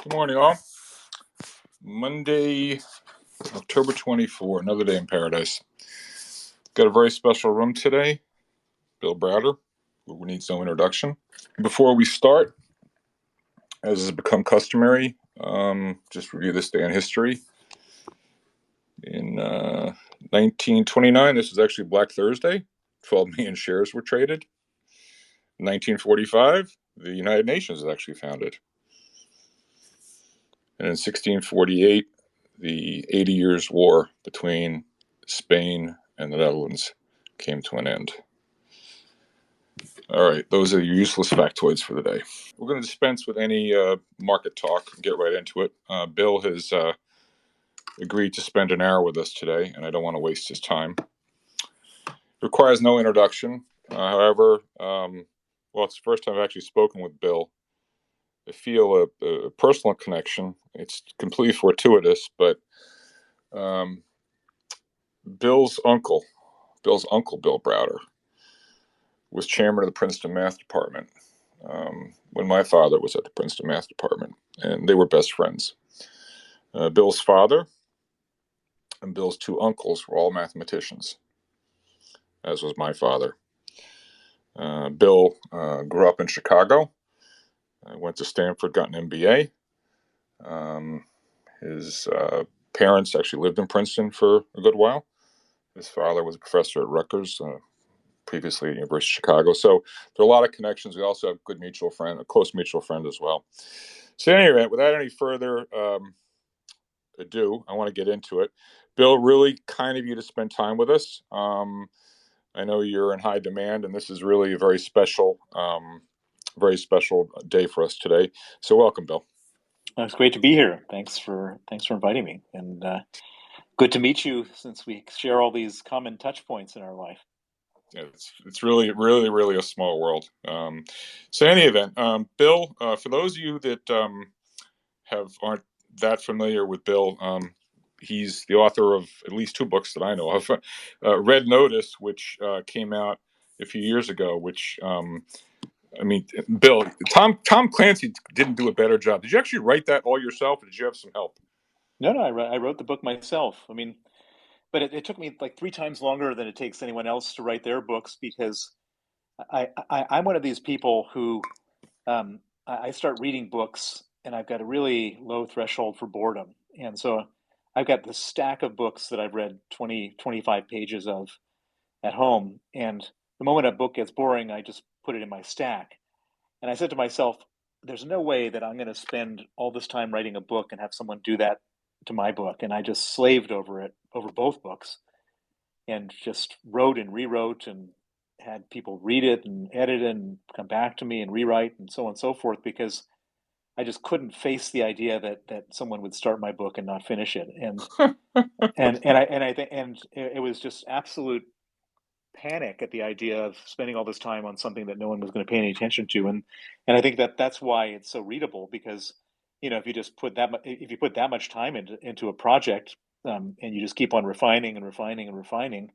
Good morning, all. Monday, October 24, another day in paradise. Got a very special room today. Bill Browder, who needs no introduction. Before we start, as has become customary, just review this day in history. In 1929, this was actually Black Thursday. 12 million shares were traded. In 1945, the United Nations was actually founded. And in 1648, the 80 Years' War between Spain and the Netherlands came to an end. All right, those are your useless factoids for the day. We're going to dispense with any market talk and get right into it. Bill has agreed to spend an hour with us today, and I don't want to waste his time. It requires no introduction. However, it's the first time I've actually spoken with Bill. I feel a personal connection. It's completely fortuitous, but Bill's uncle, Bill Browder, was chairman of the Princeton Math Department when my father was at the Princeton Math Department, and they were best friends. Bill's father and Bill's two uncles were all mathematicians, as was my father. Bill grew up in Chicago, went to Stanford, got an MBA. His parents actually lived in Princeton for a good while. His father was a professor at Rutgers, previously at the University of Chicago. So there are a lot of connections. We also have a close mutual friend as well. So anyway, without any further ado, I want to get into it. Bill, really kind of you to spend time with us. I know you're in high demand, and this is really a very special day for us today. So welcome, Bill. It's great to be here. Thanks for inviting me, and good to meet you since we share all these common touch points in our life. Yeah, it's really a small world. So in any event, Bill, for those of you that aren't that familiar with Bill, he's the author of at least two books that I know of. Red Notice, which came out a few years ago, which Bill, Tom Clancy didn't do a better job. Did you actually write that all yourself, or did you have some help? No, I wrote the book myself. But it took me like 3 times longer than it takes anyone else to write their books because I'm one of these people who I start reading books and I've got a really low threshold for boredom. And so I've got this stack of books that I've read 25 pages of at home. And the moment a book gets boring, I just put it in my stack. And I said to myself, there's no way that I'm going to spend all this time writing a book and have someone do that to my book. And I just slaved over both books, and just wrote and rewrote and had people read it and edit it and come back to me and rewrite and so on and so forth, because I just couldn't face the idea that someone would start my book and not finish it. And it was just absolute panic at the idea of spending all this time on something that no one was going to pay any attention to. And I think that's why it's so readable, because if you put that much time into a project, and you just keep on refining and refining and refining,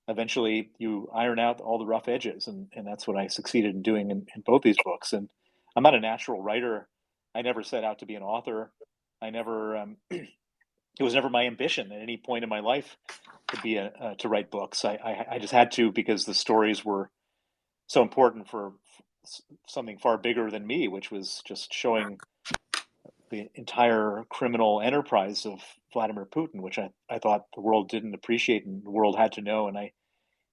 eventually you iron out all the rough edges. And that's what I succeeded in doing in both these books. And I'm not a natural writer. I never set out to be an author. I never it was never my ambition at any point in my life to write books. I just had to, because the stories were so important for something far bigger than me, which was just showing the entire criminal enterprise of Vladimir Putin, which I thought the world didn't appreciate and the world had to know. And I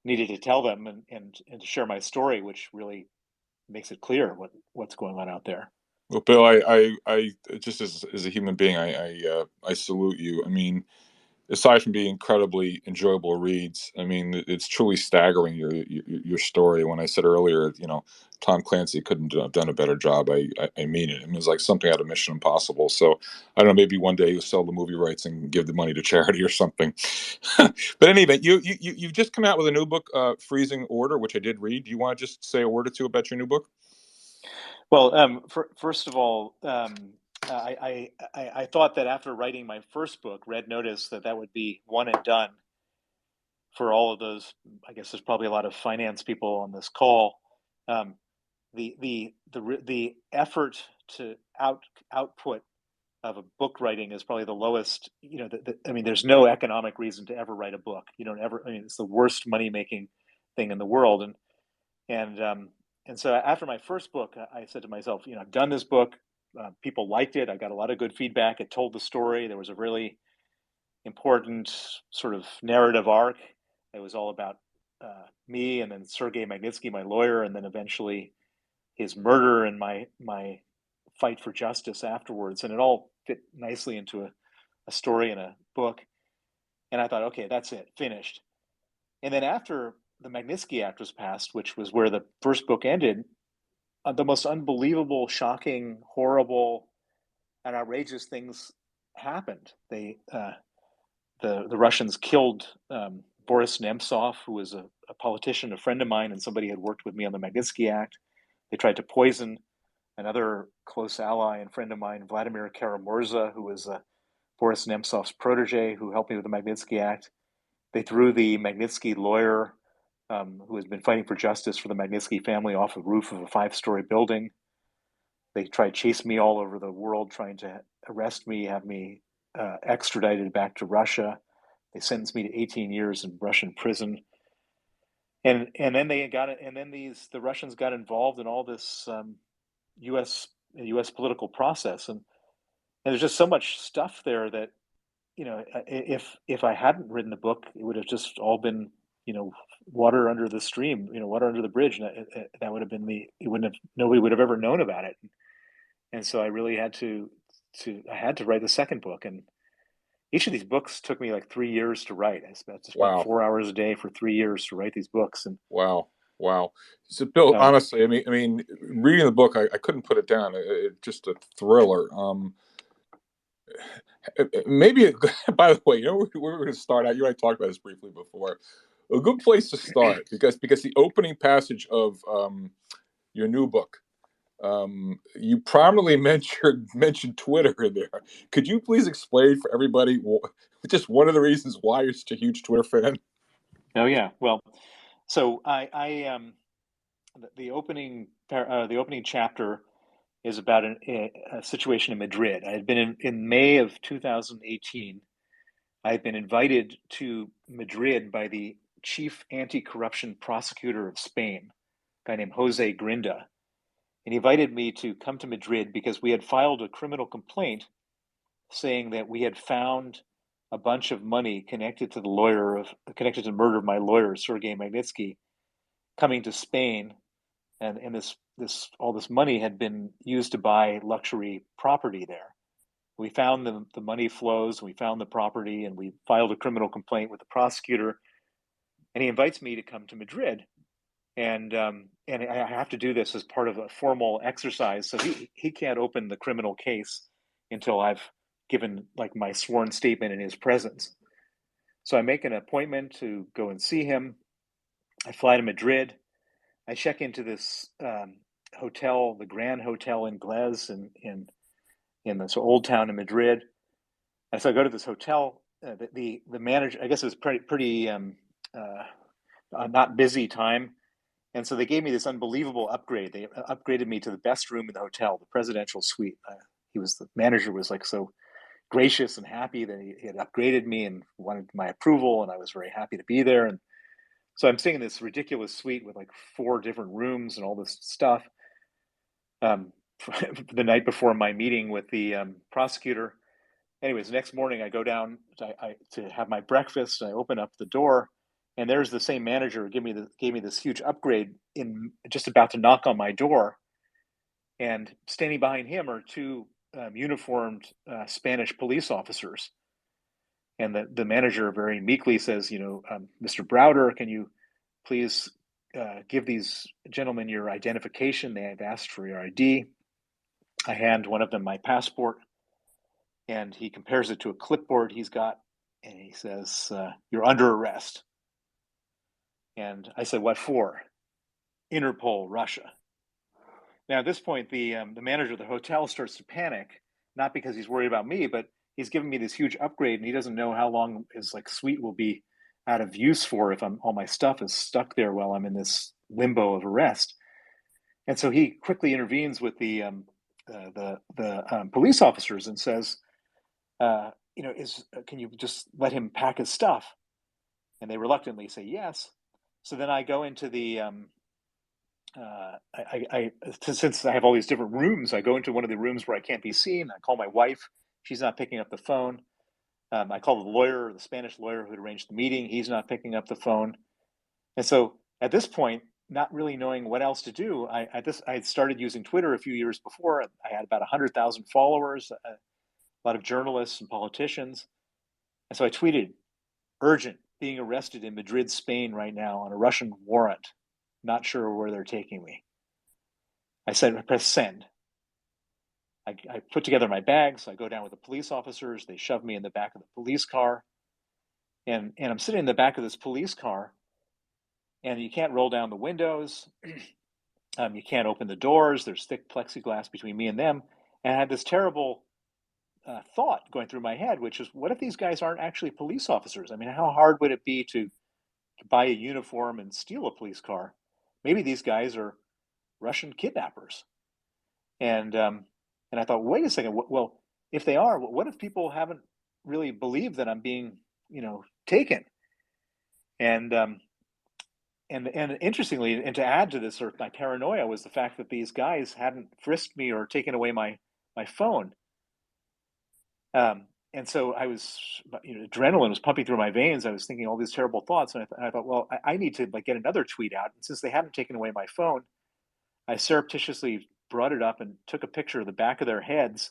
needed to tell them and to share my story, which really makes it clear what's going on out there. Well, Bill, I just as a human being, I salute you. I mean, aside from being incredibly enjoyable reads, I mean, it's truly staggering your story. When I said earlier, Tom Clancy couldn't have done a better job, I mean it. It was like something out of Mission Impossible. So I don't know, maybe one day you'll sell the movie rights and give the money to charity or something. But anyway, you've just come out with a new book, Freezing Order, which I did read. Do you want to just say a word or two about your new book? Well, first of all, I thought that after writing my first book, Red Notice, that would be one and done for all of those. I guess there's probably a lot of finance people on this call. The effort to output of a book writing is probably the lowest. I mean, there's no economic reason to ever write a book. You don't ever. I mean, it's the worst money making thing in the world. And and so after my first book, I said to myself, I've done this book. People liked it. I got a lot of good feedback. It told the story. There was a really important sort of narrative arc. It was all about me, and then Sergei Magnitsky, my lawyer, and then eventually his murder and my fight for justice afterwards. And it all fit nicely into a story and a book. And I thought, okay, that's it, finished. And then after the Magnitsky Act was passed, which was where the first book ended, the most unbelievable, shocking, horrible, and outrageous things happened. The Russians killed Boris Nemtsov, who was a politician, a friend of mine, and somebody who had worked with me on the Magnitsky Act. They tried to poison another close ally and friend of mine, Vladimir Karamurza, who was Boris Nemtsov's protege, who helped me with the Magnitsky Act. They threw the Magnitsky lawyer, who has been fighting for justice for the Magnitsky family, off the roof of a 5-story building. They tried to chase me all over the world, trying to arrest me, have me extradited back to Russia. They sentenced me to 18 years in Russian prison. And then they got it, and then the Russians got involved in all this U.S. political process, and there's just so much stuff there that if I hadn't written the book, it would have just all been water under the stream, water under the bridge, and that would have been it wouldn't have nobody would have ever known about it. And so I really had to write the second book, and each of these books took me like 3 years to write. I spent Wow. 4 hours a day for 3 years to write these books, and Wow. Wow. So, Bill, um, honestly, I mean, reading the book, I couldn't put it down. Just a thriller. Maybe, by the way, where we're going to start out. You and I talked about this briefly before. A good place to start, because the opening passage of your new book, you prominently mentioned Twitter in there. Could you please explain for everybody just one of the reasons why you're such a huge Twitter fan? oh yeah, well, so the opening chapter is about a situation in Madrid. I had been in May of 2018. I had been invited to Madrid by the chief anti-corruption prosecutor of Spain, a guy named Jose Grinda. And he invited me to come to Madrid because we had filed a criminal complaint saying that we had found a bunch of money connected to connected to the murder of my lawyer, Sergei Magnitsky, coming to Spain, and all this money had been used to buy luxury property there. We found the money flows, we found the property, and we filed a criminal complaint with the prosecutor. And he invites me to come to Madrid, and I have to do this as part of a formal exercise. So he can't open the criminal case until I've given like my sworn statement in his presence. So I make an appointment to go and see him. I fly to Madrid. I check into this hotel, the Grand Hotel Inglés in this old town in Madrid. And so I go to this hotel. The manager, I guess it was pretty not busy time, and so they gave me this unbelievable upgrade. They upgraded me to the best room in the hotel, the presidential suite. The manager was like so gracious and happy that he had upgraded me and wanted my approval, and I was very happy to be there. And so I'm staying in this ridiculous suite with like 4 different rooms and all this stuff. The night before my meeting with the prosecutor. Anyways, the next morning I go down to have my breakfast. I open up the door, and there's the same manager who gave me this huge upgrade, in just about to knock on my door. And standing behind him are 2 uniformed Spanish police officers. And the manager very meekly says, Mr. Browder, can you please give these gentlemen your identification? They have asked for your ID. I hand one of them my passport, and he compares it to a clipboard he's got, and he says, "You're under arrest." And I said, "What for?" "Interpol, Russia." Now, at this point, the manager of the hotel starts to panic, not because he's worried about me, but he's given me this huge upgrade, and he doesn't know how long his suite will be out of use for if all my stuff is stuck there while I'm in this limbo of arrest. And so he quickly intervenes with police officers and says, is can you just let him pack his stuff? And they reluctantly say yes. So then I go into the since I have all these different rooms, I go into one of the rooms where I can't be seen. I call my wife; she's not picking up the phone. I call the lawyer, the Spanish lawyer who had arranged the meeting; he's not picking up the phone. And so at this point, not really knowing what else to do, I had started using Twitter a few years before. I had about 100,000 followers, a lot of journalists and politicians, and so I tweeted, "Urgent, being arrested in Madrid, Spain, right now on a Russian warrant. Not sure where they're taking me." I said, I press send. I put together my bags. I go down with the police officers. They shove me in the back of the police car. And I'm sitting in the back of this police car, and you can't roll down the windows. You can't open the doors. There's thick plexiglass between me and them. And I had this terrible thought going through my head, which is, what if these guys aren't actually police officers? I mean, how hard would it be to buy a uniform and steal a police car? Maybe these guys are Russian kidnappers. And I thought, wait a second. Well, if they are, what if people haven't really believed that I'm being, taken? And and interestingly, and to add to this, sort of my paranoia was the fact that these guys hadn't frisked me or taken away my phone. And so I was, adrenaline was pumping through my veins. I was thinking all these terrible thoughts, and I thought, well, I need to like get another tweet out. And since they hadn't taken away my phone, I surreptitiously brought it up and took a picture of the back of their heads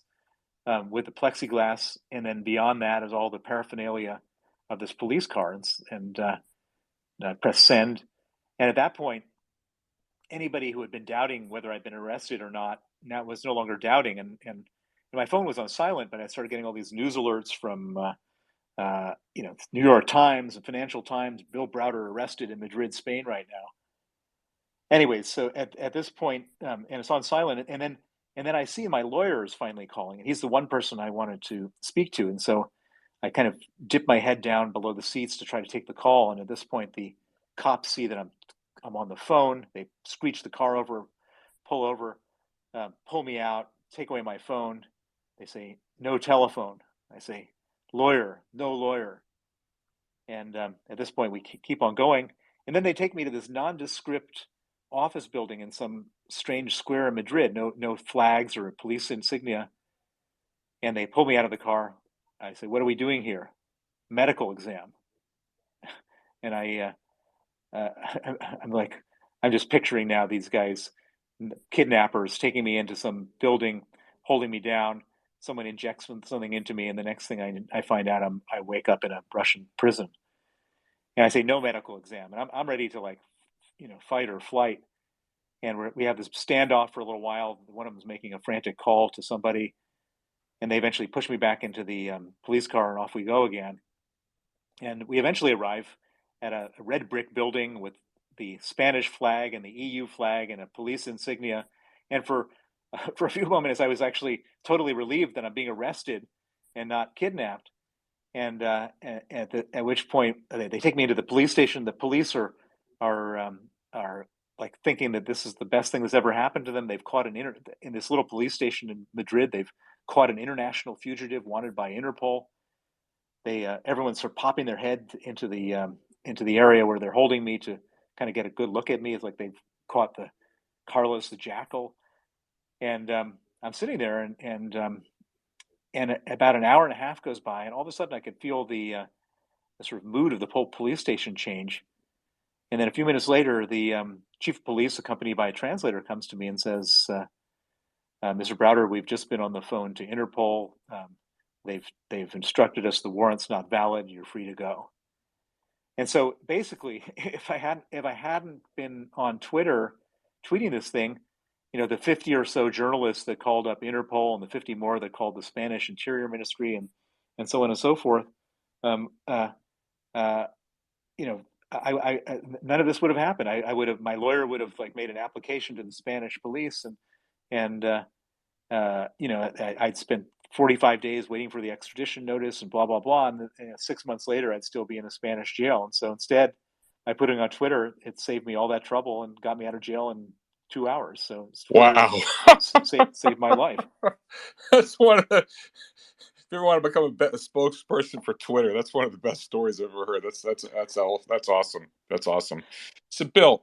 with the plexiglass, and then beyond that is all the paraphernalia of this police car, and I pressed send. And at that point, anybody who had been doubting whether I'd been arrested or not now was no longer doubting, and my phone was on silent, but I started getting all these news alerts from New York Times and Financial Times. Bill Browder arrested in Madrid, Spain, right now. Anyways, so at this point, and it's on silent, and then I see my lawyer is finally calling, and he's the one person I wanted to speak to, and so I kind of dip my head down below the seats to try to take the call, and at this point, the cops see that I'm on the phone. They screech the car over, pull over, pull me out, take away my phone. They say no telephone. I say lawyer, no lawyer, and at this point, we keep on going, and then they take me to this nondescript office building in some strange square in Madrid. No flags or police insignia. And they pull me out of the car. I say, "What are we doing here?" "Medical exam." And uh, I'm like, I'm just picturing now these guys, kidnappers, taking me into some building, holding me down. Someone injects something into me, and the next thing I find out, I wake up in a Russian prison. And I say, "No medical exam," and I'm ready to like, fight or flight. And we have this standoff for a little while. One of them is making a frantic call to somebody, and they eventually push me back into the police car, and off we go again. And we eventually arrive at a red brick building with the Spanish flag and the EU flag and a police insignia. And for for a few moments, I was actually totally relieved that I'm being arrested and not kidnapped. And at which point they take me into the police station. The police are like thinking that this is the best thing that's ever happened to them. They've caught in this little police station in Madrid. They've caught an international fugitive wanted by Interpol. Everyone's sort of popping their head into the area where they're holding me to kind of get a good look at me. It's like they've caught the Carlos the Jackal, and I'm sitting there, and about an hour and a half goes by, and all of a sudden I could feel the sort of mood of the whole police station change. And then a few minutes later, the chief of police, accompanied by a translator, comes to me and says, "Mr. Browder, we've just been on the phone to Interpol. They've instructed us the warrant's not valid. You're free to go." And so basically, if I hadn't been on Twitter tweeting this thing, the 50 or so journalists that called up Interpol and the 50 more that called the Spanish Interior Ministry and so on and so forth, um, uh, uh, you know, none of this would have happened. My lawyer would have like made an application to the Spanish police, and I'd spent 45 days waiting for the extradition notice and blah blah blah, and 6 months later, I'd still be in a Spanish jail. And so instead, by putting on Twitter, it saved me all that trouble and got me out of jail in 2 hours. So it's really Wow. saved my life. That's one of the. If you ever want to become a spokesperson for Twitter, that's one of the best stories I've ever heard. That's awesome. That's awesome. So, Bill,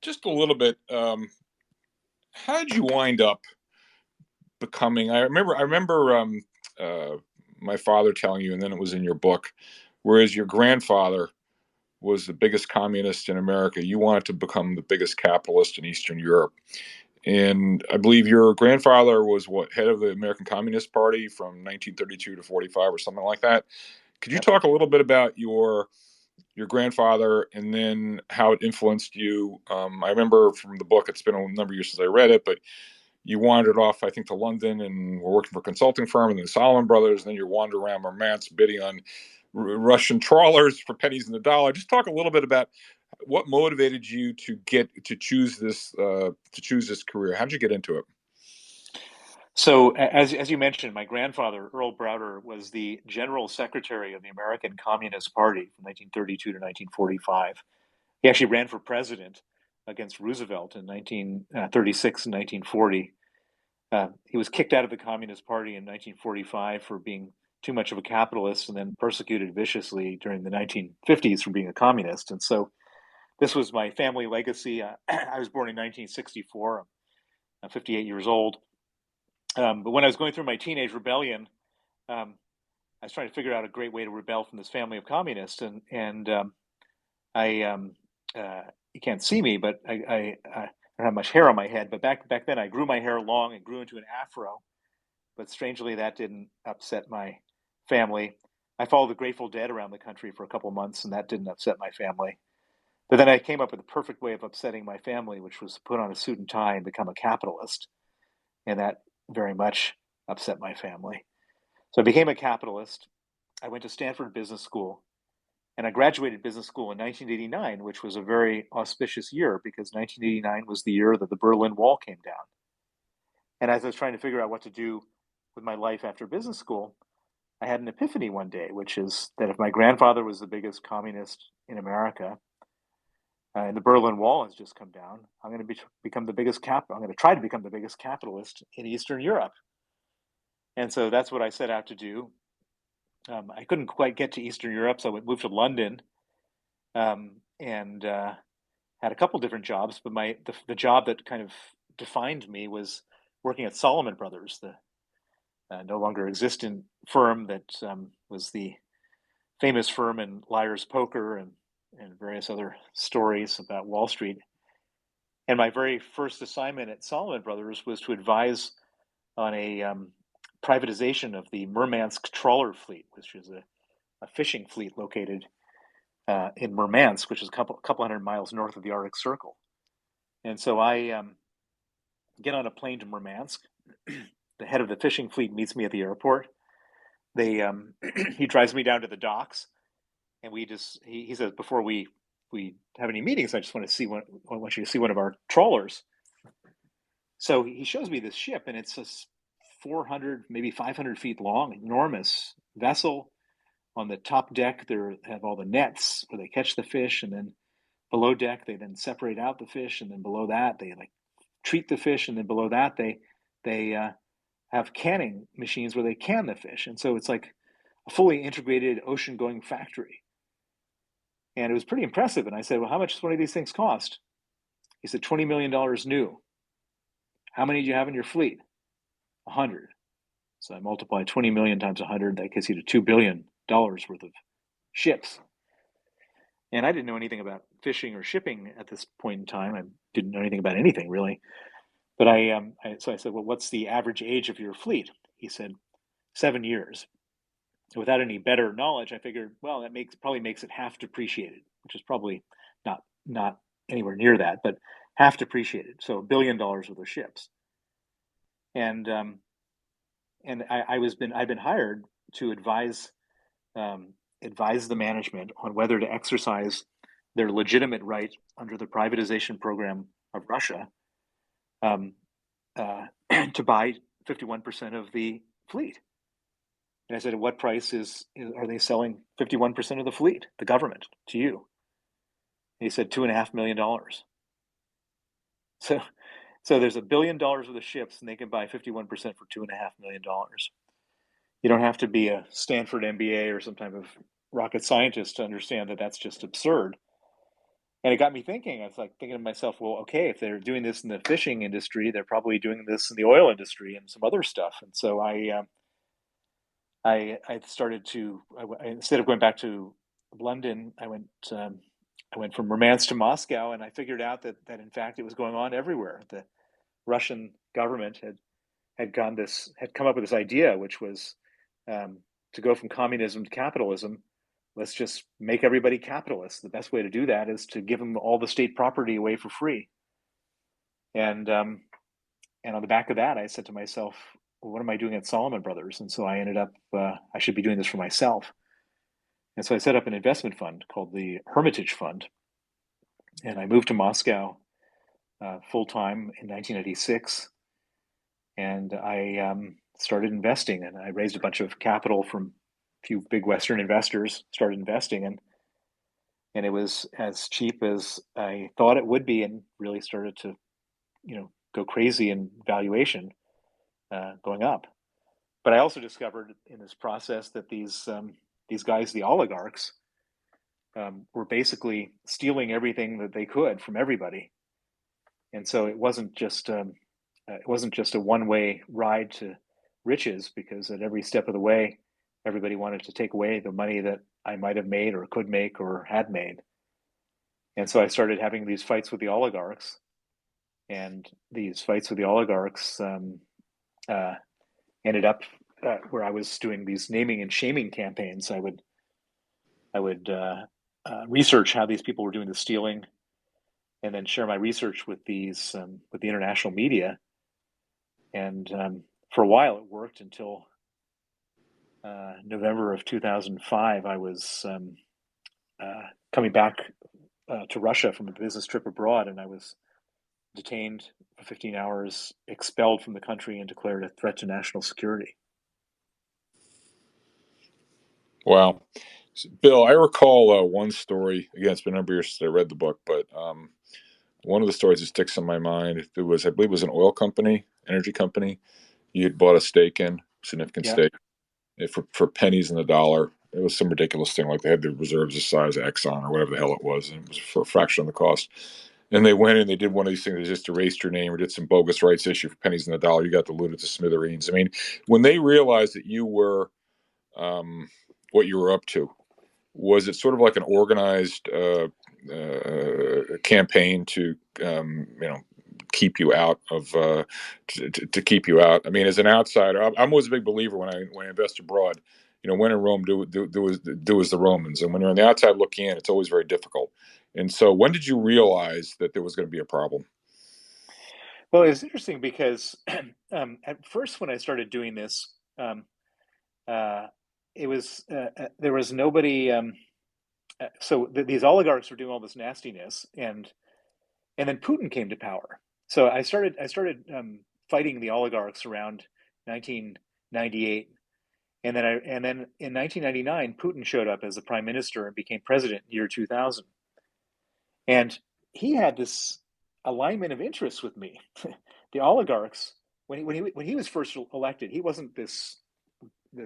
just a little bit. How did you wind up becoming? I remember uh, my father telling you, and then it was in your book. Whereas your grandfather was the biggest communist in America, you wanted to become the biggest capitalist in Eastern Europe. And I believe your grandfather was what, head of the American Communist Party from 1932 to 45 or something like that. Could you Yep. talk a little bit about your grandfather and then how it influenced you? I remember from the book, it's been a number of years since I read it, but you wandered off, I think, to London and were working for a consulting firm, and then Solomon Brothers, and then you wander around Murmansk bidding on Russian trawlers for pennies in the dollar. Just talk a little bit about what motivated you to choose this career. How did you get into it? So, as you mentioned, my grandfather, Earl Browder, was the general secretary of the American Communist Party from 1932 to 1945. He actually ran for president against Roosevelt in 1936 and 1940. He was kicked out of the Communist Party in 1945 for being too much of a capitalist, and then persecuted viciously during the 1950s for being a communist. And so this was my family legacy. I was born in 1964. I'm 58 years old. But when I was going through my teenage rebellion, um, I was trying to figure out a great way to rebel from this family of communists. And I you can't see me, but I don't have much hair on my head. But back then, I grew my hair long and grew into an afro. But strangely, that didn't upset my family. I followed the Grateful Dead around the country for a couple months, and that didn't upset my family. But then I came up with the perfect way of upsetting my family, which was to put on a suit and tie and become a capitalist. And that very much upset my family. So I became a capitalist. I went to Stanford Business School, and I graduated business school in 1989, which was a very auspicious year because 1989 was the year that the Berlin Wall came down. And as I was trying to figure out what to do with my life after business school, I had an epiphany one day, which is that if my grandfather was the biggest communist in America, and the Berlin Wall has just come down, I'm going to become the biggest I'm going to try to become the biggest capitalist in Eastern Europe. And so that's what I set out to do. I couldn't quite get to Eastern Europe, so I moved to London, and had a couple different jobs. But the job that kind of defined me was working at Solomon Brothers, the no longer existent firm that was the famous firm in Liar's Poker and various other stories about Wall Street. And my very first assignment at Solomon Brothers was to advise on a privatization of the Murmansk trawler fleet, which is a fishing fleet located in Murmansk, which is a couple hundred miles north of the Arctic Circle. And so I get on a plane to Murmansk. The head of the fishing fleet meets me at the airport. They he drives me down to the docks, and he says, before we have any meetings, I want you to see one of our trawlers. So he shows me this ship, and it's a 400, maybe 500 feet long, enormous vessel. On the top deck, they have all the nets where they catch the fish, and then below deck, they then separate out the fish, and then below that, they like treat the fish, and then below that, they have canning machines where they can the fish, and so it's like a fully integrated ocean-going factory. And it was pretty impressive. And I said, "Well, how much does one of these things cost?" He said, $20 million new. How many do you have in your fleet? 100. So I multiply 20 million times 100. That gets you to $2 billion worth of ships. And I didn't know anything about fishing or shipping at this point in time. I didn't know anything about anything really. But so I said, "Well, what's the average age of your fleet?" He said, 7 years. Without any better knowledge, I figured, well, that probably makes it half depreciated, which is probably not anywhere near that, but half depreciated. So $1 billion worth of ships. And I've been hired to advise the management on whether to exercise their legitimate right under the privatization program of Russia, um, to buy 51% of the fleet. And I said, "At what price are they selling 51% of the fleet, the government, to you?" And he said, $2.5 million. So so there's $1 billion worth of ships, and they can buy 51% for $2.5 million. You don't have to be a Stanford MBA or some type of rocket scientist to understand that that's just absurd. And it got me thinking. I was like thinking to myself, well, okay, if they're doing this in the fishing industry, they're probably doing this in the oil industry and some other stuff. And so I started to instead of going back to London, I went from Murmansk to Moscow, and I figured out that in fact it was going on everywhere. The Russian government had come up with this idea, which was um, to go from communism to capitalism. Let's just make everybody capitalists. The best way to do that is to give them all the state property away for free. And and on the back of that, I said to myself, well, what am I doing at Solomon Brothers? And so I ended up I should be doing this for myself. And so I set up an investment fund called the Hermitage Fund, and I moved to Moscow full time in 1996, and I started investing, and I raised a bunch of capital from a few big Western investors. Started investing, and it was as cheap as I thought it would be, and really started to go crazy in valuation, going up. But I also discovered in this process that these guys, the oligarchs, were basically stealing everything that they could from everybody, and so it wasn't just a one way ride to riches, because at every step of the way, everybody wanted to take away the money that I might have made or could make or had made. And so I started having these fights with the oligarchs, and these fights with the oligarchs uh, ended up where I was doing these naming and shaming campaigns. I would research how these people were doing the stealing, and then share my research with the international media. And for a while, it worked until November of 2005. I was coming back to Russia from a business trip abroad, and I was detained for 15 hours, expelled from the country, and declared a threat to national security. Wow. Bill, I recall one story. Again, it's been a number of years since I read the book, but one of the stories that sticks in my mind. It was, I believe, it was an oil company, energy company. You had bought a stake in, significant Yeah. stake, for pennies in the dollar. It was some ridiculous thing, like they had the reserves the size of Exxon or whatever the hell it was, and it was for a fraction of the cost. And they went in, they did one of these things, they just erased your name or did some bogus rights issue for pennies in the dollar. You got diluted to smithereens. I mean, when they realized that you were what you were up to, was it sort of like an organized campaign to keep you out of to keep you out? I mean, as an outsider, I'm always a big believer when I invest abroad. When in Rome, do as the Romans, and when you're on the outside looking in, it's always very difficult. And so, when did you realize that there was going to be a problem? Well, it's interesting because at first, when I started doing this, uh, it was there was nobody. These oligarchs were doing all this nastiness, and then Putin came to power. So I started fighting the oligarchs around 1998, and then in 1999, Putin showed up as the prime minister and became president in year 2000, and he had this alignment of interests with me. The oligarchs, when he was first elected, he wasn't this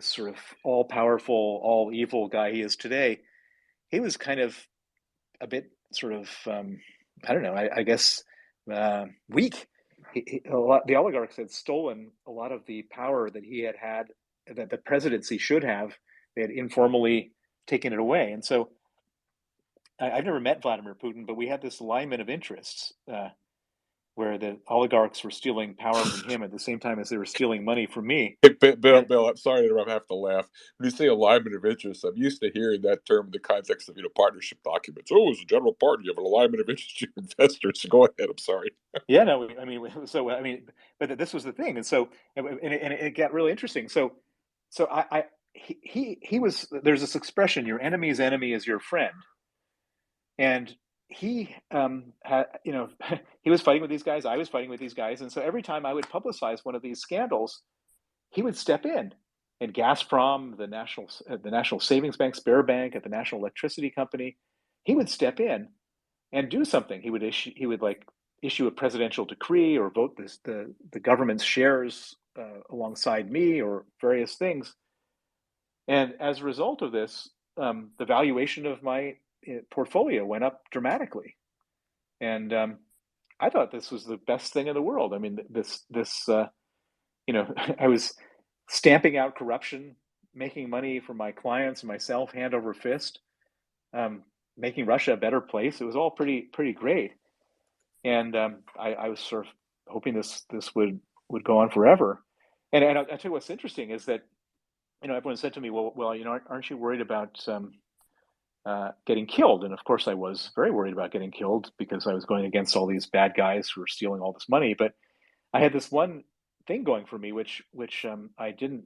sort of all powerful, all evil guy he is today. He was kind of a bit sort of I don't know. I guess weak. The oligarchs had stolen a lot of the power that he had that the presidency should have. They had informally taken it away, and so I've never met Vladimir Putin, but we had this alignment of interests where the oligarchs were stealing power from him at the same time as they were stealing money from me. Hey, And Bill, I'm sorry to interrupt. I have to laugh. When you say alignment of interests, I'm used to hearing that term in the context of partnership documents. Oh, as a general partner, you have an alignment of interest to your investors. Go ahead. I'm sorry. yeah, no, I mean, so I mean, but this was the thing, and so and it got really interesting. So I he was there's this expression: your enemy's enemy is your friend, and he had he was fighting with these guys, I was fighting with these guys, and so every time I would publicize one of these scandals, he would step in. And Gazprom, the National Savings Bank, Sberbank, at the National Electricity Company, he would step in and do something. He would like issue a presidential decree or vote the government's shares alongside me or various things. And as a result of this, the valuation of my portfolio went up dramatically. And I thought this was the best thing in the world. I mean, I was stamping out corruption, making money for my clients and myself hand over fist, um, making Russia a better place. It was all pretty great. And I was sort of hoping this would go on forever. And I'll tell you what's interesting is that everyone said to me, well, aren't you worried about getting killed? And of course, I was very worried about getting killed because I was going against all these bad guys who were stealing all this money. But I had this one thing going for me, which I didn't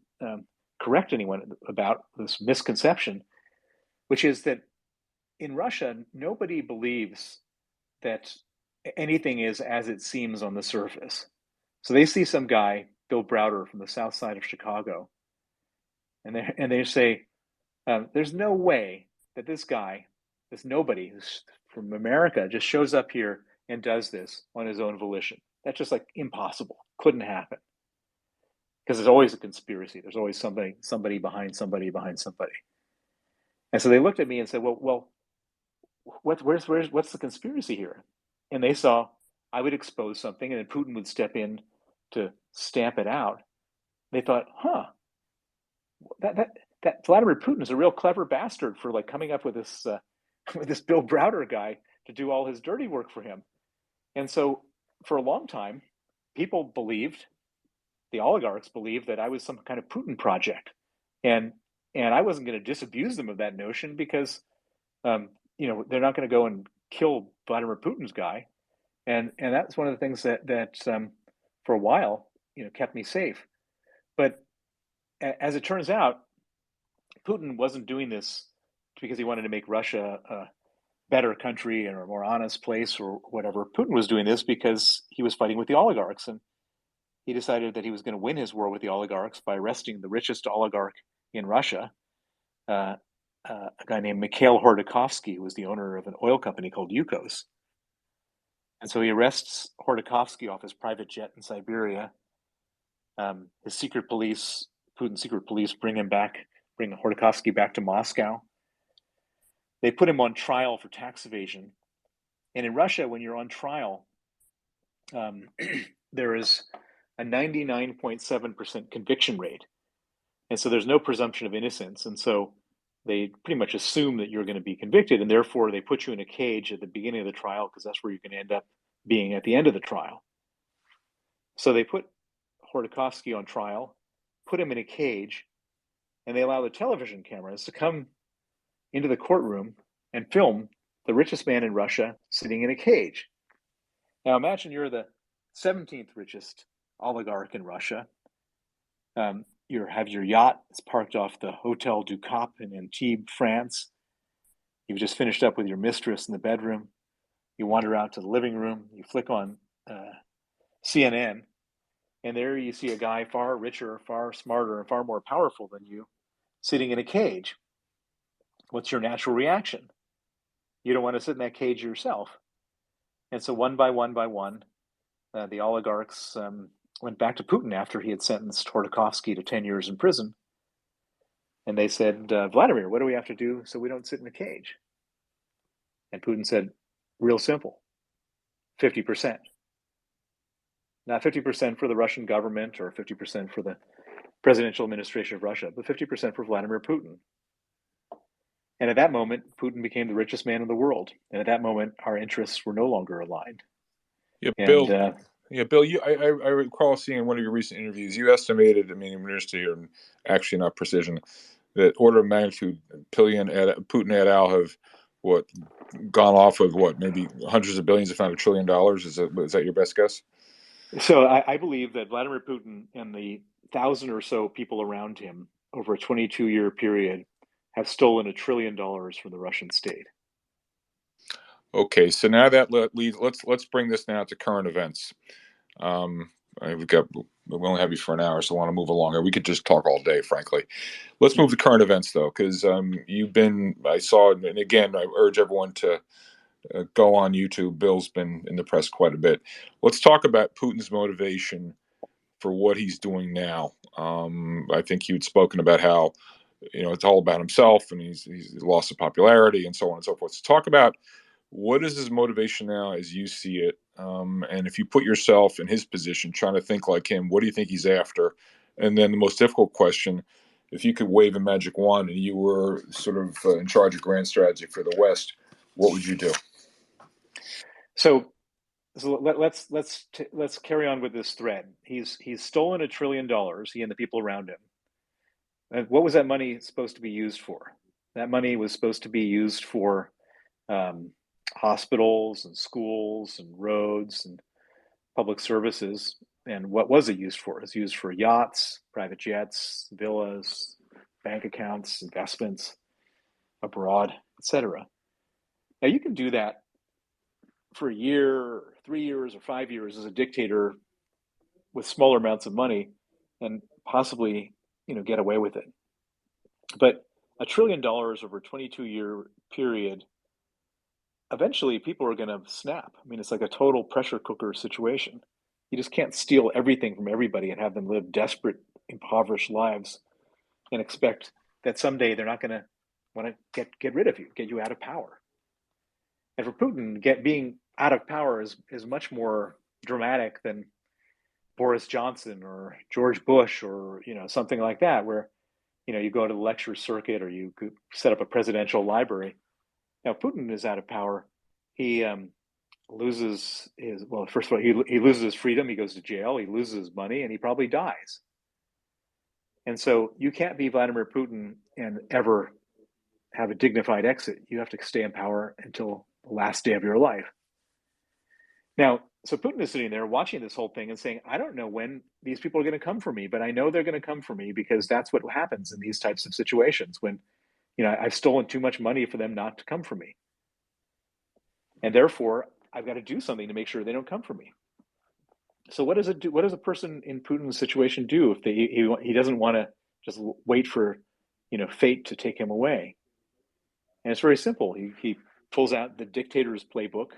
correct anyone about, this misconception, which is that in Russia, nobody believes that anything is as it seems on the surface. So they see some guy, Bill Browder from the south side of Chicago, and they say, "There's no way that this guy, this nobody who's from America, just shows up here and does this on his own volition. That's just like impossible. Couldn't happen." Because there's always a conspiracy. There's always somebody behind somebody behind somebody. And so they looked at me and said, "Well, what's the conspiracy here?" And they saw I would expose something, and then Putin would step in to stamp it out. They thought, "Huh, that Vladimir Putin is a real clever bastard for like coming up with this with this Bill Browder guy to do all his dirty work for him." And so, for a long time, people believed, the oligarchs believed, that I was some kind of Putin project, and I wasn't going to disabuse them of that notion because they're not going to go and kill Vladimir Putin's guy, and that's one of the things that for a while kept me safe. But as it turns out, Putin wasn't doing this because he wanted to make Russia a better country or a more honest place or whatever. Putin was doing this because he was fighting with the oligarchs, and he decided that he was going to win his war with the oligarchs by arresting the richest oligarch in Russia, a guy named Mikhail Khodorkovsky, who was the owner of an oil company called Yukos. And so he arrests Khodorkovsky off his private jet in Siberia. His secret police, Putin's secret police, bring Khodorkovsky back to Moscow. They put him on trial for tax evasion. And in Russia, when you're on trial, there is a 99.7% conviction rate. And so there's no presumption of innocence. And so they pretty much assume that you're going to be convicted. And therefore, they put you in a cage at the beginning of the trial because that's where you're going to end up being at the end of the trial. So they put Khodorkovsky on trial, put him in a cage, and they allow the television cameras to come into the courtroom and film the richest man in Russia sitting in a cage. Now imagine you're the 17th richest oligarch in Russia. You have your yacht. It's parked off the Hotel du Cap in Antibes, France. You've just finished up with your mistress in the bedroom. You wander out to the living room. You flick on CNN, and there you see a guy far richer, far smarter, and far more powerful than you sitting in a cage. What's your natural reaction? You don't want to sit in that cage yourself. And so one by one, the oligarchs went back to Putin after he had sentenced Khodorkovsky to 10 years in prison. And they said, "Vladimir, what do we have to do so we don't sit in a cage?" And Putin said, "Real simple, 50%. Not 50% for the Russian government or 50% for the presidential administration of Russia, but 50% for Vladimir Putin." And at that moment, Putin became the richest man in the world. And at that moment, our interests were no longer aligned. Yeah, And Bill. Yeah, Bill. I recall seeing in one of your recent interviews, you estimated, I mean, ministry or actually not precision, that order of magnitude, Putin et al. Have what gone off with what maybe hundreds of billions, if not $1 trillion. Is that your best guess? so I believe that Vladimir Putin and the 1,000 or so people around him over a 22-year period have stolen $1 trillion from the Russian state. Okay, so now that leads. Let's bring this now to current events. Um, we only have you for an hour, so I want to move along. Or we could just talk all day, frankly. Let's move to current events, though, because you've been. I saw, and again, I urge everyone to Go on YouTube. Bill's been in the press quite a bit. Let's talk about Putin's motivation for what he's doing now. I think you'd spoken about how it's all about himself, and he's lost the popularity and so on and so forth. So talk about what is his motivation now as you see it, and if you put yourself in his position, trying to think like him, what do you think he's after? And then the most difficult question: if you could wave a magic wand and you were sort of in charge of grand strategy for the West, what would you do? So, let's carry on with this thread. He's stolen $1 trillion. He and the people around him. And what was that money supposed to be used for? That money was supposed to be used for um, hospitals and schools and roads and public services. And what was it used for? It was used for yachts, private jets, villas, bank accounts, investments abroad, etc. Now you can do that for a year, or 3 years, or 5 years as a dictator with smaller amounts of money, and possibly get away with it. But $1 trillion over a 22-year period, eventually people are going to snap. I mean, it's like a total pressure cooker situation. You just can't steal everything from everybody and have them live desperate, impoverished lives and expect that someday they're not going to want to get rid of you, get you out of power. And for Putin, being out of power is much more dramatic than Boris Johnson or George Bush or something like that, where you go to the lecture circuit or you could set up a presidential library. Now Putin is out of power. He loses his first of all, he loses his freedom. He goes to jail. He loses his money, and he probably dies. And so you can't be Vladimir Putin and ever have a dignified exit. You have to stay in power until the last day of your life. Now, so Putin is sitting there watching this whole thing and saying, I don't know when these people are going to come for me, but I know they're going to come for me because that's what happens in these types of situations when, I've stolen too much money for them not to come for me. And therefore, I've got to do something to make sure they don't come for me. So what does it do? What does a person in Putin's situation do if he doesn't want to just wait for, fate to take him away? And it's very simple. He pulls out the dictator's playbook,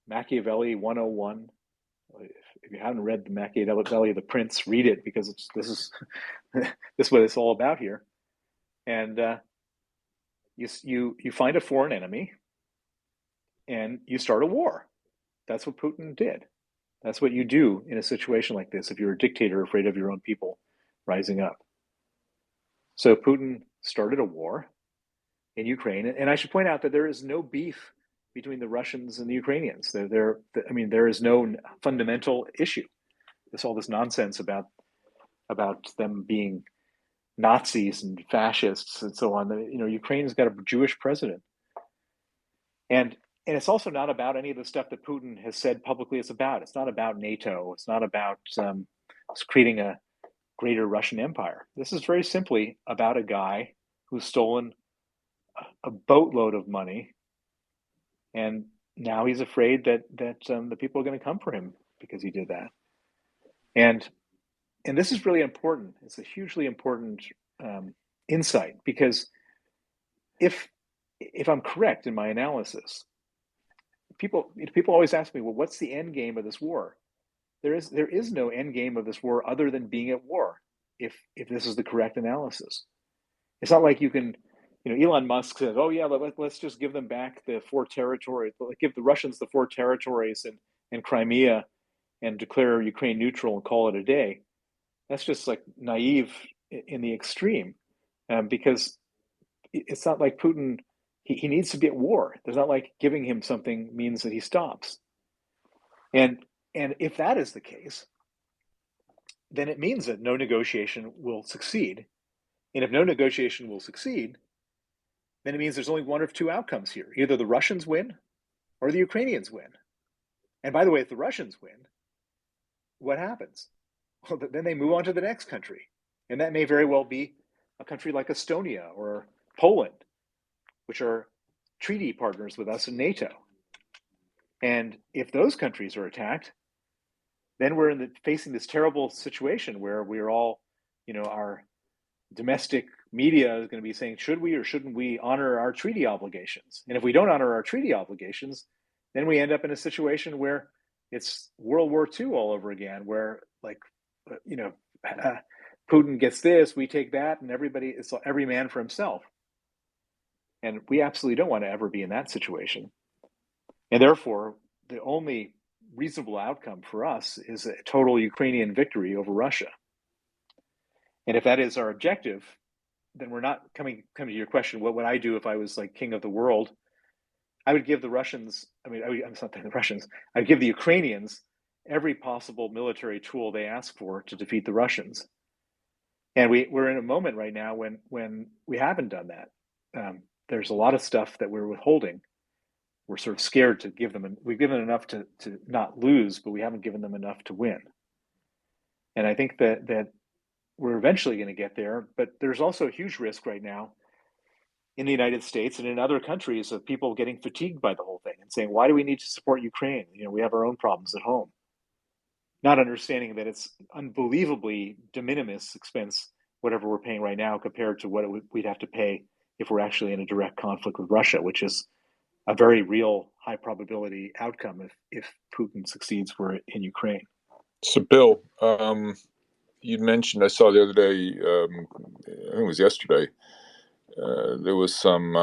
Machiavelli 101. If you haven't read the Machiavelli the Prince, read it because this is this is what it's all about here. And you find a foreign enemy and you start a war. That's what Putin did. That's what you do in a situation like this if you're a dictator afraid of your own people rising up. So Putin started a war in Ukraine, and I should point out that there is no beef between the Russians and the Ukrainians. There is no fundamental issue. There's all this nonsense about them being Nazis and fascists and so on. Ukraine's got a Jewish president, and it's also not about any of the stuff that Putin has said publicly. It's not about NATO. It's not about creating a greater Russian empire. This is very simply about a guy who's stolen a boatload of money, and now he's afraid that the people are going to come for him because he did that. And this is really important. It's a hugely important insight because if I'm correct in my analysis, people always ask me, well, what's the end game of this war? There is no end game of this war other than being at war. If this is the correct analysis, it's not like you can, Elon Musk says, oh yeah, let's just give them back the 4 territories, give the Russians the 4 territories and Crimea, and declare Ukraine neutral and call it a day. That's just like naive in the extreme, because it's not like Putin. He needs to be at war. There's not like giving him something means that he stops. And if that is the case, then it means that no negotiation will succeed. And if no negotiation will succeed, then it means there's only one of two outcomes here. Either the Russians win or the Ukrainians win. And by the way, if the Russians win, what happens? Well, then they move on to the next country. And that may very well be a country like Estonia or Poland, which are treaty partners with us in NATO. And if those countries are attacked, then we're facing this terrible situation where we're all, our domestic media is going to be saying, should we or shouldn't we honor our treaty obligations? And if we don't honor our treaty obligations, then we end up in a situation where it's World War II all over again, where like, you know, Putin gets this, we take that, and it's every man for himself. And we absolutely don't want to ever be in that situation. And therefore, the only reasonable outcome for us is a total Ukrainian victory over Russia. And if that is our objective, then we're not coming to your question. What would I do if I was like king of the world? I would give the Russians. I'm not the Russians. I'd give the Ukrainians every possible military tool they ask for to defeat the Russians. And we're in a moment right now when we haven't done that. There's a lot of stuff that we're withholding. We're sort of scared to give them. We've given enough to not lose, but we haven't given them enough to win. And I think that we're eventually going to get there. But there's also a huge risk right now in the United States and in other countries of people getting fatigued by the whole thing and saying, why do we need to support Ukraine? You know, we have our own problems at home. Not understanding that it's unbelievably de minimis expense, whatever we're paying right now, compared to what we'd have to pay if we're actually in a direct conflict with Russia, which is a very real high probability outcome if Putin succeeds in Ukraine. So, Bill, you mentioned, I saw the other day, I think it was yesterday, there was some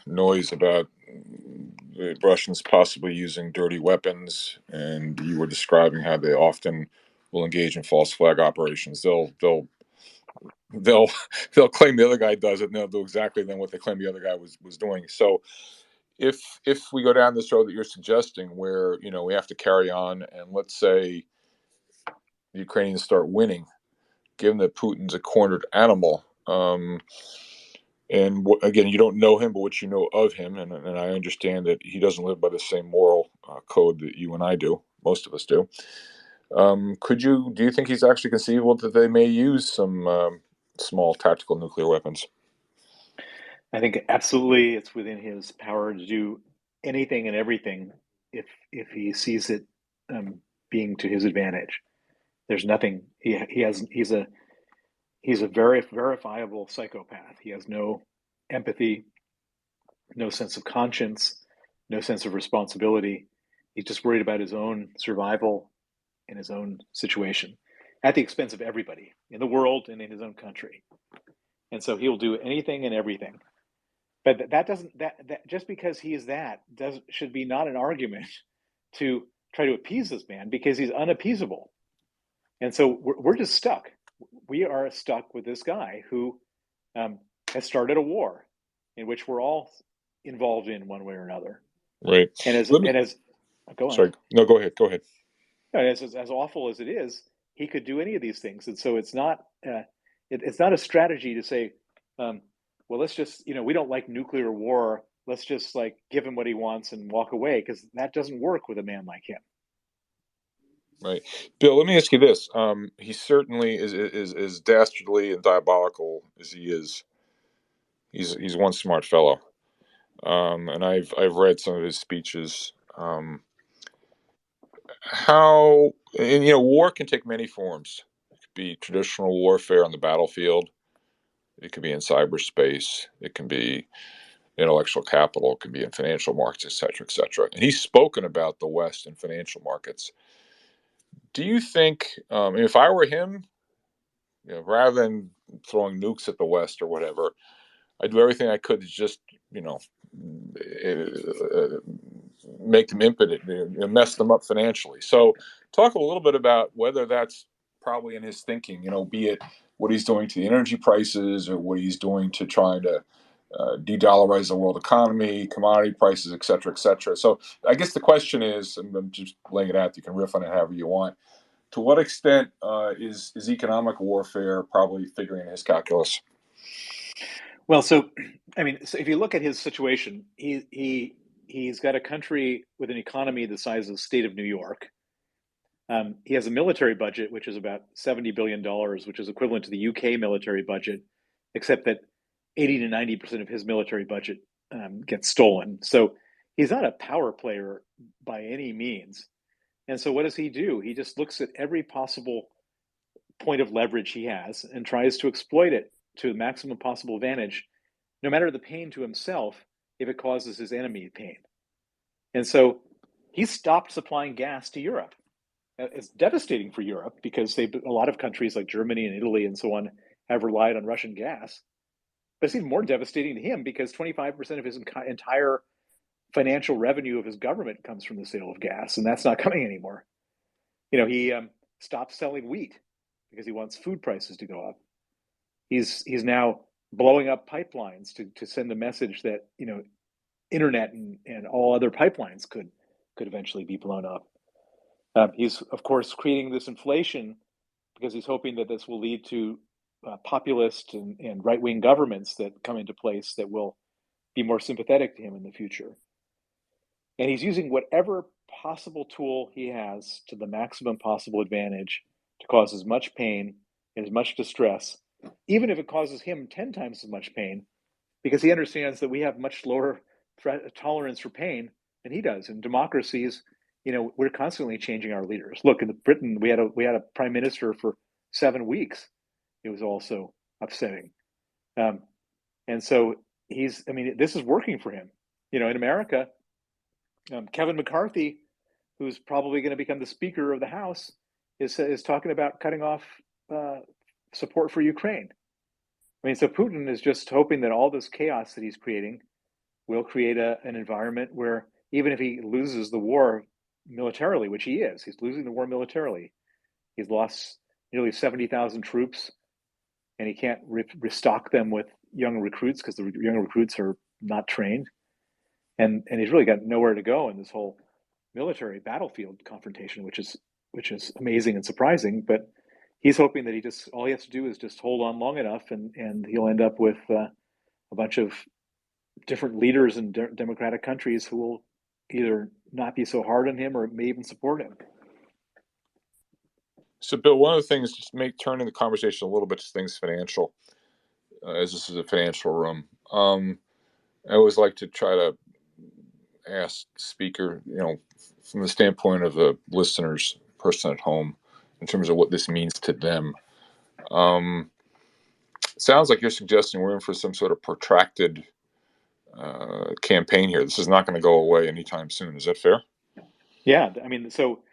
noise about the Russians possibly using dirty weapons, and you were describing how they often will engage in false flag operations. They'll they'll claim the other guy does it, and they'll do exactly then what they claim the other guy was doing. So if we go down this road that you're suggesting, where we have to carry on, and let's say the Ukrainians start winning, given that Putin's a cornered animal. And again, you don't know him, but what you know of him, and I understand that he doesn't live by the same moral code that you and I do. Most of us do. Do you think he's actually conceivable that they may use some small tactical nuclear weapons? I think absolutely it's within his power to do anything and everything if he sees it being to his advantage. There's nothing he has. He's a very verifiable psychopath. He has no empathy, no sense of conscience, no sense of responsibility. He's just worried about his own survival in his own situation at the expense of everybody in the world and in his own country. And so he'll do anything and everything. But that doesn't that just because he is that does should be not an argument to try to appease this man because he's unappeasable. And so we're just stuck. We are stuck with this guy who has started a war in which we're all involved in one way or another. Right. And as Let me. and as go on. Sorry. No, go ahead. Go ahead. As awful as it is, he could do any of these things, and so it's not a strategy to say, well, let's just we don't like nuclear war. Let's just like give him what he wants and walk away because that doesn't work with a man like him. Right, Bill. Let me ask you this: he certainly is dastardly and diabolical as he is. He's one smart fellow, and I've read some of his speeches. How and war can take many forms. It could be traditional warfare on the battlefield. It could be in cyberspace. It can be intellectual capital. It can be in financial markets, et cetera, et cetera. And he's spoken about the West and financial markets. Do you think, if I were him, rather than throwing nukes at the West or whatever, I'd do everything I could to just, make them impotent, mess them up financially. So, talk a little bit about whether that's probably in his thinking, be it what he's doing to the energy prices or what he's doing to try to de-dollarize the world economy, commodity prices, et cetera, et cetera. So, I guess the question is, and I'm just laying it out, you can riff on it however you want. To what extent is economic warfare probably figuring in his calculus? Well, so if you look at his situation, he's got a country with an economy the size of the state of New York. He has a military budget which is about $70 billion, which is equivalent to the UK military budget, except that 80 to 90% of his military budget gets stolen. So he's not a power player by any means. And so what does he do? He just looks at every possible point of leverage he has and tries to exploit it to the maximum possible advantage, no matter the pain to himself, if it causes his enemy pain. And so he stopped supplying gas to Europe. It's devastating for Europe because a lot of countries like Germany and Italy and so on have relied on Russian gas. But it's even more devastating to him because 25% of his entire financial revenue of his government comes from the sale of gas, and that's not coming anymore. He stopped selling wheat because he wants food prices to go up. He's now blowing up pipelines to send a message that internet and all other pipelines could eventually be blown up. He's of course creating this inflation because he's hoping that this will lead to populist and right-wing governments that come into place that will be more sympathetic to him in the future. And he's using whatever possible tool he has to the maximum possible advantage to cause as much pain and as much distress, even if it causes him 10 times as much pain, because he understands that we have much lower tolerance for pain than he does. In democracies, we're constantly changing our leaders. Look, in Britain, we had a prime minister for 7 weeks. It was also upsetting. And so this is working for him. In America, Kevin McCarthy, who's probably going to become the Speaker of the House, is talking about cutting off support for Ukraine. So Putin is just hoping that all this chaos that he's creating will create an environment where even if he loses the war militarily, which he's losing the war militarily. He's lost nearly 70,000 troops, and he can't restock them with young recruits because the young recruits are not trained. And he's really got nowhere to go in this whole military battlefield confrontation, which is amazing and surprising. But he's hoping that all he has to do is just hold on long enough, and he'll end up with a bunch of different leaders in democratic countries who will either not be so hard on him or may even support him. So, Bill, one of the things, just turning the conversation a little bit to things financial, as this is a financial room. I always like to try to ask the speaker, from the standpoint of the listeners, person at home, in terms of what this means to them. Sounds like you're suggesting we're in for some sort of protracted campaign here. This is not going to go away anytime soon. Is that fair? Yeah, so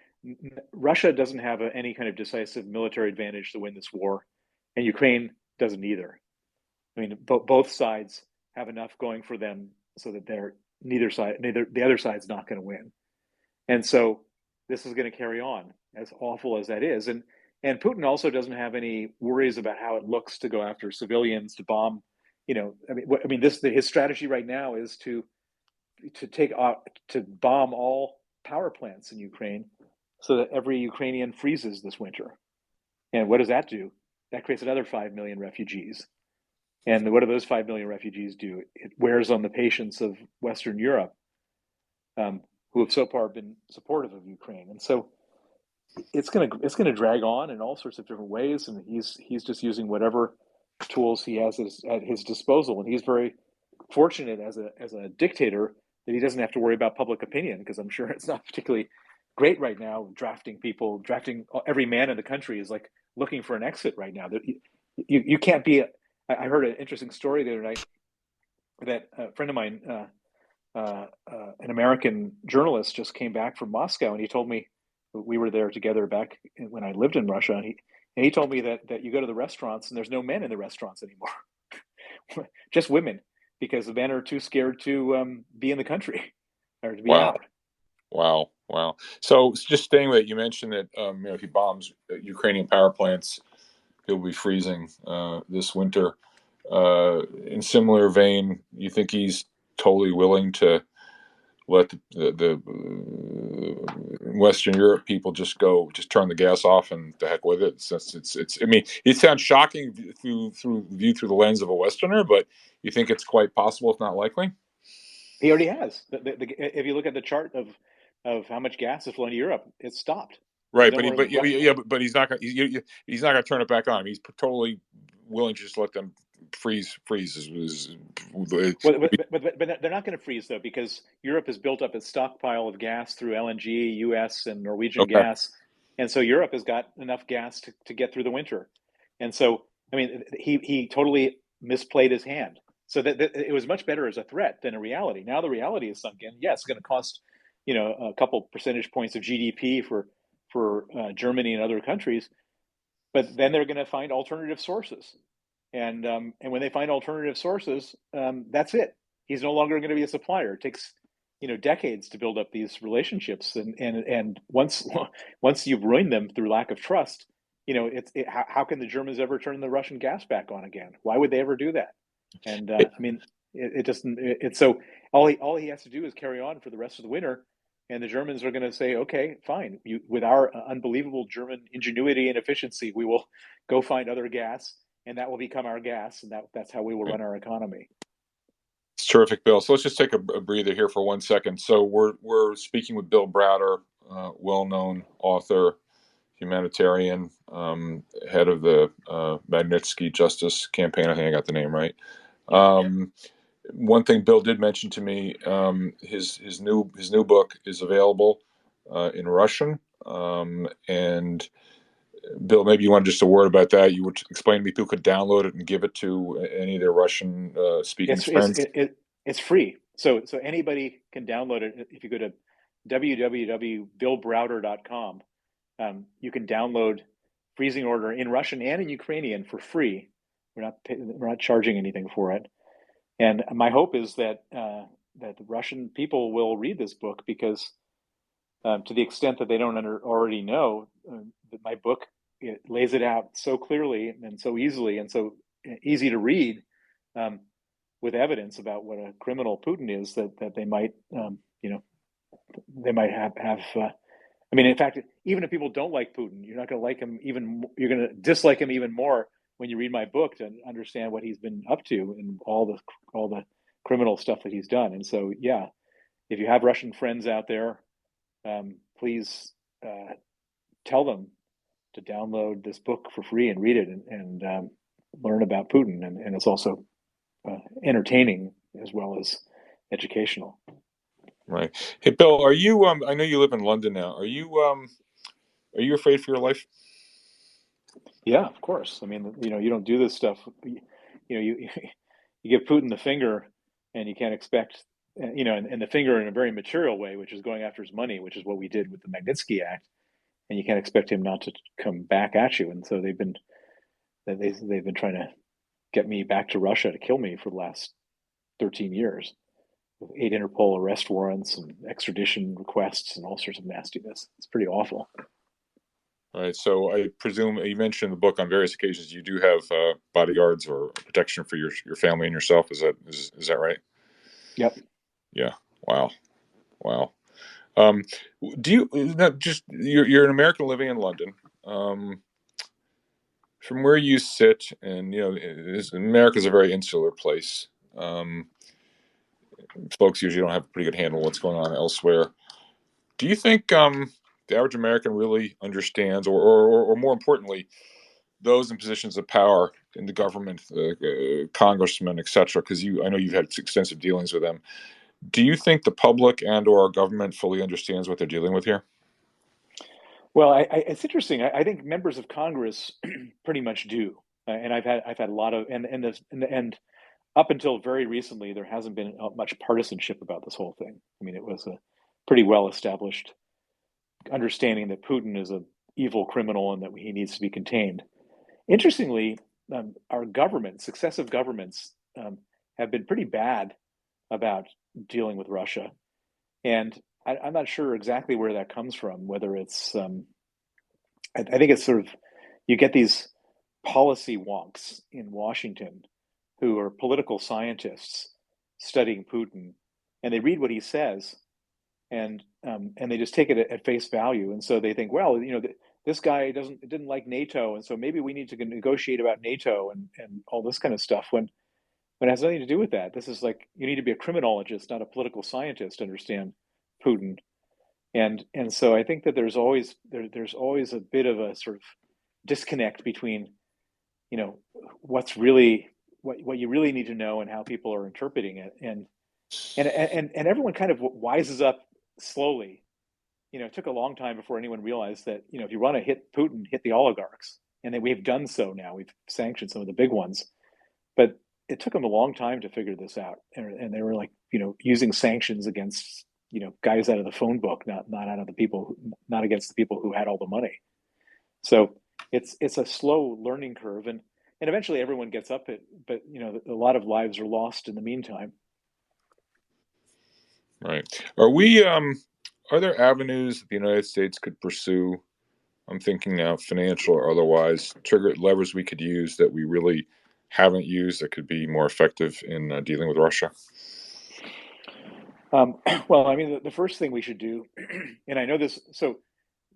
Russia doesn't have any kind of decisive military advantage to win this war, and Ukraine doesn't either. Both sides have enough going for them so that the other side's not going to win, and so this is going to carry on, as awful as that is. And Putin also doesn't have any worries about how it looks to go after civilians, to bomb. His strategy right now is to bomb all power plants in Ukraine so that every Ukrainian freezes this winter. And what does that do? That creates another 5 million refugees. And what do those 5 million refugees do? It wears on the patience of Western Europe, who have so far been supportive of Ukraine. And so it's gonna drag on in all sorts of different ways. And he's just using whatever tools he has at his disposal. And he's very fortunate as a dictator that he doesn't have to worry about public opinion, because I'm sure it's not particularly great right now. Drafting every man in the country is like looking for an exit right now. You can't be. I heard an interesting story the other night that a friend of mine, an American journalist, just came back from Moscow, and he told me, we were there together back when I lived in Russia, and he told me that you go to the restaurants and there's no men in the restaurants anymore, just women, because the men are too scared to be in the country or to be Wow. out. Wow. So just staying with it, you mentioned that if he bombs Ukrainian power plants, he'll be freezing this winter. In similar vein, you think he's totally willing to let the Western Europe people just turn the gas off and the heck with it? Since it's it sounds shocking viewed through the lens of a Westerner, but you think it's quite possible, if not likely? He already has. If you look at the chart of how much gas is flowing to Europe, it's stopped. Right, No more. but he's not gonna turn it back on. He's totally willing to just let them freeze. But they're not going to freeze, though, because Europe has built up its stockpile of gas through LNG, U.S. and Norwegian Okay. gas, and so Europe has got enough gas to get through the winter. And so I mean, he totally misplayed his hand. So that it was much better as a threat than a reality. Now the reality is sunk in. Yeah, it's going to cost, a couple percentage points of GDP for Germany and other countries, but then they're going to find alternative sources, and when they find alternative sources, that's it. He's no longer going to be a supplier. It takes decades to build up these relationships, and once you've ruined them through lack of trust, how can the Germans ever turn the Russian gas back on again? Why would they ever do that? And I mean, it just it's so all he has to do is carry on for the rest of the winter, and the Germans are going to say, okay, fine. With our unbelievable German ingenuity and efficiency, we will go find other gas, and that will become our gas, and that's how we will run our economy. It's terrific, Bill. So let's just take a breather here for 1 second. So we're speaking with Bill Browder, well-known author, humanitarian, head of the Magnitsky Justice Campaign. I think I got the name right. Yeah. One thing Bill did mention to me, his new book is available in Russian, and Bill, maybe you want just a word about that. You would explain to me people could download it and give it to any of their Russian speaking It's it's friends. it, it, it's free, so anybody can download it. If you go to www.billbrowder.com, you can download Freezing Order in Russian and in Ukrainian for free. We're not charging anything for it. And my hope is that the Russian people will read this book because, to the extent that they don't already know, that my book, it lays it out so clearly and so easily and so easy to read, um, with evidence about what a criminal Putin is, that they might, they might have. I mean, in fact, even if people don't like Putin, you're not going to like him even. You're going to dislike him even more when you read my book to understand what he's been up to and all the criminal stuff that he's done. And so, yeah, if you have Russian friends out there, please tell them to download this book for free and read it and learn about Putin. And it's also entertaining as well as educational. Right. Hey, Bill, are you? I know you live in London now. Are you afraid for your life? Yeah, of course. I mean, you don't do this stuff. You you give Putin the finger, and you can't expect, and the finger in a very material way, which is going after his money, which is what we did with the Magnitsky Act, and you can't expect him not to come back at you. And so they've been trying to get me back to Russia to kill me for the last 13 years with 8 Interpol arrest warrants and extradition requests and all sorts of nastiness. It's pretty awful. All right. So I presume you mentioned in the book on various occasions you do have bodyguards or protection for your family and yourself. Is that right? Yep. Yeah. Wow. Wow. Um, do you not just you're an American living in London? Um, from where you sit, and America's a very insular place. Um, Folks usually don't have a pretty good handle on what's going on elsewhere. Do you think the average American really understands, or more importantly, those in positions of power in the government, congressmen, etc.? Because I know you've had extensive dealings with them. Do you think the public and/or our government fully understands what they're dealing with here? Well, it's interesting. I think members of Congress pretty much do, and I've had a lot of and up until very recently, there hasn't been much partisanship about this whole thing. I mean, it was a pretty well established understanding that Putin is an evil criminal and that he needs to be contained. Interestingly, our government, successive governments, have been pretty bad about dealing with Russia, and I'm not sure exactly where that comes from. Whether it's, I think it's sort of, you get these policy wonks in Washington who are political scientists studying Putin, and they read what he says, and they just take it at face value, and so they think, well, this guy didn't like NATO, and so maybe we need to negotiate about NATO and all this kind of stuff. When it has nothing to do with that. This is like, you need to be a criminologist, not a political scientist, to understand Putin. And so I think that there's always a bit of a sort of disconnect between, you know what's really what you really need to know and how people are interpreting it, and everyone kind of wises up slowly. It took a long time before anyone realized that, if you want to hit Putin, hit the oligarchs, and that we've done so now. We've sanctioned some of the big ones, but it took them a long time to figure this out, and they were like, using sanctions against guys out of the phone book, not out of the people, not against the people who had all the money. So it's a slow learning curve, and eventually everyone gets up it, but a lot of lives are lost in the meantime. Right. Are we? Are there avenues that the United States could pursue? I'm thinking now, financial or otherwise, trigger levers we could use that we really haven't used that could be more effective in dealing with Russia. Um, well, I mean, the first thing we should do, and I know this, so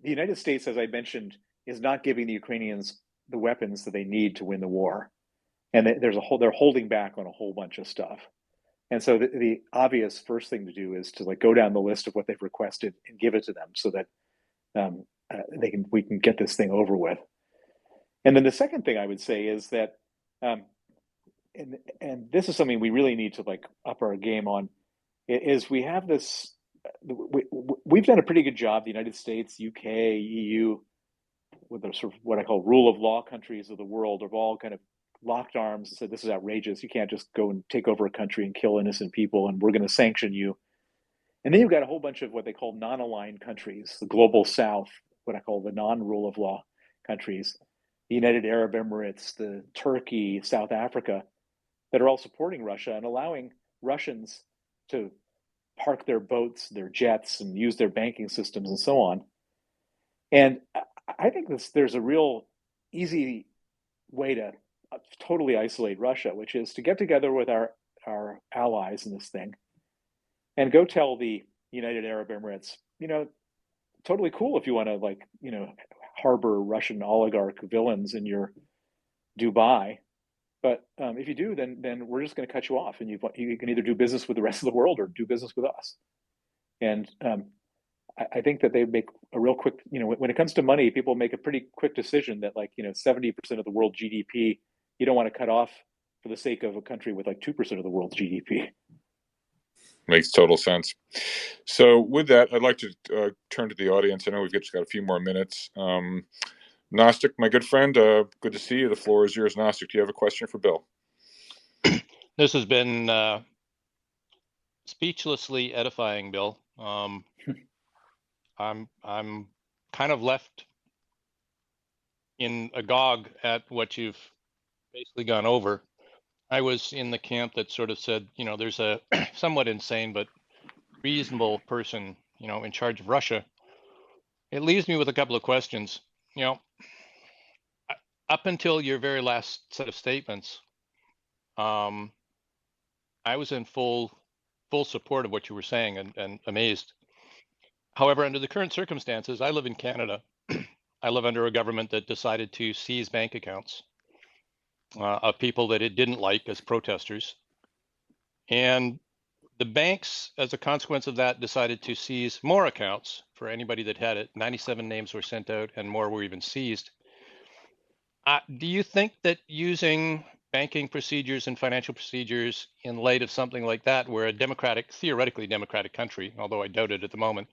the United States, as I mentioned, is not giving the Ukrainians the weapons that they need to win the war, and they're holding back on a whole bunch of stuff. And so the obvious first thing to do is to like go down the list of what they've requested and give it to them, so that we can get this thing over with. And then the second thing I would say is that, um, and this is something we really need to like up our game on, is we have this. We've done a pretty good job, the United States, UK, EU, with the sort of what I call rule of law countries of the world, have all kind of locked arms and said, this is outrageous. You can't just go and take over a country and kill innocent people, and we're going to sanction you. And then you've got a whole bunch of what they call non-aligned countries, the global south, what I call the non-rule of law countries, the United Arab Emirates, the Turkey, South Africa, that are all supporting Russia and allowing Russians to park their boats, their jets, and use their banking systems and so on. And I think there's a real easy way to totally isolate Russia, which is to get together with our allies in this thing and go tell the United Arab Emirates, totally cool if you want to like, harbor Russian oligarch villains in your Dubai. But if you do, then we're just going to cut you off, and you can either do business with the rest of the world or do business with us. And I think that they make a real quick, when it comes to money, people make a pretty quick decision that like, 70% of the world GDP, you don't want to cut off for the sake of a country with like 2% of the world's GDP. Makes total sense. So, with that, I'd like to turn to the audience. I know we've just got a few more minutes. Gnostic, my good friend, good to see you. The floor is yours. Gnostic, do you have a question for Bill? This has been speechlessly edifying, Bill. I'm kind of left in agog at what you've basically gone over. I was in the camp that sort of said, there's a somewhat insane but reasonable person, in charge of Russia. It leaves me with a couple of questions. Up until your very last set of statements, I was in full support of what you were saying and amazed. However, under the current circumstances, I live in Canada. I live under a government that decided to seize bank accounts of people that it didn't like as protesters. And the banks, as a consequence of that, decided to seize more accounts for anybody that had it. 97 names were sent out and more were even seized. Do you think that using banking procedures and financial procedures in light of something like that, where a theoretically democratic country, although I doubt it at the moment,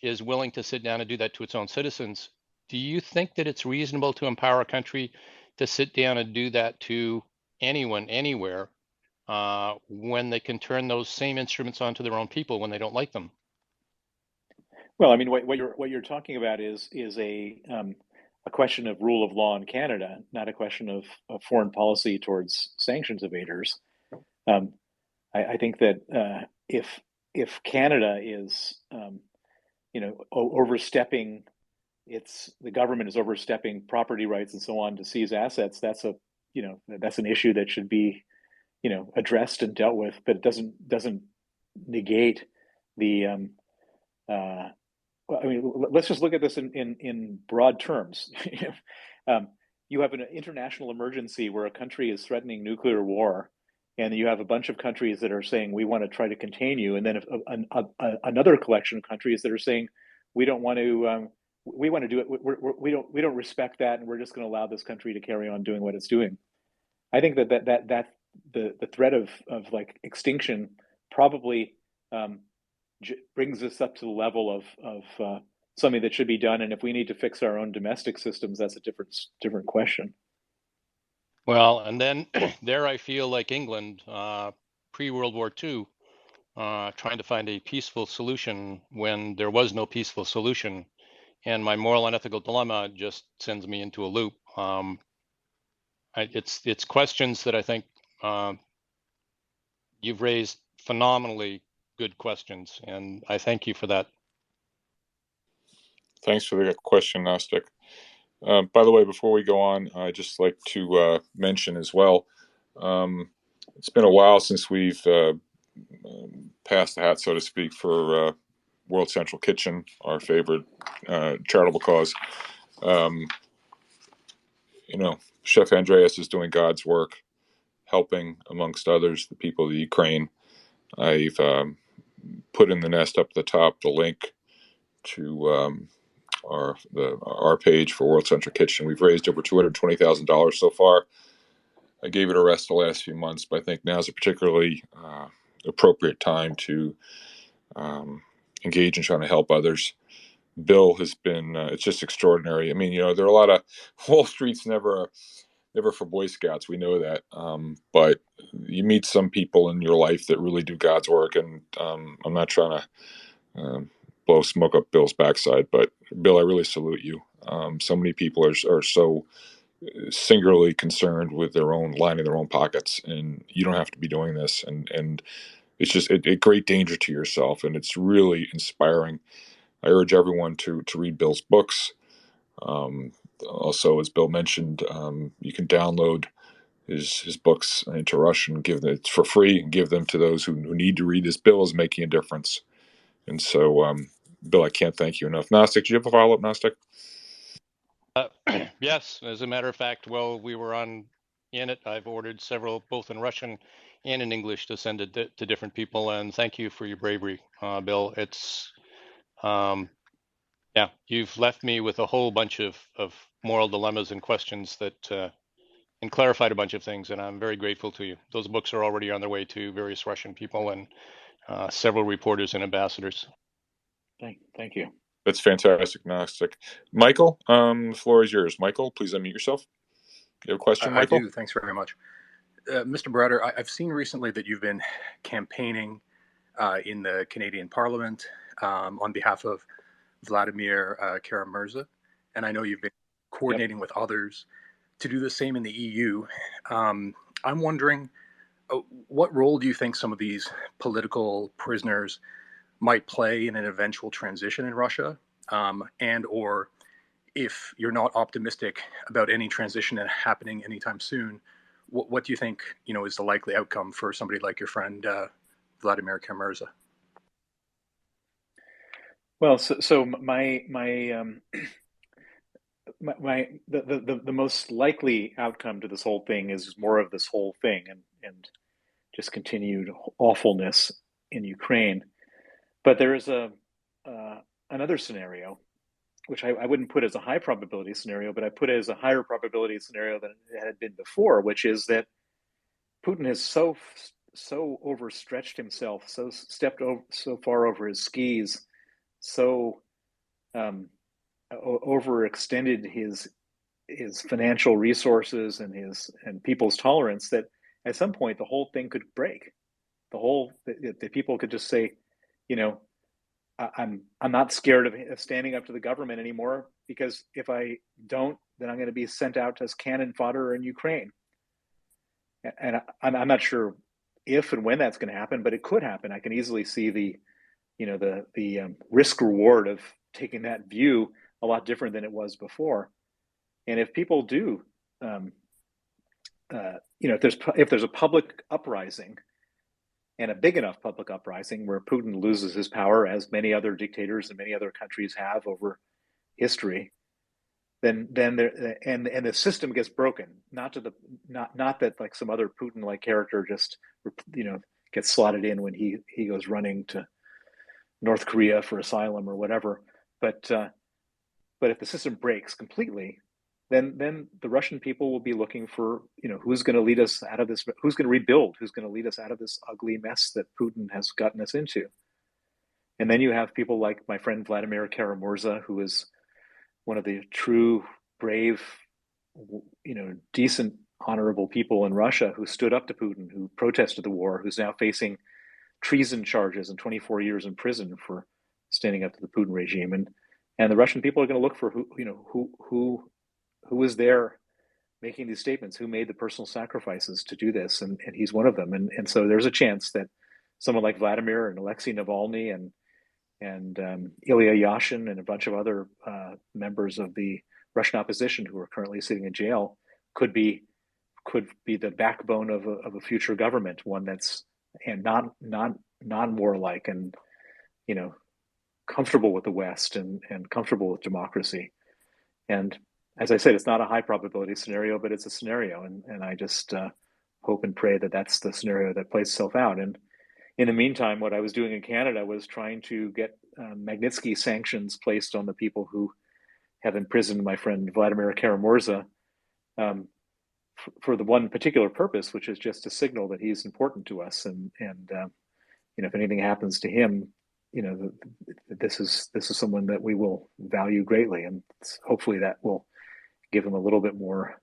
is willing to sit down and do that to its own citizens, do you think that it's reasonable to empower a country to sit down and do that to anyone, anywhere, when they can turn those same instruments onto their own people when they don't like them? Well, I mean, what you're talking about is a question of rule of law in Canada, not a question of foreign policy towards sanctions evaders. Um, I think that if Canada is overstepping the government is overstepping property rights and so on to seize assets, that's that's an issue that should be addressed and dealt with, but it doesn't negate the well, I mean, let's just look at this in broad terms. You have an international emergency where a country is threatening nuclear war, and you have a bunch of countries that are saying we want to try to contain you, and then another collection of countries that are saying we don't want to. We want to do it. We don't respect that, and we're just going to allow this country to carry on doing what it's doing. I think that the threat of like extinction probably brings us up to the level of something that should be done. And if we need to fix our own domestic systems, that's a different question. Well, and then there I feel like England, pre-World War II, trying to find a peaceful solution when there was no peaceful solution. And my moral and ethical dilemma just sends me into a loop. It's questions that I think you've raised phenomenally good questions, and I thank you for that. Thanks for the question, Gnostic. By the way, before we go on, I'd just like to mention as well, it's been a while since we've passed the hat, so to speak, for World Central Kitchen, our favorite charitable cause. Um, Chef Andreas is doing God's work, helping, amongst others, the people of the Ukraine. I've put in the nest up at the top the link to our page for World Central Kitchen. We've raised over $220,000 so far. I gave it a rest the last few months, but I think now is a particularly appropriate time to engage in trying to help others. Bill has been it's just extraordinary. I mean, there are a lot of Wall Street's never for Boy Scouts. We know that, but you meet some people in your life that really do God's work, and I'm not trying to blow smoke up Bill's backside, but Bill, I really salute you. So many people are so singularly concerned with their own lining their own pockets, and you don't have to be doing this. And it's just a great danger to yourself, and it's really inspiring. I urge everyone to read Bill's books. Also, as Bill mentioned, you can download his books into Russian, give them for free, and give them to those who need to read. This Bill is making a difference. And so, Bill, I can't thank you enough. Gnostic, do you have a follow-up, Gnostic? Yes, as a matter of fact, while we were in it, I've ordered several, both in Russian and in English, to send it to different people. And thank you for your bravery, Bill. It's, yeah, you've left me with a whole bunch of moral dilemmas and questions that, and clarified a bunch of things. And I'm very grateful to you. Those books are already on their way to various Russian people and several reporters and ambassadors. Thank you. That's fantastic, Gnostic. Michael, the floor is yours. Michael, please unmute yourself. You have a question, Michael? I do. Thanks very much. Mr. Browder, I've seen recently that you've been campaigning in the Canadian Parliament on behalf of Vladimir Kara-Murza, and I know you've been coordinating with others to do the same in the EU. I'm wondering, what role do you think some of these political prisoners might play in an eventual transition in Russia, and or if you're not optimistic about any transition happening anytime soon, what do you think is the likely outcome for somebody like your friend Vladimir Kara-Murza? Well, so the most likely outcome to this whole thing is more of this whole thing and just continued awfulness in Ukraine. But there is another scenario, which I wouldn't put as a high probability scenario, but I put it as a higher probability scenario than it had been before, which is that Putin has so overstretched himself, so stepped over, so far over his skis, so overextended his financial resources and people's tolerance that at some point the whole thing could break. The people could just say, I'm not scared of standing up to the government anymore, because if I don't, then I'm going to be sent out as cannon fodder in Ukraine. And I'm not sure if and when that's going to happen, but it could happen. I can easily see the risk reward of taking that view a lot different than it was before. And if people do, if there's a public uprising, and a big enough public uprising where Putin loses his power, as many other dictators and many other countries have over history, then there and the system gets broken. Not that like some other Putin-like character just gets slotted in when he goes running to North Korea for asylum or whatever. But if the system breaks completely, then the Russian people will be looking for, who's going to lead us out of this, who's going to rebuild, who's going to lead us out of this ugly mess that Putin has gotten us into. And then you have people like my friend Vladimir Kara-Murza, who is one of the true, brave, decent, honorable people in Russia who stood up to Putin, who protested the war, who's now facing treason charges and 24 years in prison for standing up to the Putin regime. And the Russian people are going to look for who is there making these statements, who made the personal sacrifices to do this, and he's one of them. And so there's a chance that someone like Vladimir and Alexei Navalny and Ilya Yashin and a bunch of other members of the Russian opposition who are currently sitting in jail could be the backbone of a future government, one that's and non-warlike and comfortable with the West and comfortable with democracy. And as I said, it's not a high probability scenario, but it's a scenario, and I just hope and pray that that's the scenario that plays itself out. And in the meantime, what I was doing in Canada was trying to get Magnitsky sanctions placed on the people who have imprisoned my friend Vladimir Kara-Murza for the one particular purpose, which is just to signal that he's important to us. And if anything happens to him, this is someone that we will value greatly, and hopefully that will give him a little bit more,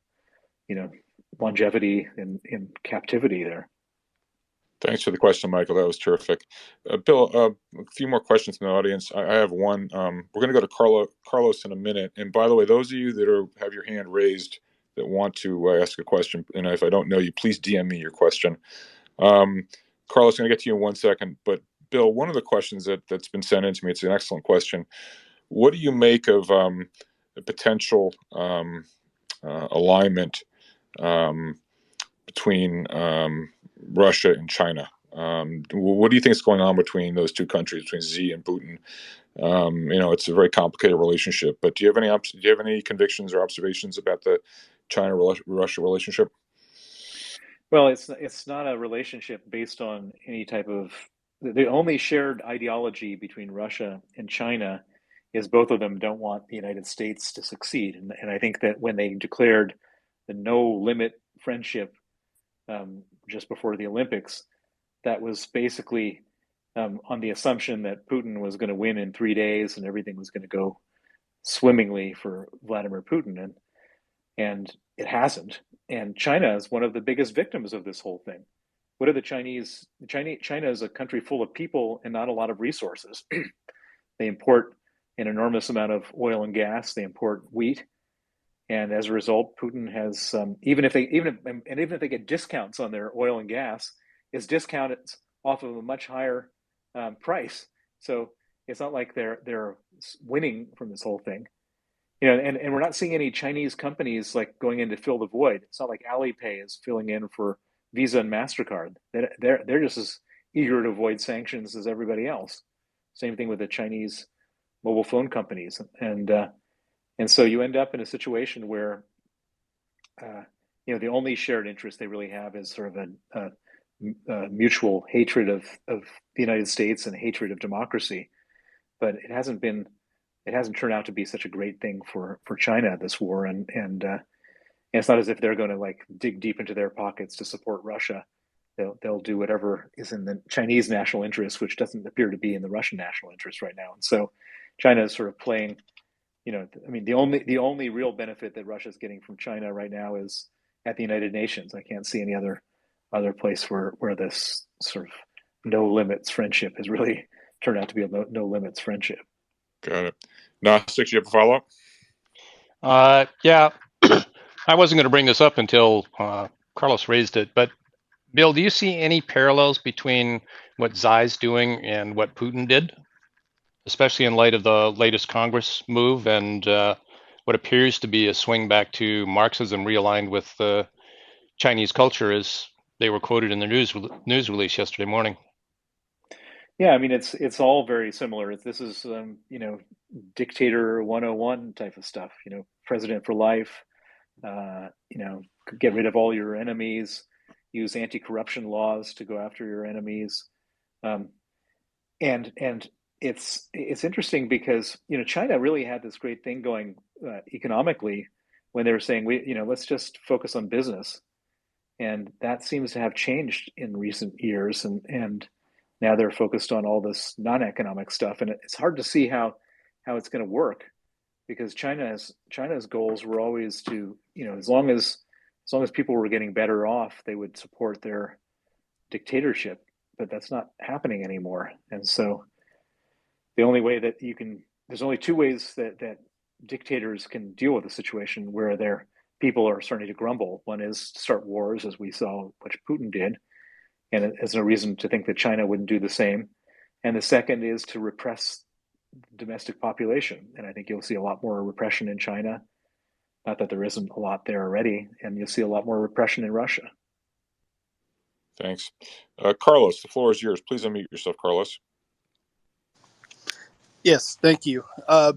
longevity in captivity there. Thanks for the question, Michael. That was terrific. Bill, a few more questions from the audience. I have one. We're going to go to Carlos in a minute. And by the way, those of you that have your hand raised that want to ask a question, and if I don't know you, please DM me your question. Carlos, I'm going to get to you in 1 second. But Bill, one of the questions that's been sent in to me, it's an excellent question. What do you make of a potential alignment between Russia and China? What do you think is going on between those two countries, between Xi and Putin? It's a very complicated relationship. But do you have any convictions or observations about the China-Russia relationship? Well, it's not a relationship based on any type of. The only shared ideology between Russia and China is both of them don't want the United States to succeed, and I think that when they declared the no limit friendship just before the Olympics, that was basically on the assumption that Putin was going to win in 3 days and everything was going to go swimmingly for Vladimir Putin, and it hasn't. And China is one of the biggest victims of this whole thing. What are the Chinese? China is a country full of people and not a lot of resources. They import an enormous amount of oil and gas. They import wheat, and as a result, Putin has even if they get discounts on their oil and gas, it's discounted off of a much higher price. So it's not like they're winning from this whole thing. And we're not seeing any Chinese companies like going in to fill the void. It's not like Alipay is filling in for Visa and MasterCard. They're just as eager to avoid sanctions as everybody else. Same thing with the Chinese mobile phone companies, and so you end up in a situation where the only shared interest they really have is sort of a mutual hatred of the United States and hatred of democracy. But it hasn't turned out to be such a great thing for China, this war, and it's not as if they're going to like dig deep into their pockets to support Russia. They'll do whatever is in the Chinese national interest, which doesn't appear to be in the Russian national interest right now. And so China is sort of playing, the only real benefit that Russia is getting from China right now is at the United Nations. I can't see any other place where this sort of no limits friendship has really turned out to be a no limits friendship. Got it. Gnostic, you have a follow-up? Yeah, I wasn't going to bring this up until Carlos raised it, but Bill, do you see any parallels between what Xi's doing and what Putin did, especially in light of the latest Congress move and what appears to be a swing back to Marxism realigned with Chinese culture, as they were quoted in the news release yesterday morning? Yeah, I mean it's all very similar. This is dictator 101 type of stuff. President for life. Get rid of all your enemies. Use anti-corruption laws to go after your enemies. And it's interesting because China really had this great thing going economically when they were saying let's just focus on business, and that seems to have changed in recent years, and now they're focused on all this non-economic stuff, and it's hard to see how it's going to work, because China's goals were always to, as long as people were getting better off, they would support their dictatorship, but that's not happening anymore. And so the only way that there's only two ways that dictators can deal with a situation where their people are starting to grumble. One is to start wars, as we saw what Putin did, and there's no reason to think that China wouldn't do the same. And the second is to repress domestic population, and I think you'll see a lot more repression in China. Not that there isn't a lot there already, and you'll see a lot more repression in Russia. Thanks. Carlos, the floor is yours. Please unmute yourself, Carlos. Yes, thank you.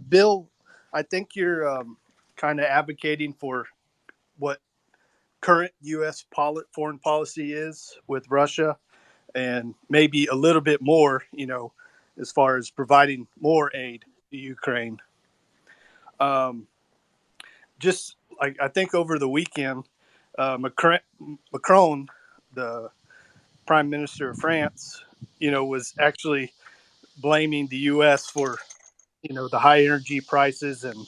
Bill, I think you're kind of advocating for what current U.S. foreign policy is with Russia, and maybe a little bit more, as far as providing more aid to Ukraine. Just like I think over the weekend, Macron, the Prime Minister of France, was actually blaming the U.S. for, the high energy prices, and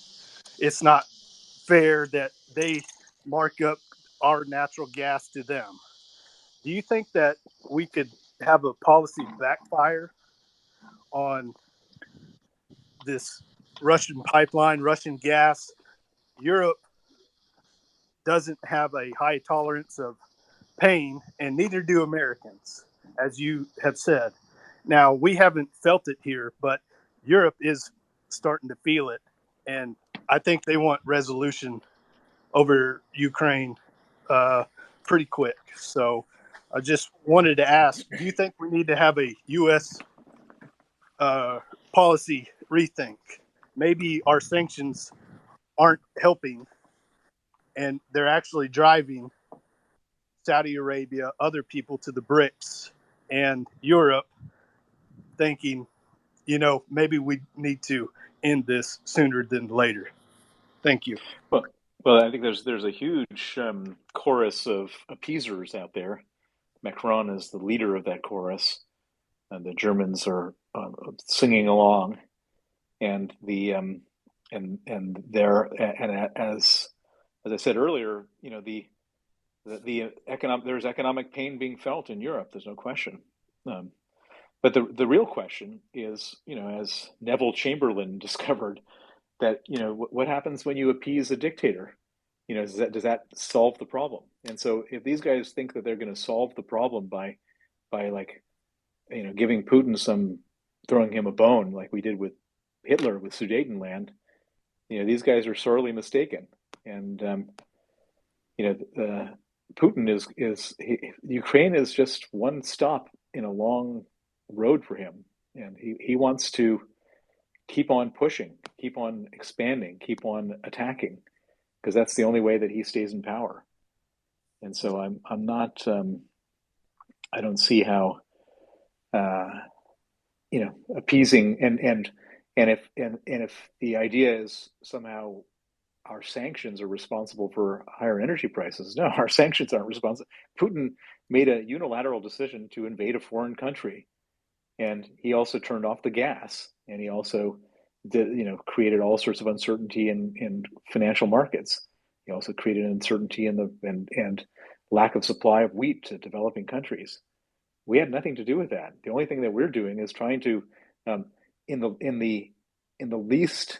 it's not fair that they mark up our natural gas to them. Do you think that we could have a policy backfire on this Russian pipeline, Russian gas? Europe doesn't have a high tolerance of pain, and neither do Americans, as you have said. Now, we haven't felt it here, but Europe is starting to feel it, and I think they want resolution over Ukraine pretty quick. So I just wanted to ask, do you think we need to have a U.S. Policy rethink? Maybe our sanctions aren't helping, and they're actually driving Saudi Arabia, other people to the BRICS, and Europe thinking, maybe we need to end this sooner than later. Thank you. Well, I think there's a huge chorus of appeasers out there. Macron is the leader of that chorus, and the Germans are singing along, and as I said earlier, the there's economic pain being felt in Europe. There's no question. But the real question is, as Neville Chamberlain discovered, that what happens when you appease a dictator? Does that solve the problem? And so if these guys think that they're going to solve the problem by like giving Putin throwing him a bone like we did with Hitler with Sudetenland, these guys are sorely mistaken. And Putin Ukraine is just one stop in a long road for him, and he wants to keep on pushing, keep on expanding, keep on attacking, because that's the only way that he stays in power. And so I'm not I don't see how appeasing and if the idea is somehow our sanctions are responsible for higher energy prices. No, our sanctions aren't responsible. Putin made a unilateral decision to invade a foreign country, and he also turned off the gas, and he also created all sorts of uncertainty in financial markets. He also created uncertainty and lack of supply of wheat to developing countries. We had nothing to do with that. The only thing that we're doing is trying to, in the least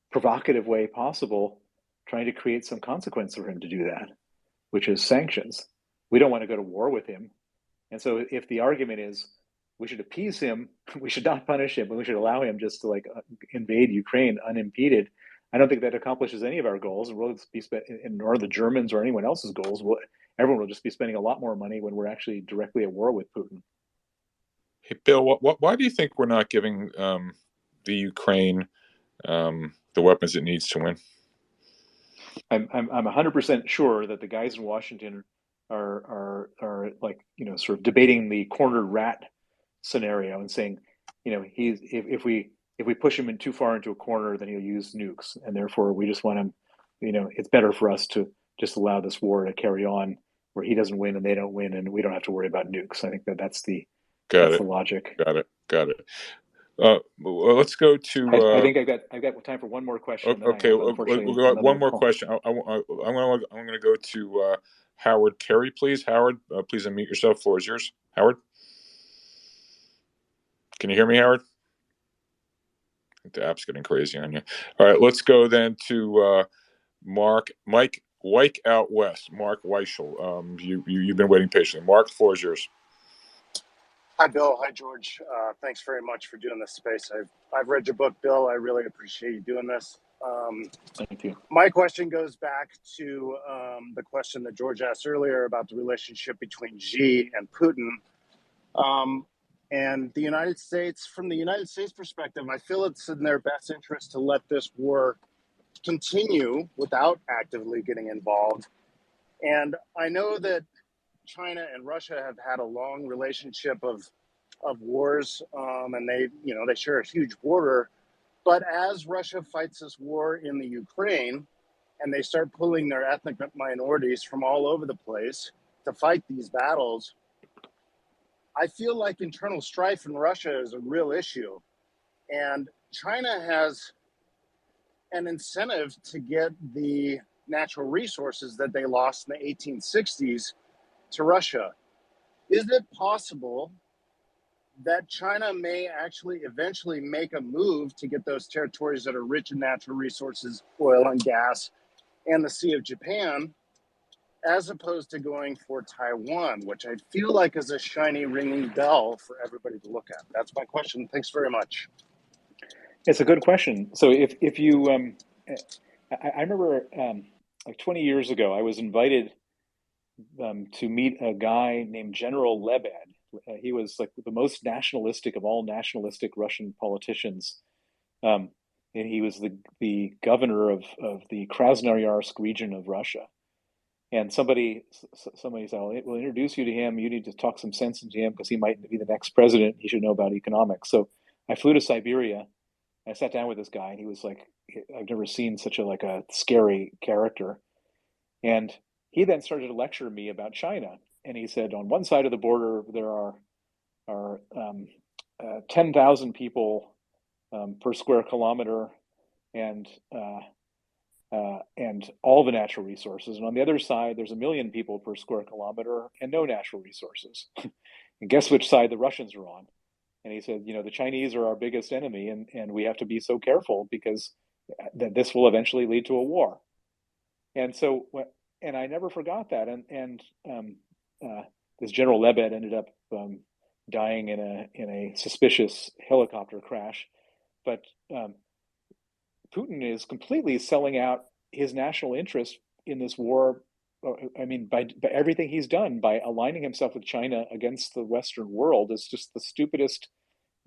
provocative way possible, trying to create some consequence for him to do that, which is sanctions. We don't want to go to war with him. And so if the argument is we should appease him, we should not punish him, but we should allow him just to invade Ukraine unimpeded, I don't think that accomplishes any of our goals, and we'll be nor the Germans or anyone else's goals. Everyone will just be spending a lot more money when we're actually directly at war with Putin. Hey, Bill, why do you think we're not giving the Ukraine the weapons it needs to win? I'm 100% sure that the guys in Washington are sort of debating the cornered rat scenario and saying, if we push him in too far into a corner, then he'll use nukes, and therefore we just want him. It's better for us to just allow this war to carry on, where he doesn't win and they don't win, and we don't have to worry about nukes. I think that's the Got That's the it. logic. Got it. Got it. Well, let's go to. I think I've got time for one more question, and then I Okay, have we'll unfortunately go another one more call. question. I'm going to go to Howard Carey, please. Howard, please unmute yourself. Floor is yours. Howard, can you hear me, Howard? I think the app's getting crazy on you. All right, let's go then to Mike Wyke out west. Mark Weichel. You've been waiting patiently. Mark, the floor is yours. Hi, Bill. Hi, George. Thanks very much for doing this space. I've read your book, Bill. I really appreciate you doing this. Thank you. My question goes back to the question that George asked earlier about the relationship between Xi and Putin. And the United States, from the United States perspective, I feel it's in their best interest to let this war continue without actively getting involved. And I know that China and Russia have had a long relationship of wars, and they share a huge border. But as Russia fights this war in the Ukraine, and they start pulling their ethnic minorities from all over the place to fight these battles, I feel like internal strife in Russia is a real issue, and China has an incentive to get the natural resources that they lost in the 1860s to Russia. Is it possible that China may actually eventually make a move to get those territories that are rich in natural resources, oil and gas, and the Sea of Japan, as opposed to going for Taiwan, which I feel like is a shiny ringing bell for everybody to look at? That's my question. Thanks very much. It's a good question. So if you, I remember like 20 years ago, I was invited to meet a guy named General Lebed. He was like the most nationalistic of all nationalistic Russian politicians. And he was the governor of the Krasnoyarsk region of Russia. And somebody said, we'll introduce you to him. You need to talk some sense into him because he might be the next president. He should know about economics. So I flew to Siberia. I sat down with this guy, and he was like, I've never seen such a scary character. And he then started to lecture me about China. And he said, on one side of the border, there are 10,000 people per square kilometer, and all the natural resources. And on the other side, there's 1 million people per square kilometer and no natural resources. And guess which side the Russians are on? And he said, the Chinese are our biggest enemy, and we have to be so careful because that this will eventually lead to a war. And so, and I never forgot that. And this General Lebed ended up dying in a suspicious helicopter crash. But Putin is completely selling out his national interest in this war. I mean, by everything he's done, by aligning himself with China against the Western world, is just the stupidest,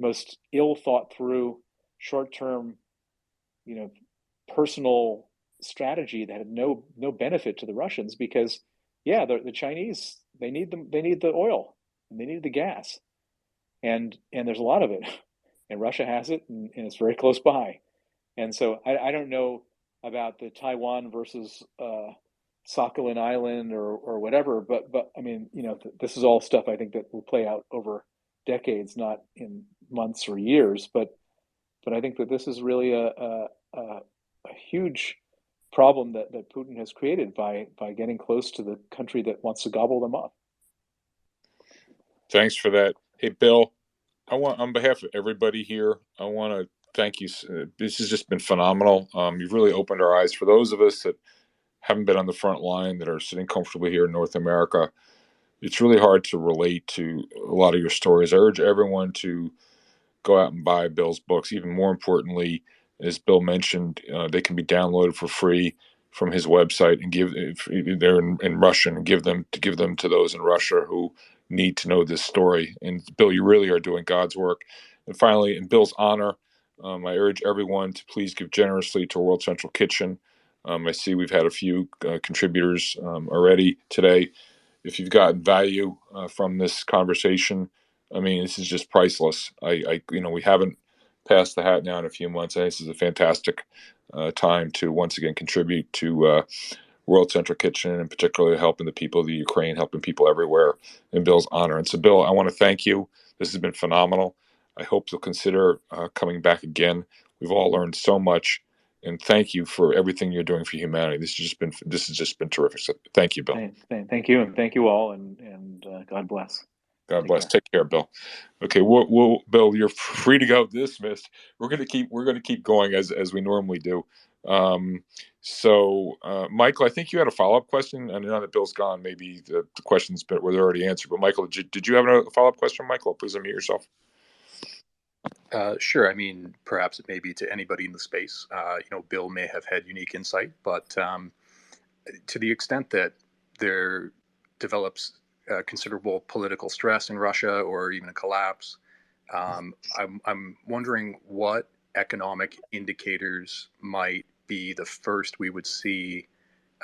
most ill thought through, short term, personal strategy that had no benefit to the Russians. Because, yeah, the Chinese, they need the oil and they need the gas, and there's a lot of it, and Russia has it, and it's very close by. And so I don't know about the Taiwan versus Sakhalin Island or whatever, but I mean, this is all stuff I think that will play out over decades, not in months or years. But I think that this is really a huge problem that Putin has created by getting close to the country that wants to gobble them up. Thanks for that. Hey, Bill, on behalf of everybody here, I want to thank you. This has just been phenomenal. You've really opened our eyes for those of us that haven't been on the front line, that are sitting comfortably here in North America. It's really hard to relate to a lot of your stories. I urge everyone to go out and buy Bill's books. Even more importantly, as Bill mentioned, they can be downloaded for free from his website, and they're in Russian, and give them to those in Russia who need to know this story. And Bill, you really are doing God's work. And finally, in Bill's honor, I urge everyone to please give generously to World Central Kitchen. I see we've had a few contributors already today. If you've gotten value from this conversation, I mean, this is just priceless. We haven't passed the hat now in a few months. I think this is a fantastic time to once again contribute to World Central Kitchen, and particularly helping the people of the Ukraine, helping people everywhere in Bill's honor. And so, Bill, I want to thank you. This has been phenomenal. I hope you'll consider coming back again. We've all learned so much, and thank you for everything you're doing for humanity. This has just been terrific. So thank you, Bill. Thank you, and thank you all, and God bless. God Take bless. care. Take care, Bill. Okay, Bill, you're free to go. Dismissed. We're gonna keep going as we normally do. Michael, I think you had a follow up question, and now that Bill's gone, maybe the questions were already answered. But Michael, did you have a follow up question? Michael, please unmute yourself. Sure. I mean, perhaps it may be to anybody in the space. Bill may have had unique insight, but to the extent that there develops considerable political stress in Russia or even a collapse, I'm wondering what economic indicators might be the first we would see,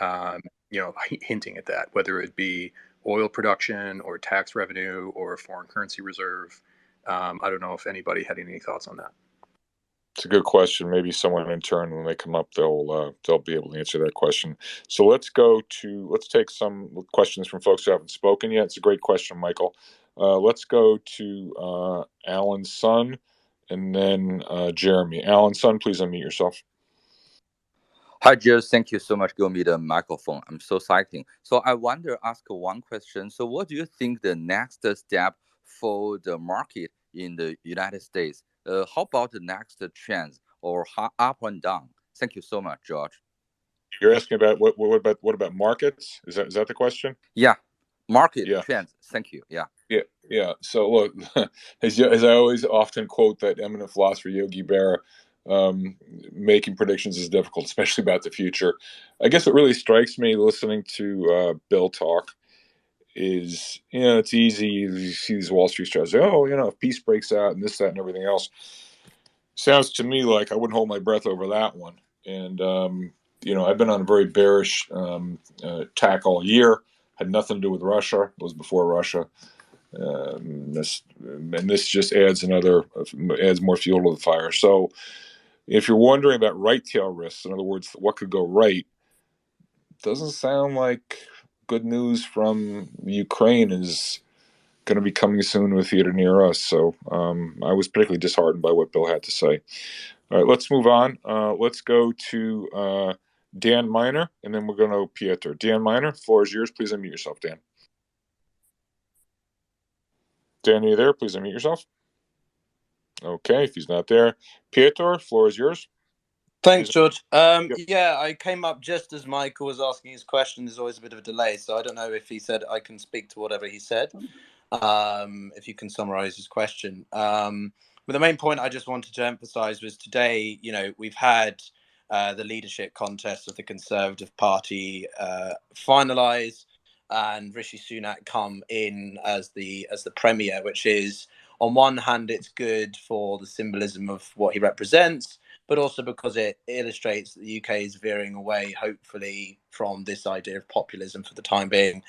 hinting at that, whether it be oil production or tax revenue or foreign currency reserve. I don't know if anybody had any thoughts on that. It's a good question. Maybe someone in turn, when they come up, they'll be able to answer that question. So let's take some questions from folks who haven't spoken yet. It's a great question, Michael. Let's go to Alan's son, and then Jeremy. Alan's son, please unmute yourself. Hi, Jared. Thank you so much for giving me the microphone. I'm so excited. So I want to ask one question. So what do you think the next step for the market in the United States? How about the next trends or up and down? Thank you so much, George. You're asking about what about markets? Is that the question? Yeah, market trends. Thank you. Yeah. So look, as I always often quote that eminent philosopher Yogi Berra, making predictions is difficult, especially about the future. I guess what really strikes me listening to Bill talk is, it's easy. You see these Wall Street strategies. Oh, if peace breaks out and this, that, and everything else. Sounds to me like I wouldn't hold my breath over that one. And I've been on a very bearish tack all year. Had nothing to do with Russia. It was before Russia. This just adds more fuel to the fire. So if you're wondering about right tail risks, in other words, what could go right, doesn't sound like good news from Ukraine is going to be coming soon with theater near us. So I was particularly disheartened by what Bill had to say. All right, let's move on. Let's go to Dan Miner, and then we're going to Piotr. Dan Miner, floor is yours. Please unmute yourself, Dan. Dan, are you there? Please unmute yourself. Okay, if he's not there. Piotr, floor is yours. Thanks, George. Yeah, I came up just as Michael was asking his question. There's always a bit of a delay, so I don't know if he said I can speak to whatever he said. If you can summarize his question. But the main point I just wanted to emphasize was today, we've had the leadership contest of the Conservative Party finalize, and Rishi Sunak come in as the premier, which is, on one hand, it's good for the symbolism of what he represents, but also because it illustrates that the UK is veering away, hopefully, from this idea of populism for the time being,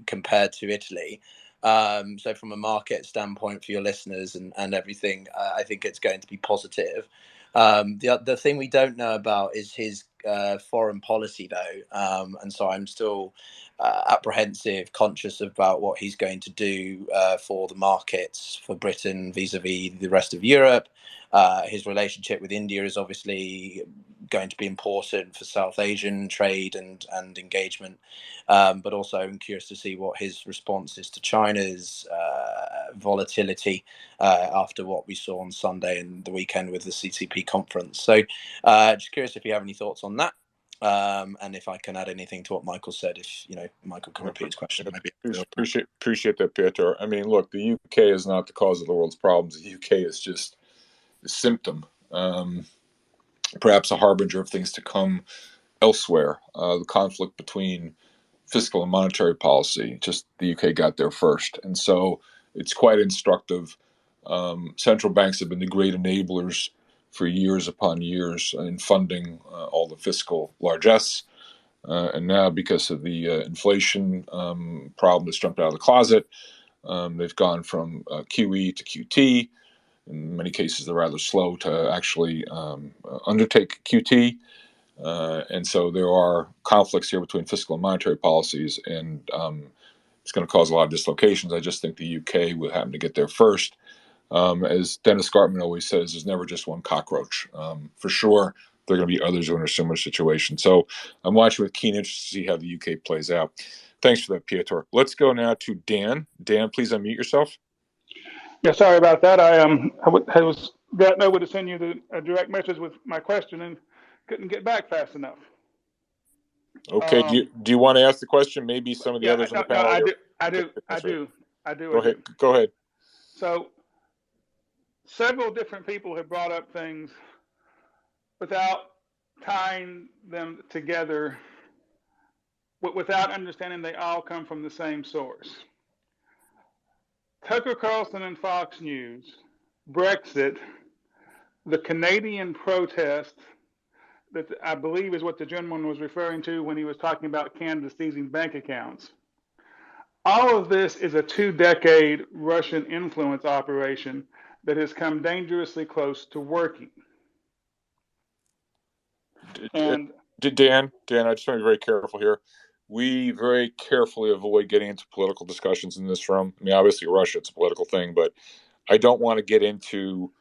compared to Italy. So from a market standpoint for your listeners and everything, I think it's going to be positive. The thing we don't know about is his foreign policy, though. And so I'm still apprehensive, conscious about what he's going to do for the markets, for Britain vis-a-vis the rest of Europe. His relationship with India is obviously going to be important for South Asian trade and engagement. But also I'm curious to see what his response is to China's volatility after what we saw on Sunday and the weekend with the CCP conference. So just curious if you have any thoughts on that. And if I can add anything to what Michael said, if Michael can repeat his question, maybe. Appreciate that, Piotr. I mean, look, the UK is not the cause of the world's problems. The UK is just a symptom, perhaps a harbinger of things to come elsewhere. The conflict between fiscal and monetary policy, just the UK got there first, and so it's quite instructive. Central banks have been the great enablers for years upon years in funding all the fiscal largesse. And now, because of the inflation problem that's jumped out of the closet, they've gone from QE to QT. In many cases, they're rather slow to actually undertake QT. And so there are conflicts here between fiscal and monetary policies. And it's going to cause a lot of dislocations. I just think the UK will happen to get there first. As Dennis Gartman always says, there's never just one cockroach. For sure, there are going to be others who are in a similar situation. So I'm watching with keen interest to see how the UK plays out. Thanks for that, Piotr. Let's go now to Dan. Dan, please unmute yourself. Yeah, sorry about that. I was got nowhere to send you a direct message with my question and couldn't get back fast enough. Okay. Do you want to ask the question? Maybe some of the others on the panel. No, I do. Go ahead. So, several different people have brought up things without tying them together, without understanding they all come from the same source. Tucker Carlson and Fox News, Brexit, the Canadian protest that I believe is what the gentleman was referring to when he was talking about Canada seizing bank accounts. All of this is a 2-decade Russian influence operation that has come dangerously close to working. And Dan, I just want to be very careful here. We very carefully avoid getting into political discussions in this room. I mean, obviously, Russia, it's a political thing, but I don't want to get into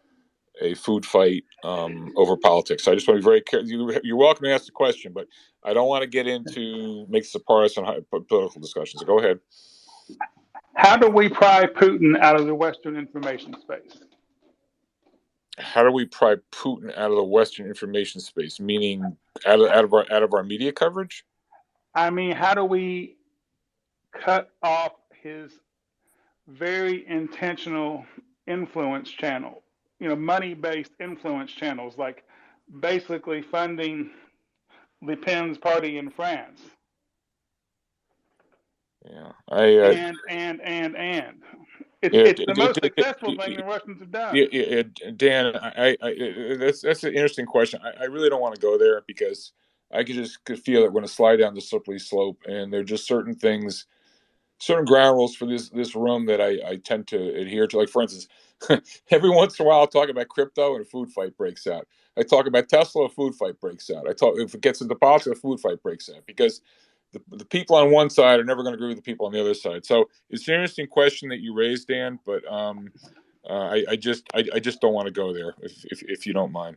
a food fight over politics. So I just want to be very careful. You're welcome to ask the question, but I don't want to get into make this a partisan political discussion. So go ahead. How do we pry Putin out of the Western information space? How do we pry Putin out of the Western information space? Meaning out of our media coverage? I mean, how do we cut off his very intentional influence channel? Money-based influence channels, like basically funding Le Pen's party in France. Yeah, It's the most successful thing the Russians have done. Dan, that's an interesting question. I really don't want to go there because I could feel that we're going to slide down the slippery slope, and there are just certain things, certain ground rules for this room that I tend to adhere to. Like, for instance, every once in a while I'll talk about crypto and a food fight breaks out. I talk about Tesla, a food fight breaks out. If it gets into politics, a food fight breaks out because the people on one side are never going to agree with the people on the other side. So it's an interesting question that you raised, Dan, but I just don't want to go there if you don't mind.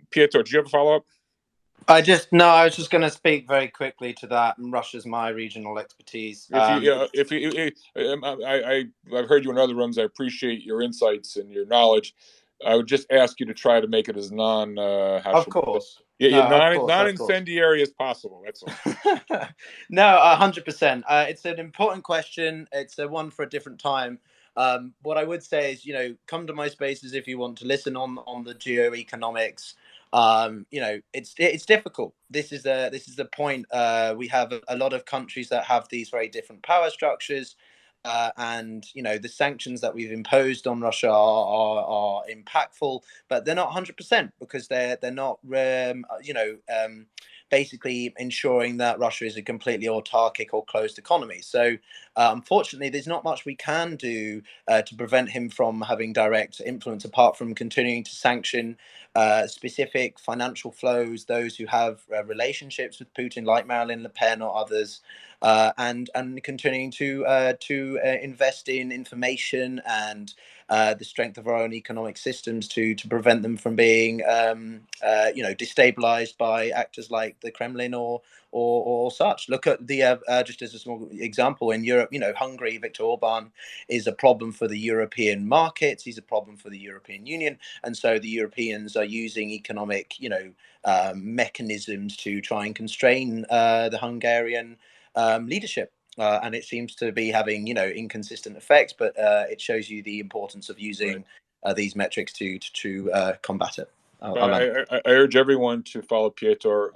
Pietro, do you have a follow-up? I was just going to speak very quickly to that. And Russia's my regional expertise. I've heard you in other rooms. I appreciate your insights and your knowledge. I would just ask you to try to make it as of course. Non-incendiary as possible. That's all. No, 100%. It's an important question. It's one for a different time. What I would say is, come to my spaces if you want to listen on the geoeconomics. It's difficult. This is the point. We have a lot of countries that have these very different power structures. And the sanctions that we've imposed on Russia are impactful, but they're not 100% because they're not basically ensuring that Russia is a completely autarkic or closed economy. So unfortunately, there's not much we can do to prevent him from having direct influence apart from continuing to sanction specific financial flows, those who have relationships with Putin, like Marine Le Pen or others. And continuing to invest in information and the strength of our own economic systems to prevent them from being destabilized by actors like the Kremlin or such. Look at the just as a small example in Europe, Hungary, Viktor Orban is a problem for the European markets. He's a problem for the European Union, and so the Europeans are using economic mechanisms to try and constrain the Hungarian leadership. And it seems to be having, inconsistent effects, but it shows you the importance of using these metrics to combat it. I urge everyone to follow Piotr.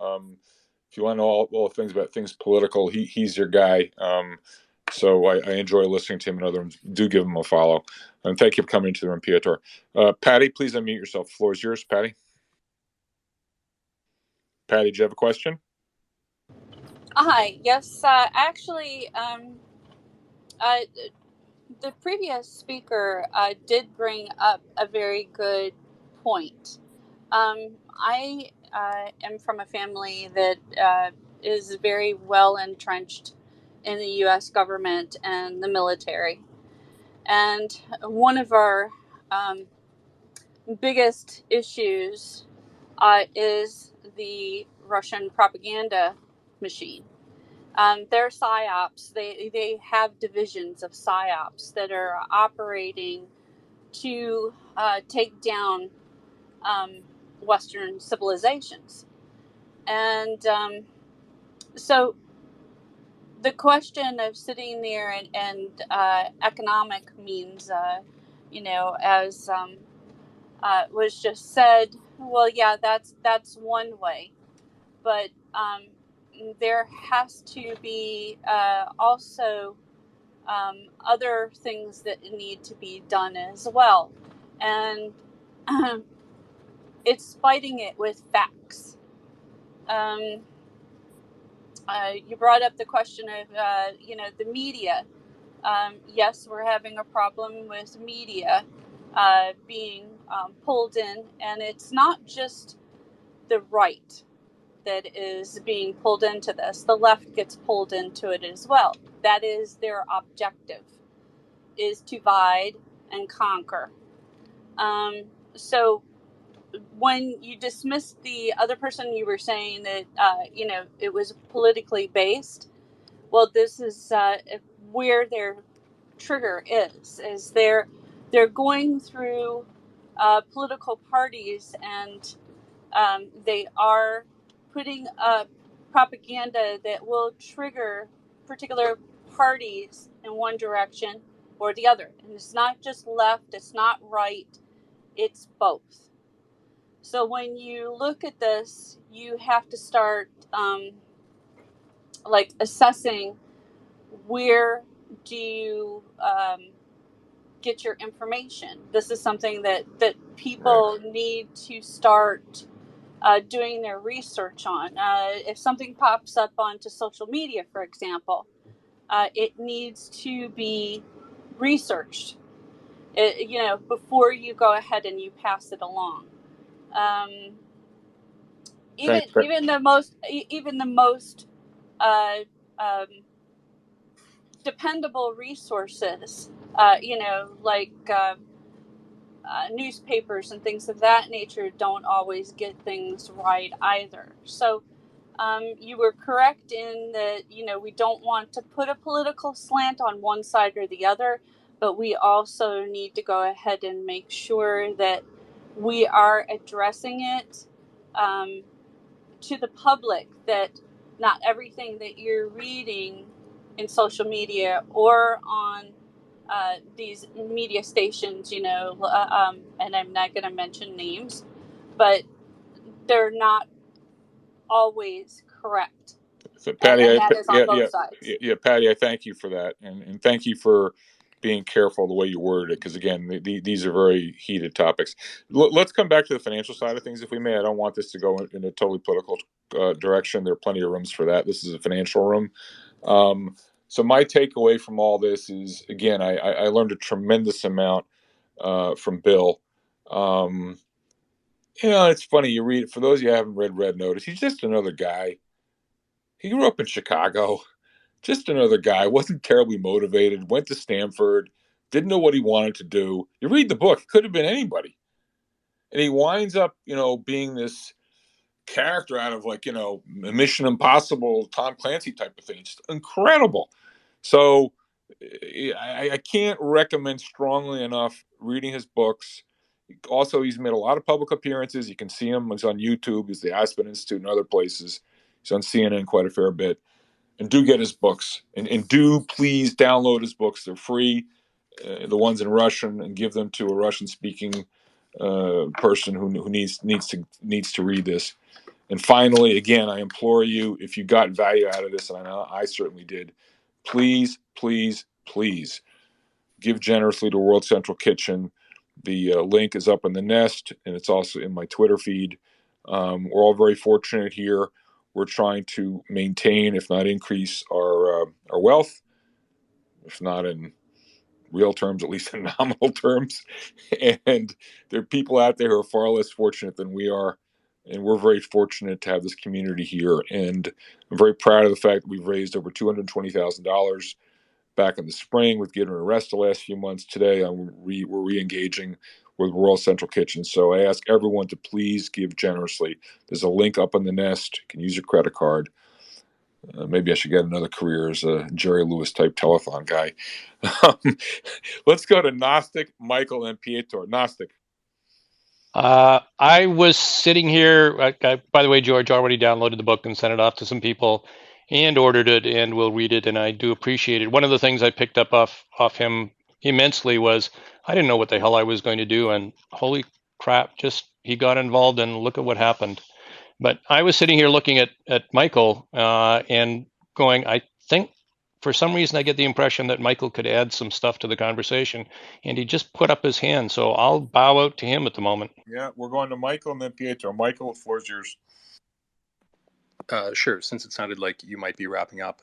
If you want to know all the things about things political, he's your guy. So I enjoy listening to him and others. Do give him a follow. And thank you for coming to the room, Piotr. Patty, please unmute yourself. The floor is yours, Patty. Patty, do you have a question? Hi. Yes, actually, the previous speaker did bring up a very good point. I am from a family that is very well entrenched in the U.S. government and the military. And one of our biggest issues is the Russian propaganda machine. Their psyops, they have divisions of psyops that are operating to take down Western civilizations. And so the question of sitting there and economic means, as was just said, well, yeah, that's one way, but there has to be also other things that need to be done as well, and it's fighting it with facts. You brought up the question of the media. Yes, we're having a problem with media being pulled in, and it's not just the right that is being pulled into this. The left gets pulled into it as well. That is their objective, is to divide and conquer. So when you dismissed the other person, you were saying that it was politically based. Well, this is where their trigger is they're going through political parties, and they are putting up propaganda that will trigger particular parties in one direction or the other. And it's not just left, it's not right, it's both. So when you look at this, you have to start assessing, where do you get your information. This is something that people need to start doing their research on. If something pops up onto social media, for example, it needs to be researched, before you go ahead and you pass it along. Even the most dependable resources, newspapers and things of that nature, don't always get things right either. So you were correct in that, we don't want to put a political slant on one side or the other, but we also need to go ahead and make sure that we are addressing it to the public, that not everything that you're reading in social media or on these media stations, and I'm not going to mention names, but they're not always correct. So, Patty, and that is on both sides. Patty, I thank you for that, and thank you for being careful the way you worded it, because again, these are very heated topics. Let's come back to the financial side of things, if we may. I don't want this to go in a totally political direction. There are plenty of rooms for that. This is a financial room. So my takeaway from all this is, again, I learned a tremendous amount from Bill. It's funny, you read, for those of you who haven't read Red Notice, he's just another guy. He grew up in Chicago. Just another guy, wasn't terribly motivated, went to Stanford, didn't know what he wanted to do. You read the book, it could have been anybody. And he winds up, being this character out of Mission Impossible, Tom Clancy type of thing. Just incredible. So I can't recommend strongly enough reading his books. Also, he's made a lot of public appearances. You can see him. He's on YouTube. He's the Aspen Institute and other places. He's on CNN quite a fair bit. And do get his books, and do please download his books. They're free, the ones in Russian, and give them to a Russian-speaking person who needs to read this. And finally, again, I implore you, if you got value out of this, and I know I certainly did, please, please, please give generously to World Central Kitchen. The link is up in the nest, and it's also in my Twitter feed. We're all very fortunate here. We're trying to maintain, if not increase, our wealth, if not in real terms, at least in nominal terms. And there are people out there who are far less fortunate than we are. And we're very fortunate to have this community here. And I'm very proud of the fact that we've raised over $220,000 back in the spring. We've given a rest the last few months. Today, we're re-engaging with World Central Kitchen. So I ask everyone to please give generously. There's a link up on the Nest. You can use your credit card. Maybe I should get another career as a Jerry Lewis type telethon guy. Let's go to Gnostic, Michael, and Pietro. Gnostic. I was sitting here. By the way, George already downloaded the book and sent it off to some people and ordered it and will read it, and I do appreciate it. One of the things I picked up off him immensely was I didn't know what the hell I was going to do, and holy crap, just he got involved and look at what happened. But I was sitting here looking at Michael and going, I think for some reason I get the impression that Michael could add some stuff to the conversation, and he just put up his hand. So I'll bow out to him at the moment. Yeah, we're going to Michael and then Pietro. Michael, the floor is yours. Sure. Since it sounded like you might be wrapping up,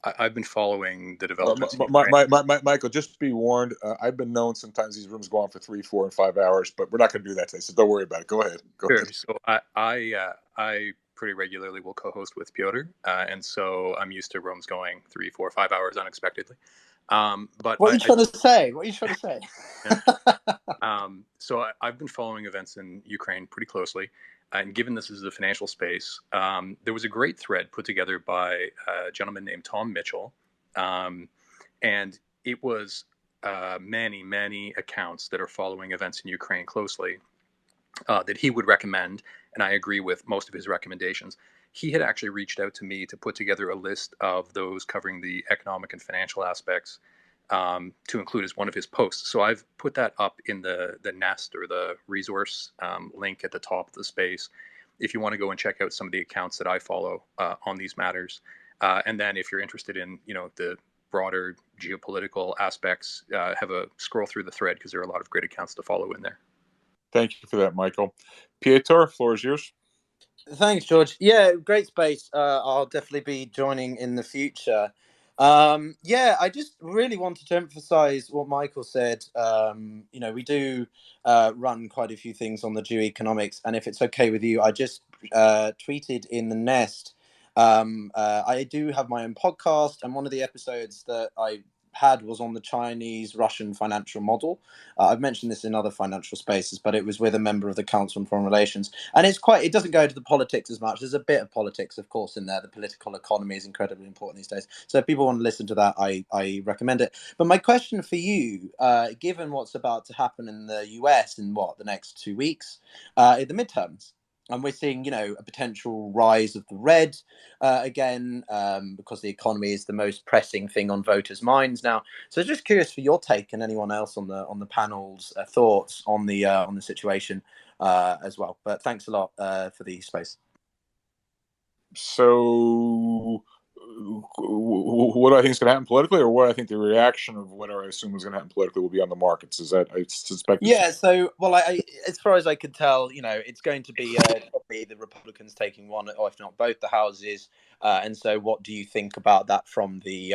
I've been following the developments. Michael, just be warned. I've been known sometimes these rooms go on for 3, 4, and 5 hours, but we're not going to do that today. So don't worry about it. Go ahead. Sure. So I pretty regularly will co-host with Piotr, and so I'm used to rooms going 3, 4, 5 hours unexpectedly. But what are you trying to say? What are you trying to say? So I've been following events in Ukraine pretty closely. And given this is the financial space, there was a great thread put together by a gentleman named Tom Mitchell. And it was many, many accounts that are following events in Ukraine closely that he would recommend. And I agree with most of his recommendations. He had actually reached out to me to put together a list of those covering the economic and financial aspects to include as one of his posts. So I've put that up in the Nest or the resource link at the top of the space if you want to go and check out some of the accounts that I follow on these matters. And then if you're interested in, the broader geopolitical aspects, have a scroll through the thread because there are a lot of great accounts to follow in there. Thank you for that, Michael. Pietro, floor is yours. Thanks, George. Yeah, great space. I'll definitely be joining in the future. I just really wanted to emphasize what Michael said. We do run quite a few things on the geoeconomics, and if it's okay with you, I just tweeted in the Nest. I do have my own podcast, and one of the episodes that I had was on the Chinese-Russian financial model. I've mentioned this in other financial spaces, but it was with a member of the Council on Foreign Relations. And it doesn't go into the politics as much. There's a bit of politics, of course, in there. The political economy is incredibly important these days. So if people want to listen to that, I recommend it. But my question for you, given what's about to happen in the US in the next 2 weeks, in the midterms, and we're seeing, a potential rise of the red again, because the economy is the most pressing thing on voters' minds now. So, just curious for your take and anyone else on the panel's thoughts on the situation as well. But thanks a lot for the space. So, what I think is going to happen politically, or what I think the reaction of whatever I assume is going to happen politically will be on the markets? Is that I suspect? Yeah. So, I as far as I could tell, it's going to be probably the Republicans taking one, or if not both, the houses. And so, what do you think about that from the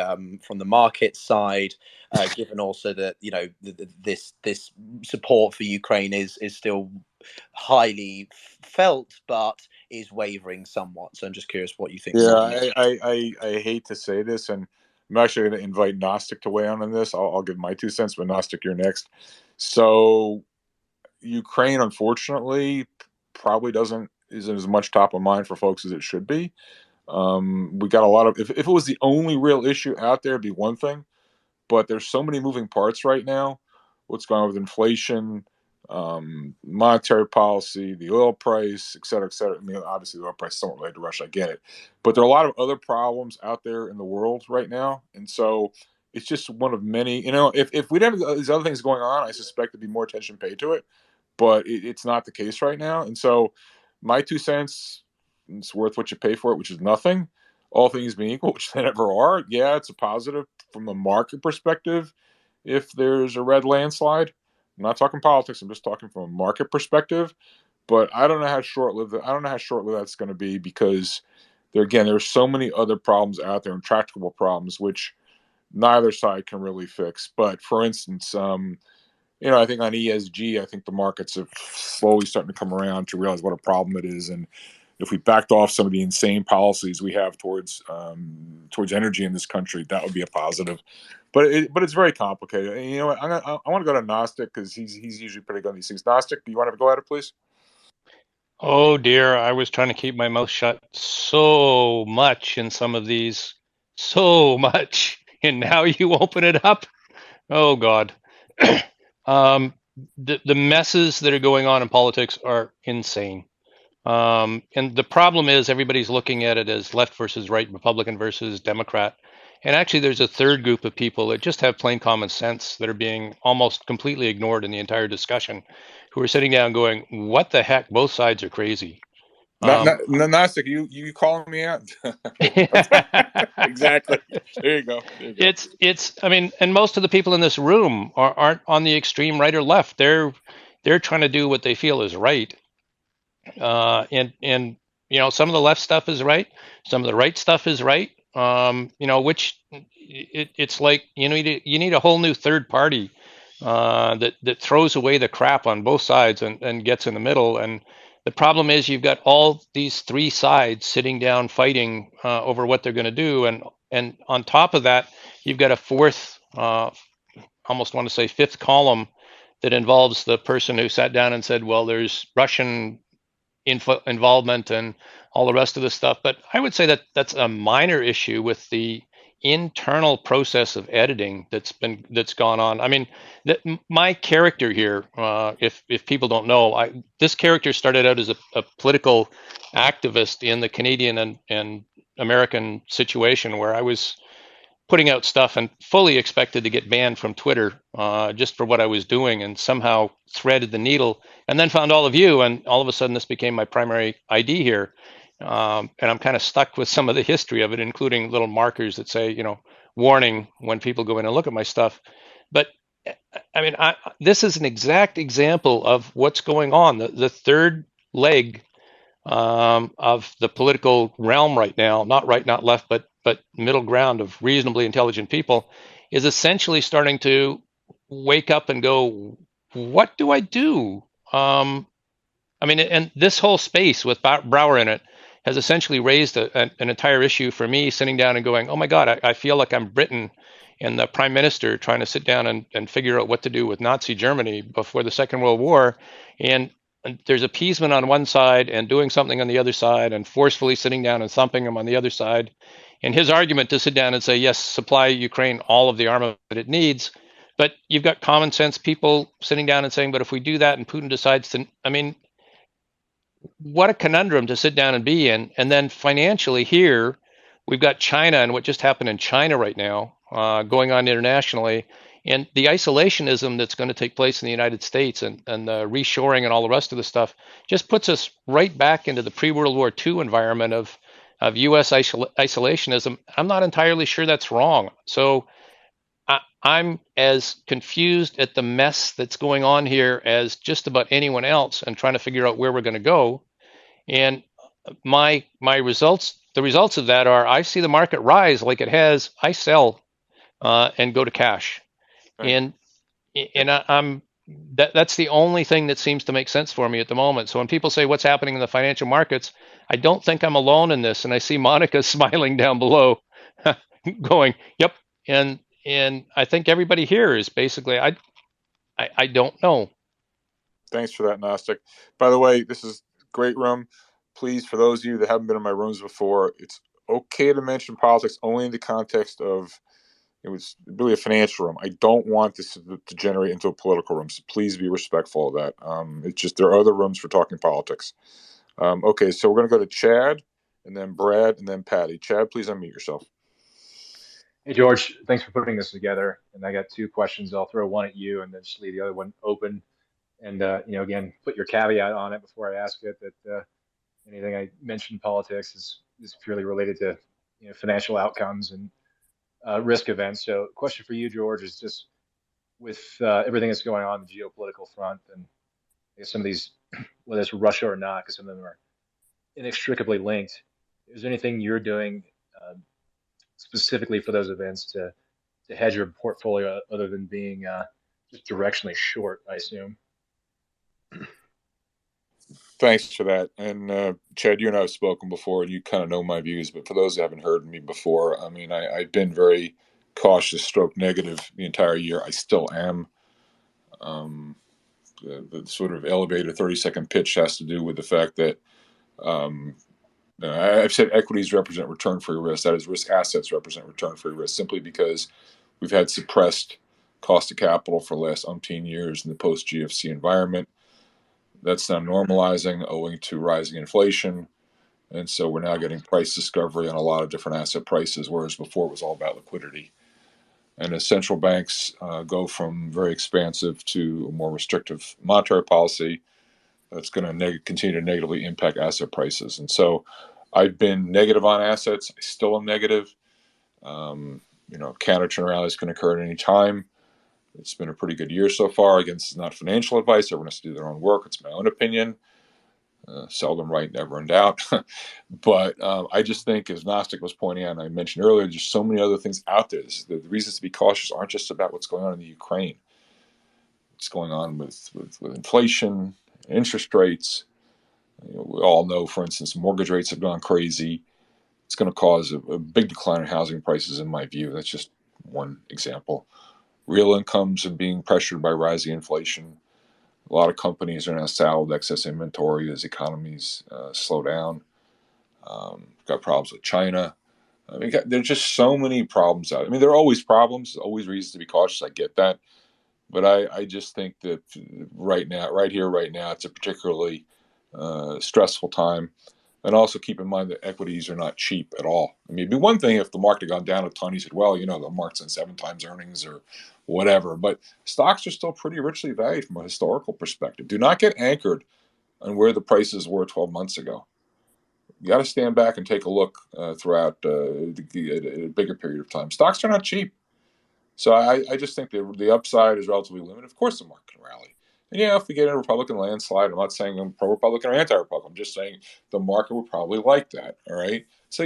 market side? Given also that this support for Ukraine is still highly felt, but is wavering somewhat. So I'm just curious what you think. Yeah, I hate to say this, and I'm actually going to invite Gnostic to weigh in on this. I'll give my 2 cents, but Gnostic, you're next. So Ukraine, unfortunately, probably isn't as much top of mind for folks as it should be. We got a lot of if it was the only real issue out there, it'd be one thing. But there's so many moving parts right now. What's going on with inflation, monetary policy, the oil price, et cetera, et cetera. I mean, obviously, the oil price is somewhat related to Russia. I get it. But there are a lot of other problems out there in the world right now. And so it's just one of many. If we didn't have these other things going on, I suspect there'd be more attention paid to it. But it's not the case right now. And so my 2 cents, it's worth what you pay for it, which is nothing. All things being equal, which they never are. Yeah, it's a positive from a market perspective if there's a red landslide. I'm not talking politics. I'm just talking from a market perspective. But I don't know how short-lived that's going to be because there's so many other problems out there, intractable problems, which neither side can really fix. But for instance, I think on ESG, I think the markets are slowly starting to come around to realize what a problem it is, and if we backed off some of the insane policies we have towards energy in this country, that would be a positive. But it's very complicated. And, I want to go to Gnostic because he's usually pretty good on these things. Gnostic, do you want to go at it, please? Oh dear, I was trying to keep my mouth shut so much in some of these, so much, and now you open it up. Oh God. um, the messes that are going on in politics are insane. And the problem is everybody's looking at it as left versus right, Republican versus Democrat. And actually, there's a third group of people that just have plain common sense that are being almost completely ignored in the entire discussion, who are sitting down going, "What the heck? Both sides are crazy." Um, Gnostic, you calling me out? Exactly. There you go. There you go. I mean, and most of the people in this room aren't on the extreme right or left. They're trying to do what they feel is right. And some of the left stuff is right, some of the right stuff is right. Which it's like you need a whole new third party that throws away the crap on both sides and gets in the middle. And the problem is you've got all these three sides sitting down fighting over what they're going to do, and on top of that, you've got a fourth, almost want to say fifth column that involves the person who sat down and said, well, there's Russian involvement and all the rest of the stuff. But I would say that that's a minor issue with the internal process of editing that's gone on. I mean, my character here, if people don't know, this character started out as a political activist in the Canadian and American situation where I was putting out stuff and fully expected to get banned from Twitter just for what I was doing, and somehow threaded the needle and then found all of you, and all of a sudden this became my primary ID here. And I'm kind of stuck with some of the history of it, including little markers that say, warning when people go in and look at my stuff. But I mean, this is an exact example of what's going on. The third leg of the political realm right now, not right, not left, but middle ground of reasonably intelligent people, is essentially starting to wake up and go, what do I do? I mean, and this whole space with Browder in it has essentially raised an entire issue for me, sitting down and going, oh my God, I feel like I'm Britain and the prime minister trying to sit down and figure out what to do with Nazi Germany before the Second World War. And there's appeasement on one side and doing something on the other side, and forcefully sitting down and thumping them on the other side. And his argument to sit down and say, yes, supply Ukraine all of the armament that it needs. But you've got common sense people sitting down and saying, but if we do that and Putin decides to, I mean, what a conundrum to sit down and be in. And then financially here, we've got China and what just happened in China right now going on internationally. And the isolationism that's going to take place in the United States and the reshoring and all the rest of the stuff just puts us right back into the pre-World War II environment of U.S. isolationism. I'm not entirely sure that's wrong. So I'm as confused at the mess that's going on here as just about anyone else, and trying to figure out where we're going to go. And my results, the results of that are, I see the market rise like it has. I sell and go to cash, right. and I'm that's the only thing that seems to make sense for me at the moment. So when people say what's happening in the financial markets, I don't think I'm alone in this. And I see Monica smiling down below, going, "Yep." And I think everybody here is basically, I don't know. Thanks for that, Gnostic. By the way, this is great room. Please, for those of you that haven't been in my rooms before, it's okay to mention politics only in the context of it was really a financial room. I don't want this to degenerate into a political room, so please be respectful of that. It's just there are other rooms for talking politics. Okay, so we're going to go to Chad, and then Brad, and then Patty. Chad, please unmute yourself. Hey, George, thanks for putting this together. And I got two questions. I'll throw one at you and then just leave the other one open. And, again, put your caveat on it before I ask it that anything I mention politics is purely related to financial outcomes and risk events. So question for you, George, is just with everything that's going on the geopolitical front, and I guess some of these, whether it's Russia or not, because some of them are inextricably linked, is there anything you're doing specifically for those events to hedge your portfolio other than being just directionally short, I assume. Thanks for that. And Chad, you and I have spoken before, and you kind of know my views. But for those who haven't heard me before, I mean, I've been very cautious, stroke negative the entire year. I still am. Um, the sort of elevator 30-second pitch has to do with the fact that um, I've said equities represent return-free risk. That is, risk assets represent return-free risk, simply because we've had suppressed cost of capital for the last umpteen years in the post-GFC environment. That's now normalizing owing to rising inflation. And so we're now getting price discovery on a lot of different asset prices, whereas before it was all about liquidity. And as central banks go from very expansive to a more restrictive monetary policy, that's going to continue to negatively impact asset prices. And so I've been negative on assets. I still am negative. Counter turn rallies can occur at any time. It's been a pretty good year so far. Again, this is not financial advice. Everyone has to do their own work. It's my own opinion. Seldom right, never in doubt. But I just think, as Gnostic was pointing out, and I mentioned earlier, there's so many other things out there. The reasons to be cautious aren't just about what's going on in the Ukraine. What's going on with inflation, interest rates. We all know, for instance, mortgage rates have gone crazy. It's going to cause a big decline in housing prices, in my view. That's just one example. Real incomes are being pressured by rising inflation. A lot of companies are now saddled with excess inventory as economies slow down. Got problems with China. I mean, there's just so many problems out. I mean, there are always problems, always reasons to be cautious. I get that, but I just think that right now, right here, right now, it's a particularly stressful time. And also keep in mind that equities are not cheap at all. I mean, it'd be one thing if the market had gone down a ton. You said, well, the market's on 7 times earnings or whatever. But stocks are still pretty richly valued from a historical perspective. Do not get anchored on where the prices were 12 months ago. You got to stand back and take a look throughout a bigger period of time. Stocks are not cheap. So I just think the upside is relatively limited. Of course, the market can rally. And if we get in a Republican landslide, I'm not saying I'm pro-Republican or anti-Republican. I'm just saying the market would probably like that. All right. So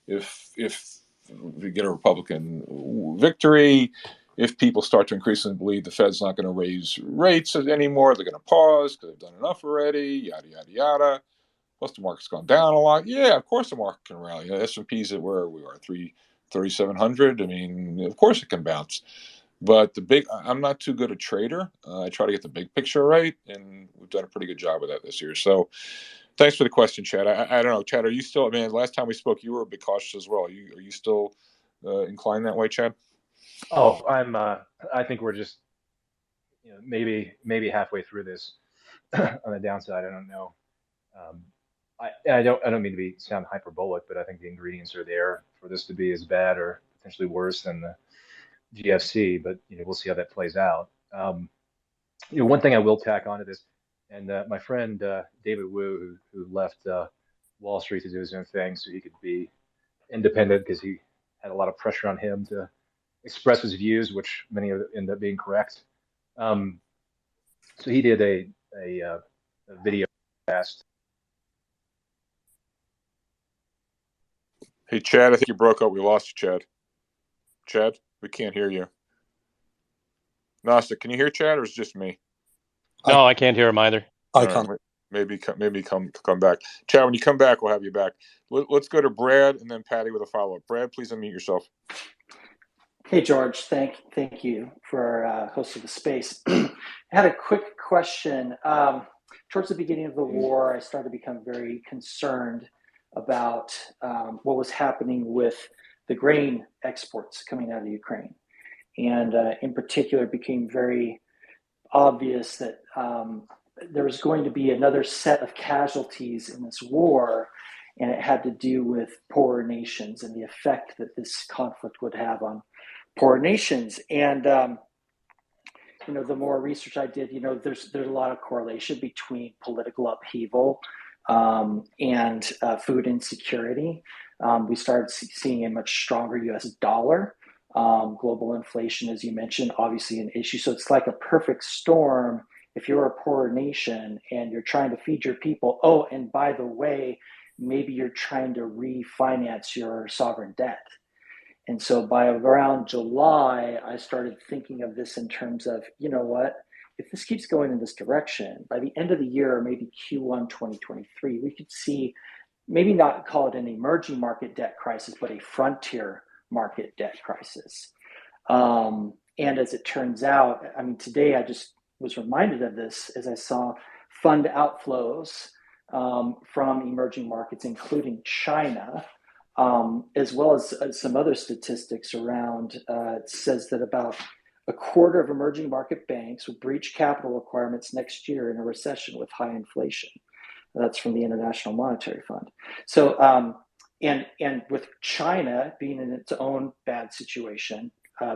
if we get a Republican victory, if people start to increasingly believe the Fed's not going to raise rates anymore, they're going to pause because they've done enough already. Yada yada yada. Plus the market's gone down a lot. Yeah, of course the market can rally. S&P's at where we are, 3,700. I mean, of course it can bounce. But I'm not too good a trader. I try to get the big picture right, and we've done a pretty good job of that this year. So thanks for the question, Chad. I don't know, Chad, are you still, I mean, last time we spoke, you were a bit cautious as well. Are you still inclined that way, Chad? Oh, I think we're just, maybe halfway through this on the downside. I don't know. Um, I don't mean to sound hyperbolic, but I think the ingredients are there for this to be as bad or potentially worse than the GFC. But we'll see how that plays out. One thing I will tack onto this, and my friend David Wu, who left Wall Street to do his own thing so he could be independent because he had a lot of pressure on him to express his views, which many of end up being correct. So he did a video cast. Hey, Chad, I think you broke up. We lost you, Chad. Chad, we can't hear you. Gnostic, can you hear Chad, or is it just me? No, I can't hear him either. I can't. Maybe come back. Chad, when you come back, we'll have you back. Let's go to Brad and then Patty with a follow-up. Brad, please unmute yourself. Hey, George. Thank you for hosting the space. I had a quick question. Towards the beginning of the war, I started to become very concerned about what was happening with the grain exports coming out of Ukraine. And in particular, it became very obvious that there was going to be another set of casualties in this war, and it had to do with poorer nations and the effect that this conflict would have on poor nations. And the more research I did, there's a lot of correlation between political upheaval and food insecurity. We started seeing a much stronger U.S. dollar. Global inflation, as you mentioned, obviously an issue. So it's like a perfect storm if you're a poor nation and you're trying to feed your people. Oh, and by the way, maybe you're trying to refinance your sovereign debt. And so by around July, I started thinking of this in terms of, you know what, if this keeps going in this direction, by the end of the year, or maybe Q1 2023, we could see, maybe not call it an emerging market debt crisis, but a frontier market debt crisis. And as it turns out, I mean, today I just was reminded of this as I saw fund outflows from emerging markets, including China, as well as some other statistics around. It says that about a quarter of emerging market banks will breach capital requirements next year in a recession with high inflation. That's from the International Monetary Fund. So, and with China being in its own bad situation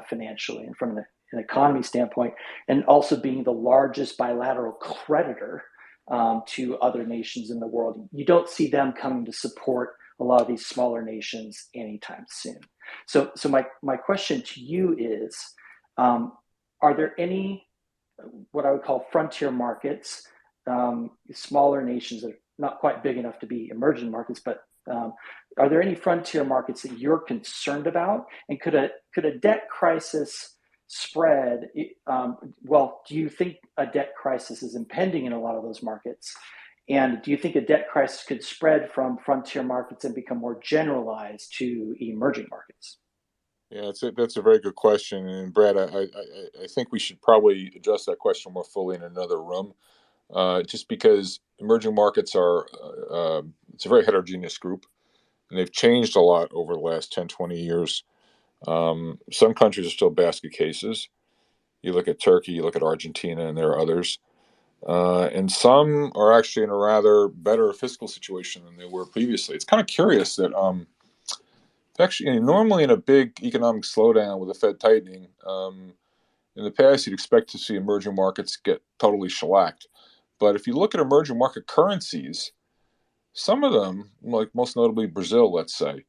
financially and from an economy standpoint, and also being the largest bilateral creditor to other nations in the world, you don't see them coming to support a lot of these smaller nations anytime soon. So my question to you is, are there any, what I would call frontier markets, smaller nations that are not quite big enough to be emerging markets, but are there any frontier markets that you're concerned about? And could a debt crisis spread? Well, do you think a debt crisis is impending in a lot of those markets? And do you think a debt crisis could spread from frontier markets and become more generalized to emerging markets? Yeah, that's a very good question. And Brad, I think we should probably address that question more fully in another room, just because emerging markets are, it's a very heterogeneous group, and they've changed a lot over the last 10, 20 years. Some countries are still basket cases. You look at Turkey, you look at Argentina, and there are others. And some are actually in a rather better fiscal situation than they were previously. It's kind of curious that actually, normally in a big economic slowdown with the Fed tightening, in the past you'd expect to see emerging markets get totally shellacked. But if you look at emerging market currencies, some of them, like most notably Brazil, let's say,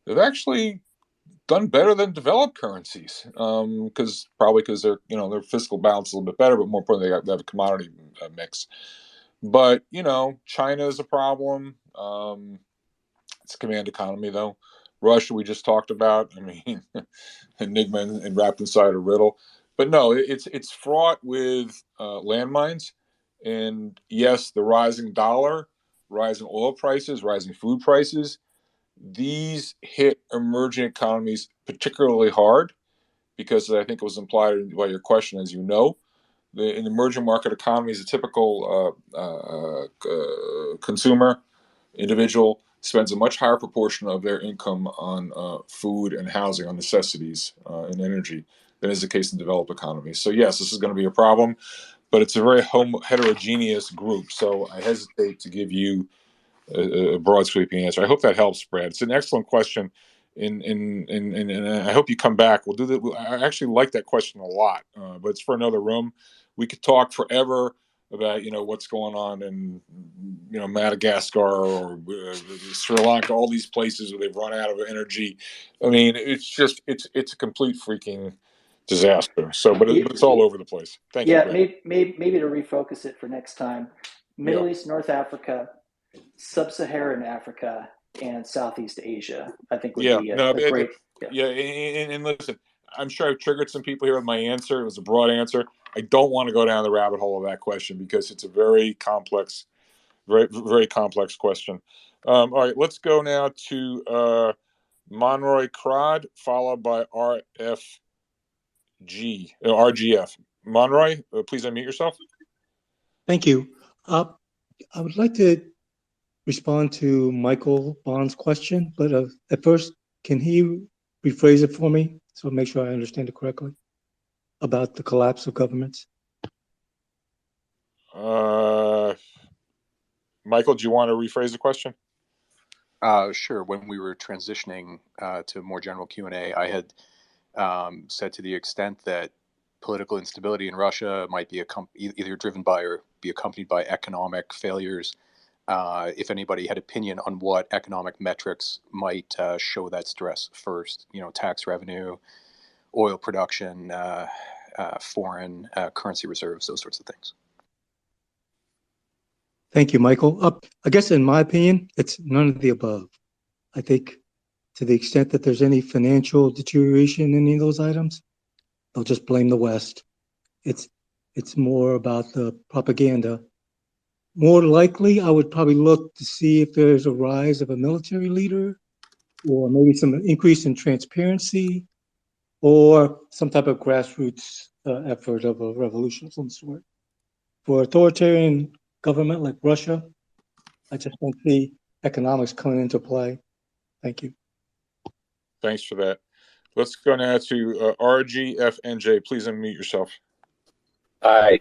they've actually done better than developed currencies, because their their fiscal balance is a little bit better, but more importantly, they have a commodity mix. But China is a problem. It's a command economy, though. Russia, we just talked about. I mean, enigma and wrapped inside a riddle. But no, it's fraught with landmines. And yes, the rising dollar, rising oil prices, rising food prices, these hit emerging economies particularly hard because I think it was implied by your question, as you know, in emerging market economies, a typical consumer individual spends a much higher proportion of their income on food and housing, on necessities and energy, than is the case in developed economies. So yes, this is going to be a problem, but it's a very heterogeneous group. So I hesitate to give you a broad sweeping answer. I hope that helps, Brad. It's an excellent question, and I hope you come back. We'll do that. I actually like that question a lot, but it's for another room. We could talk forever about what's going on in Madagascar or Sri Lanka, all these places where they've run out of energy. I mean, it's a complete freaking disaster. So, but it's all over the place. Thank you, Brad. Maybe to refocus it for next time. Middle East, North Africa, Sub-Saharan Africa, and Southeast Asia, I think would be a great. And listen, I'm sure I've triggered some people here with my answer. It was a broad answer. I don't want to go down the rabbit hole of that question because it's a very complex, very, very complex question. All right, let's go now to Monroy Crod, followed by RGF. Monroy, please unmute yourself. Thank you. I would like to respond to Michael Bond's question, but at first, can he rephrase it for me so I make sure I understand it correctly about the collapse of governments? Michael, do you want to rephrase the question? Sure. When we were transitioning to more general Q&A, I had said to the extent that political instability in Russia might be either driven by or be accompanied by economic failures. If anybody had opinion on what economic metrics might show that stress first, tax revenue, oil production, foreign currency reserves, those sorts of things. Thank you, Michael. I guess in my opinion, it's none of the above. I think to the extent that there's any financial deterioration in any of those items, they'll just blame the West. It's more about the propaganda. More likely, I would probably look to see if there's a rise of a military leader, or maybe some increase in transparency, or some type of grassroots effort of a revolution of some sort. For authoritarian government like Russia, I just don't see economics coming into play. Thank you. Thanks for that. Let's go now to RGFNJ. Please unmute yourself. Hi.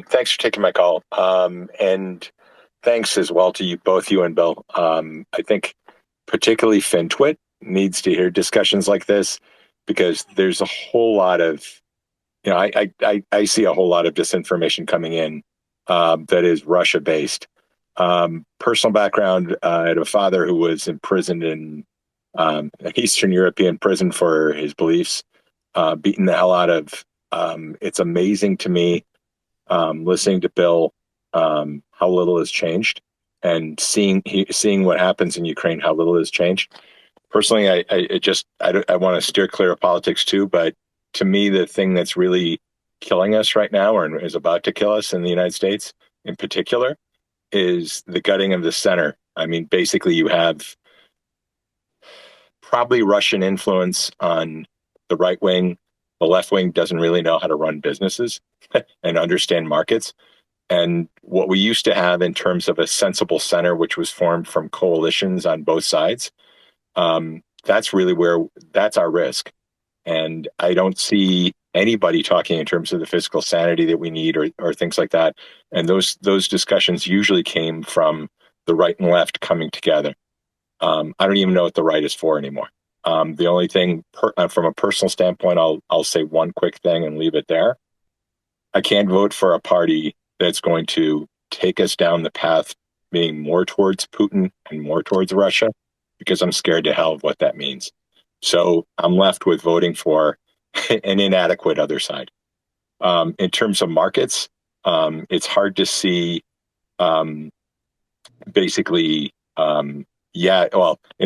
Thanks for taking my call. And thanks as well to you, both you and Bill. I think particularly FinTwit needs to hear discussions like this, because there's a whole lot of, I see a whole lot of disinformation coming in that is Russia based. Personal background, I had a father who was imprisoned in an Eastern European prison for his beliefs, beaten the hell out of. It's amazing to me, listening to Bill, how little has changed, and seeing what happens in Ukraine, how little has changed. Personally, I want to steer clear of politics too, but to me, the thing that's really killing us right now, or is about to kill us in the United States in particular, is the gutting of the center. I mean, basically, you have probably Russian influence on the right wing. The left wing doesn't really know how to run businesses and understand markets. And what we used to have in terms of a sensible center, which was formed from coalitions on both sides, that's our risk. And I don't see anybody talking in terms of the fiscal sanity that we need, or things like that. And those discussions usually came from the right and left coming together. I don't even know what the right is for anymore. The only thing from a personal standpoint, I'll say one quick thing and leave it there. I can't vote for a party that's going to take us down the path being more towards Putin and more towards Russia, because I'm scared to hell of what that means. So I'm left with voting for an inadequate other side. In terms of markets, it's hard to see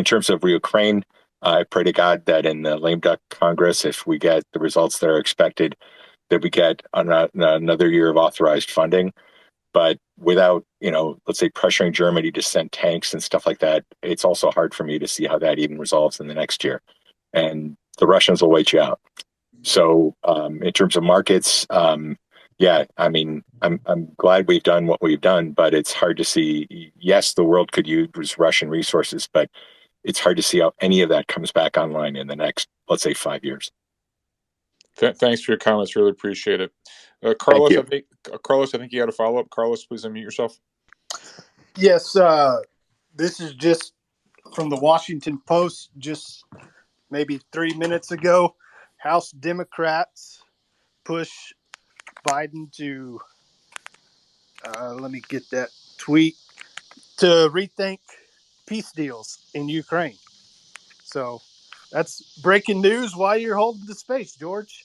in terms of Ukraine, I pray to God that in the lame duck Congress, if we get the results that are expected, that we get another year of authorized funding. But without, let's say, pressuring Germany to send tanks and stuff like that, it's also hard for me to see how that even resolves in the next year. And the Russians will wait you out. So in terms of markets, I'm glad we've done what we've done, but it's hard to see. Yes, the world could use Russian resources, but it's hard to see how any of that comes back online in the next, let's say, 5 years. Thanks for your comments. Really appreciate it. Carlos, I think you had a follow-up. Carlos, please unmute yourself. Yes, this is just from the Washington Post, just maybe 3 minutes ago. House Democrats push Biden to, let me get that tweet, to rethink peace deals in Ukraine. So that's breaking news while you're holding the space, George.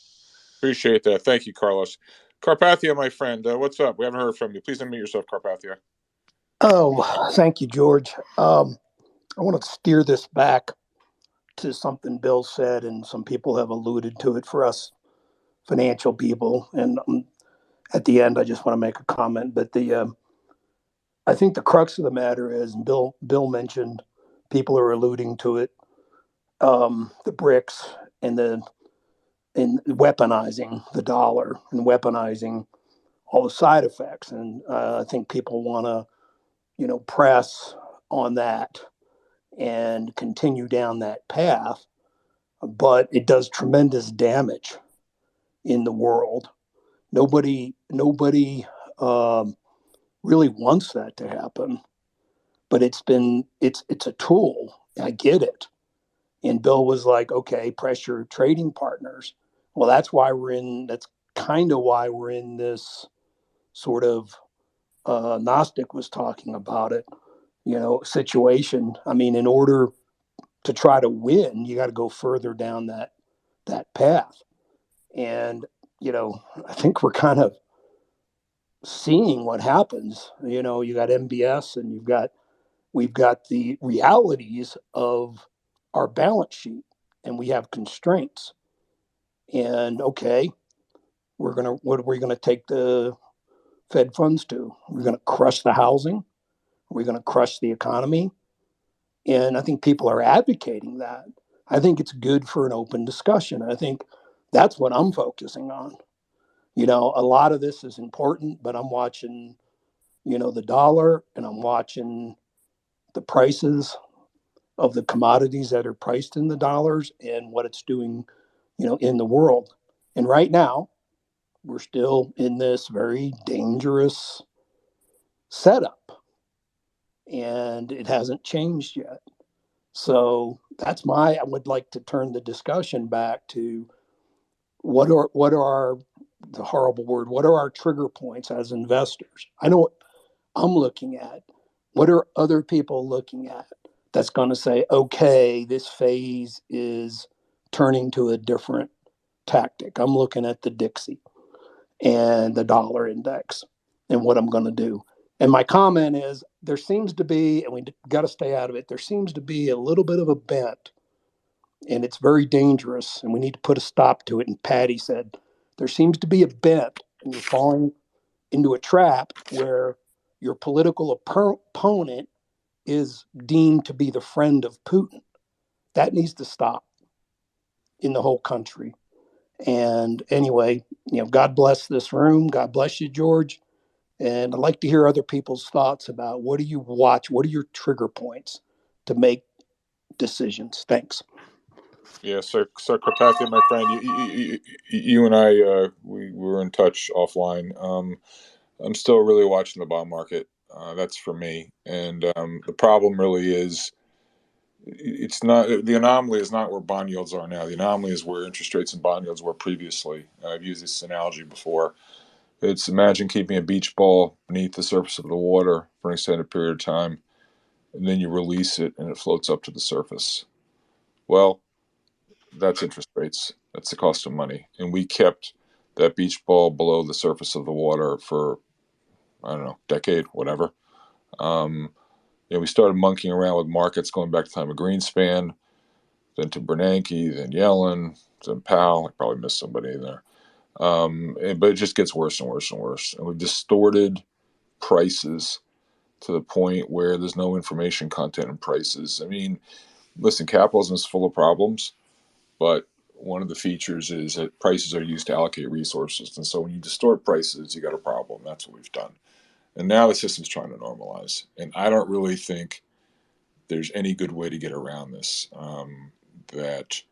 Appreciate that. Thank you, Carlos. Carpathia, my friend, what's up? We haven't heard from you. Please unmute yourself, Carpathia. Oh, thank you, George. I want to steer this back to something Bill said, and some people have alluded to it for us financial people. And at the end, I just want to make a comment. But I think the crux of the matter is, and Bill mentioned, people are alluding to it, the BRICS and weaponizing the dollar and weaponizing all the side effects. And I think people want to, press on that and continue down that path. But it does tremendous damage in the world. Nobody really wants that to happen. But it's a tool. I get it. And Bill was like, okay, pressure trading partners. Well, that's kind of why we're in this sort of Gnostic was talking about it, situation. I mean, in order to try to win, you got to go further down that path. And, I think we're kind of seeing what happens. You got MBS, and we've got the realities of our balance sheet and we have constraints. And okay, what are we gonna take the Fed funds to? We're gonna crush the housing. We're gonna crush the economy. And I think people are advocating that. I think it's good for an open discussion. I think that's what I'm focusing on. A lot of this is important, but I'm watching, the dollar, and I'm watching the prices of the commodities that are priced in the dollars and what it's doing, in the world. And right now, we're still in this very dangerous setup, and it hasn't changed yet. So I would like to turn the discussion back to what are our, the horrible word, what are our trigger points as investors? I know what I'm looking at. What are other people looking at that's going to say, okay, this phase is turning to a different tactic? I'm looking at the Dixie and the dollar index and what I'm going to do. And my comment is there seems to be, and we got to stay out of it, there seems to be a little bit of a bent, and it's very dangerous, and we need to put a stop to it. And Patty said, there seems to be a bent, and you're falling into a trap where your political opponent is deemed to be the friend of Putin. That needs to stop in the whole country. And anyway, God bless this room. God bless you, George. And I'd like to hear other people's thoughts about what do you watch? What are your trigger points to make decisions? Thanks. Yeah, so Carpathia, my friend, you and I, we were in touch offline. I'm still really watching the bond market. That's for me. And the problem really is, it's not, the anomaly is not where bond yields are now. The anomaly is where interest rates and bond yields were previously. I've used this analogy before. It's imagine keeping a beach ball beneath the surface of the water for an extended period of time, and then you release it and it floats up to the surface. Well, that's interest rates. That's the cost of money. And we kept that beach ball below the surface of the water for, I don't know, decade, whatever. Um, we started monkeying around with markets going back to the time of Greenspan, then to Bernanke, then Yellen, then Powell. I probably missed somebody in there. But it just gets worse and worse and worse. And we've distorted prices to the point where there's no information content in prices. I mean, listen, capitalism is full of problems, but one of the features is that prices are used to allocate resources. And so when you distort prices, you got a problem. That's what we've done. And now the system's trying to normalize. And I don't really think there's any good way to get around this. That,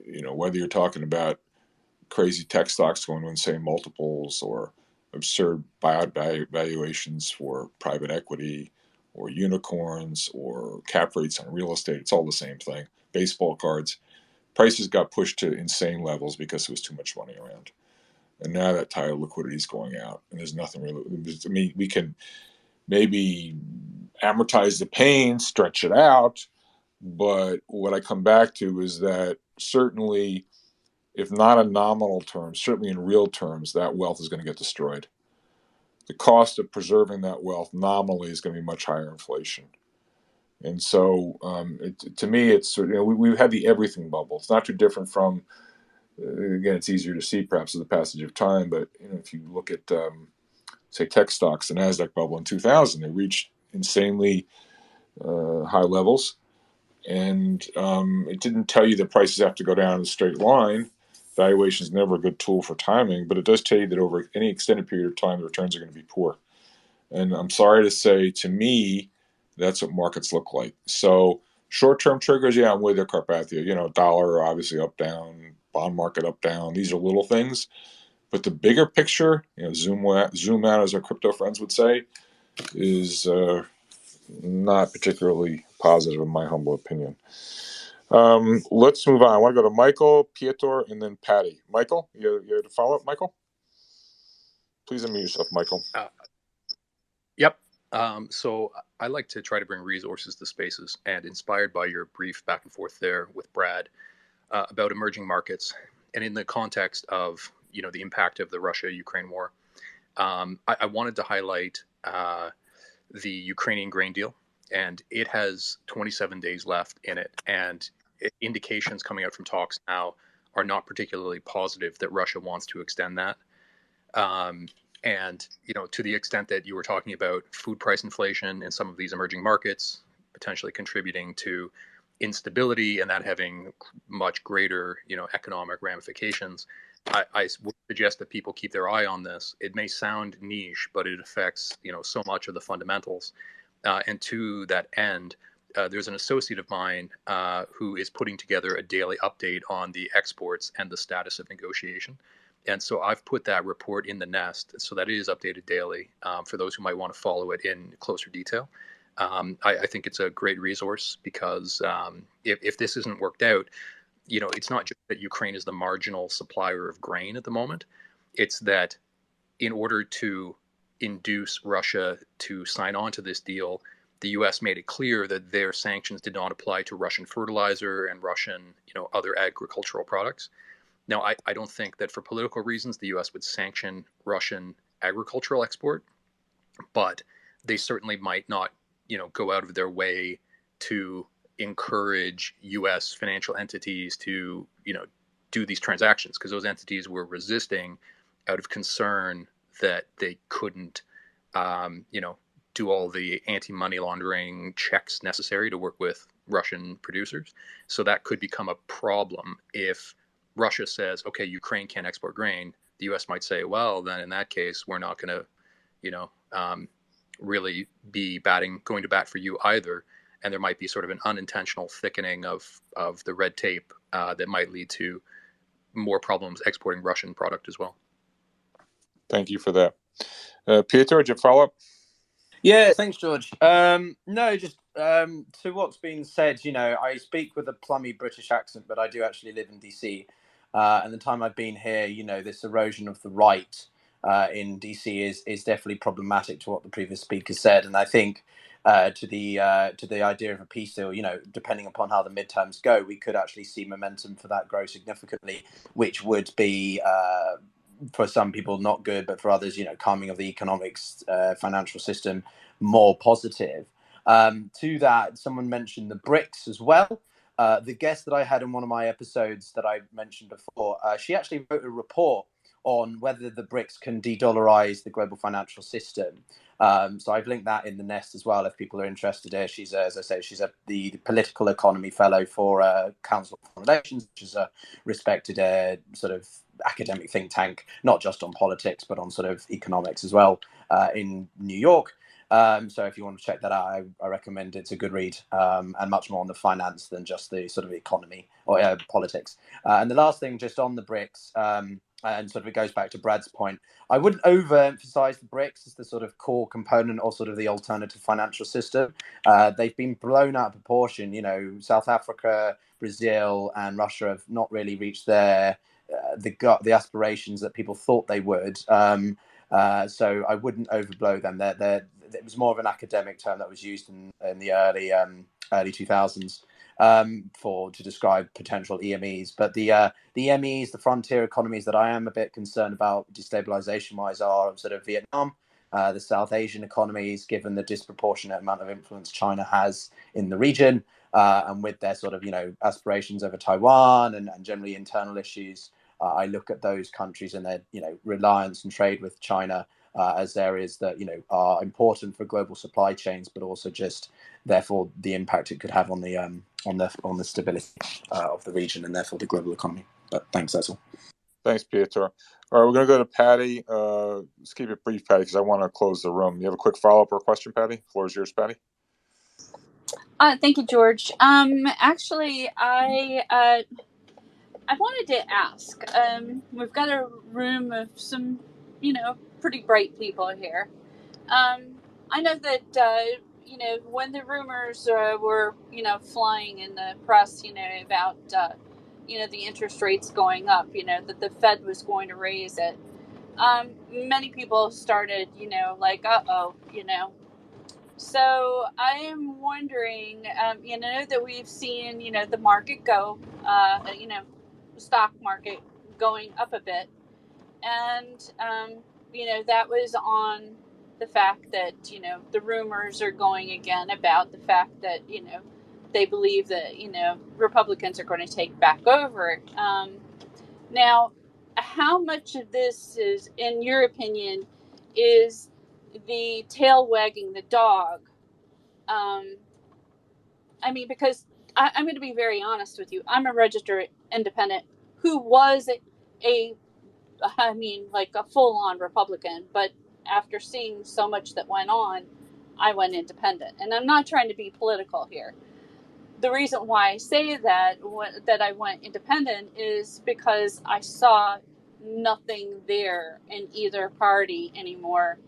whether you're talking about crazy tech stocks going to insane multiples or absurd buyout valuations for private equity or unicorns or cap rates on real estate, it's all the same thing. Baseball cards. Prices got pushed to insane levels because there was too much money around. And now that tide of liquidity is going out, and there's nothing really. I mean, we can maybe amortize the pain, stretch it out, but what I come back to is that certainly, if not in nominal terms, certainly in real terms, that wealth is going to get destroyed. The cost of preserving that wealth nominally is going to be much higher inflation. And so, to me, it's we've had the everything bubble. It's not too different from, again, it's easier to see perhaps with the passage of time. But if you look at say tech stocks, the Nasdaq bubble in 2000, they reached insanely high levels, and it didn't tell you that prices have to go down in a straight line. Valuation is never a good tool for timing, but it does tell you that over any extended period of time, the returns are going to be poor. And I'm sorry to say, to me, that's what markets look like. So short-term triggers, yeah, I'm with you, Carpathia. Dollar obviously up, down, bond market up, down. These are little things, but the bigger picture, zoom out, as our crypto friends would say, is not particularly positive in my humble opinion. Let's move on. I want to go to Michael, Piotr, and then Patty. Michael, you have to follow up, Michael? Please unmute yourself, Michael. Yep. So I like to try to bring resources to spaces, and inspired by your brief back and forth there with Brad about emerging markets, and in the context of the impact of the Russia-Ukraine war, I wanted to highlight the Ukrainian grain deal, and it has 27 days left in it, and indications coming out from talks now are not particularly positive that Russia wants to extend that. And to the extent that you were talking about food price inflation in some of these emerging markets, potentially contributing to instability and that having much greater, economic ramifications, I would suggest that people keep their eye on this. It may sound niche, but it affects, so much of the fundamentals. And to that end, there's an associate of mine who is putting together a daily update on the exports and the status of negotiation. And so I've put that report in the Nest so that it is updated daily for those who might want to follow it in closer detail. I think it's a great resource because if this isn't worked out, it's not just that Ukraine is the marginal supplier of grain at the moment. It's that in order to induce Russia to sign on to this deal, the U.S. made it clear that their sanctions did not apply to Russian fertilizer and Russian, other agricultural products. Now, I don't think that for political reasons the U.S. would sanction Russian agricultural export, but they certainly might not, go out of their way to encourage U.S. financial entities to, do these transactions because those entities were resisting out of concern that they couldn't, do all the anti-money laundering checks necessary to work with Russian producers. So that could become a problem if Russia says, okay, Ukraine can't export grain. The U.S. might say, well, then in that case, we're not going to, really be going to bat for you either. And there might be sort of an unintentional thickening of the red tape that might lead to more problems exporting Russian product as well. Thank you for that. Pietro, did you follow up? Yeah, thanks, George. No, just to what's been said, I speak with a plummy British accent, but I do actually live in DC. And the time I've been here, this erosion of the right in DC is definitely problematic to what the previous speaker said. And I think to the idea of a peace deal, depending upon how the midterms go, we could actually see momentum for that grow significantly, which would be for some people not good, but for others, calming of the economics, financial system, more positive. To that, someone mentioned the BRICS as well. The guest that I had in one of my episodes that I mentioned before, she actually wrote a report on whether the BRICS can de-dollarize the global financial system. So I've linked that in the Nest as well if people are interested here. She's, as I say, she's the political economy fellow for Council of Foreign Relations, which is a respected sort of academic think tank, not just on politics, but on sort of economics as well in New York. So if you want to check that out, I recommend it's a good read and much more on the finance than just the sort of economy or politics. And the last thing, just on the BRICS, and sort of it goes back to Brad's point, I wouldn't overemphasize the BRICS as the sort of core component or sort of the alternative financial system. They've been blown out of proportion. South Africa, Brazil, and Russia have not really reached the aspirations that people thought they would. So I wouldn't overblow them. It was more of an academic term that was used in the early 2000s to describe potential EMEs. But the EMEs, the frontier economies that I am a bit concerned about destabilization-wise are sort of Vietnam, the South Asian economies, given the disproportionate amount of influence China has in the region, and with their sort of aspirations over Taiwan and generally internal issues. I look at those countries and their reliance and trade with China as areas that are important for global supply chains, but also just therefore the impact it could have on the stability of the region and therefore the global economy. But thanks, that's all. Thanks, Pietro. All right, we're going to go to Patty. Let's keep it brief, Patty, because I want to close the room. You have a quick follow-up or question, Patty? The floor is yours, Patty. Thank you, George. Actually, I wanted to ask. We've got a room of some, pretty bright people here. I know that when the rumors were flying in the press, about the interest rates going up, that the Fed was going to raise it. Many people started, like, uh-oh, So I am wondering, know that we've seen, the market go, stock market going up a bit. And, that was on the fact that, the rumors are going again about the fact that, they believe that, Republicans are going to take back over. Now, how much of this is, in your opinion, is the tail wagging the dog? Because I'm going to be very honest with you. I'm a registered independent who was like a full-on Republican, but after seeing so much that went on, I went independent. And I'm not trying to be political here. The reason why I say that I went independent is because I saw nothing there in either party anymore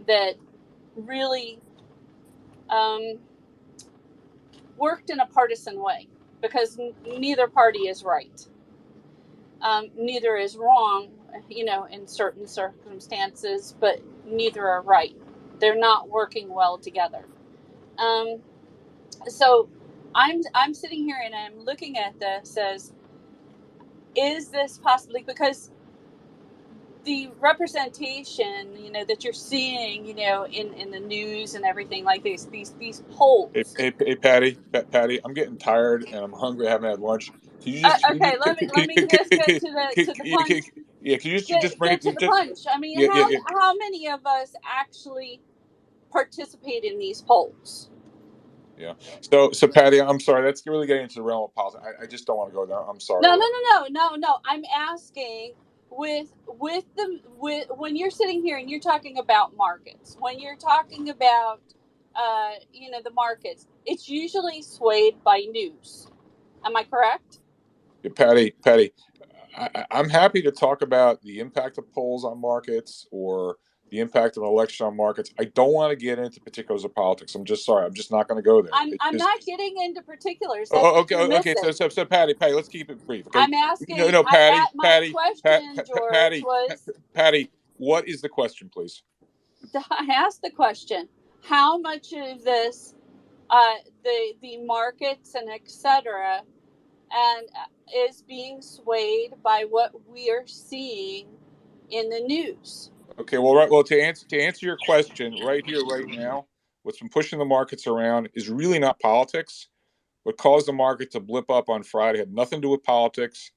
that really worked in a partisan way, because neither party is right. Neither is wrong, in certain circumstances, but neither are right. They're not working well together. So I'm sitting here and I'm looking at this as, is this possibly, because the representation, that you're seeing, in the news and everything, like these polls. Hey, Patty, I'm getting tired and I'm hungry. I haven't had lunch. Can you just, Okay, let me just get to the punch. yeah, can you just bring Get it, to the punch. yeah, yeah, yeah. How many of us actually participate in these polls? Yeah. So Patty, I'm sorry. That's really getting into the realm of politics. I just don't want to go there. I'm sorry. No. I'm asking, when you're sitting here and you're talking about markets, when you're talking about the markets, it's usually swayed by news. Am I correct? Yeah, Patty, I'm happy to talk about the impact of polls on markets or the impact of an election on markets. I don't want to get into particulars of politics. I'm just sorry. I'm just not going to go there. I'm not getting into particulars. That's Oh, what you're okay. missing. So Patty, let's keep it brief. Okay. I'm asking. No, My question, George, was. Patty, what is the question, please? I asked the question: how much of this, the markets and etc., and is being swayed by what we are seeing in the news? Okay, well, right. Well, to answer your question right here, right now, what's been pushing the markets around is really not politics. What caused the market to blip up on Friday had nothing to do with politics.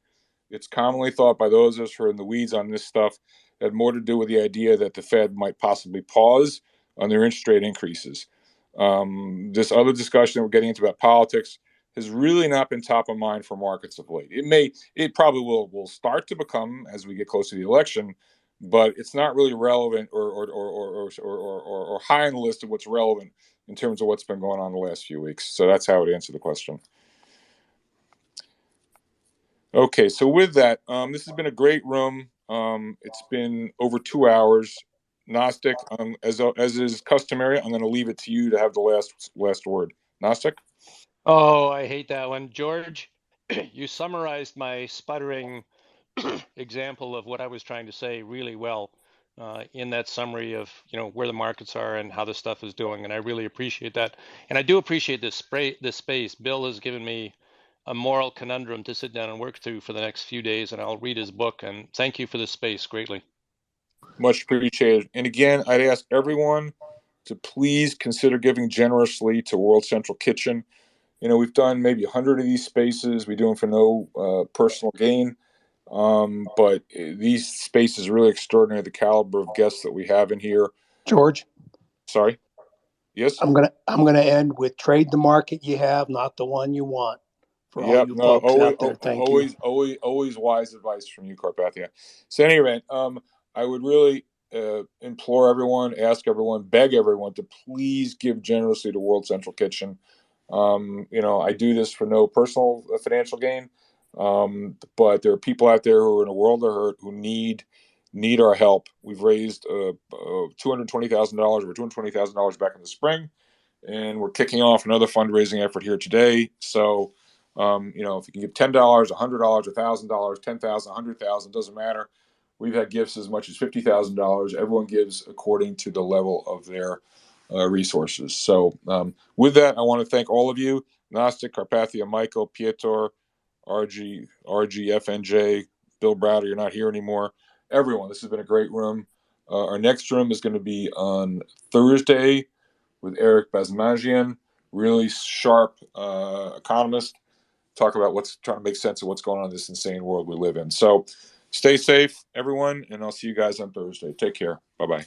It's commonly thought by those of us who are in the weeds on this stuff that had more to do with the idea that the Fed might possibly pause on their interest rate increases. This other discussion that we're getting into about politics has really not been top of mind for markets of late. It probably will start to become as we get closer to the election, but it's not really relevant or high on the list of what's relevant in terms of what's been going on the last few weeks. So that's how I would answer the question. Okay, so with that, this has been a great room. It's been over 2 hours. Gnostic, as is customary, I'm going to leave it to you to have the last word. Gnostic? Oh, I hate that one. George, you summarized my sputtering example of what I was trying to say really well in that summary of, where the markets are and how the stuff is doing. And I really appreciate that. And I do appreciate this space. Bill has given me a moral conundrum to sit down and work through for the next few days, and I'll read his book. And thank you for this space greatly. Much appreciated. And again, I'd ask everyone to please consider giving generously to World Central Kitchen. We've done maybe 100 of these spaces. We do them for no personal gain. But these spaces are really extraordinary, the caliber of guests that we have in here. George, Sorry. Yes. I'm gonna end with trade the market you have, not the one you want. For all you No, folks out there, thank you. Always wise advice from you, Carpathia. So, in any event, I would really implore everyone, ask everyone, beg everyone to please give generously to World Central Kitchen. I do this for no personal financial gain, but there are people out there who are in a world of hurt who need our help. We've raised $220,000 over $220,000 back in the spring, and we're kicking off another fundraising effort here today. So, if you can give $10, $100, $1,000, $10,000, $100,000, doesn't matter. We've had gifts as much as $50,000. Everyone gives according to the level of their resources. So, with that, I want to thank all of you: Gnostic, Carpathia, Michael, Pietor, RG, FNJ, Bill Browder. You're not here anymore. Everyone, this has been a great room. Our next room is going to be on Thursday with Eric Bazmagian. really sharp economist talk about what's trying to make sense of what's going on in this insane world we live in. So stay safe, everyone, and I'll see you guys on Thursday. Take care. Bye-bye.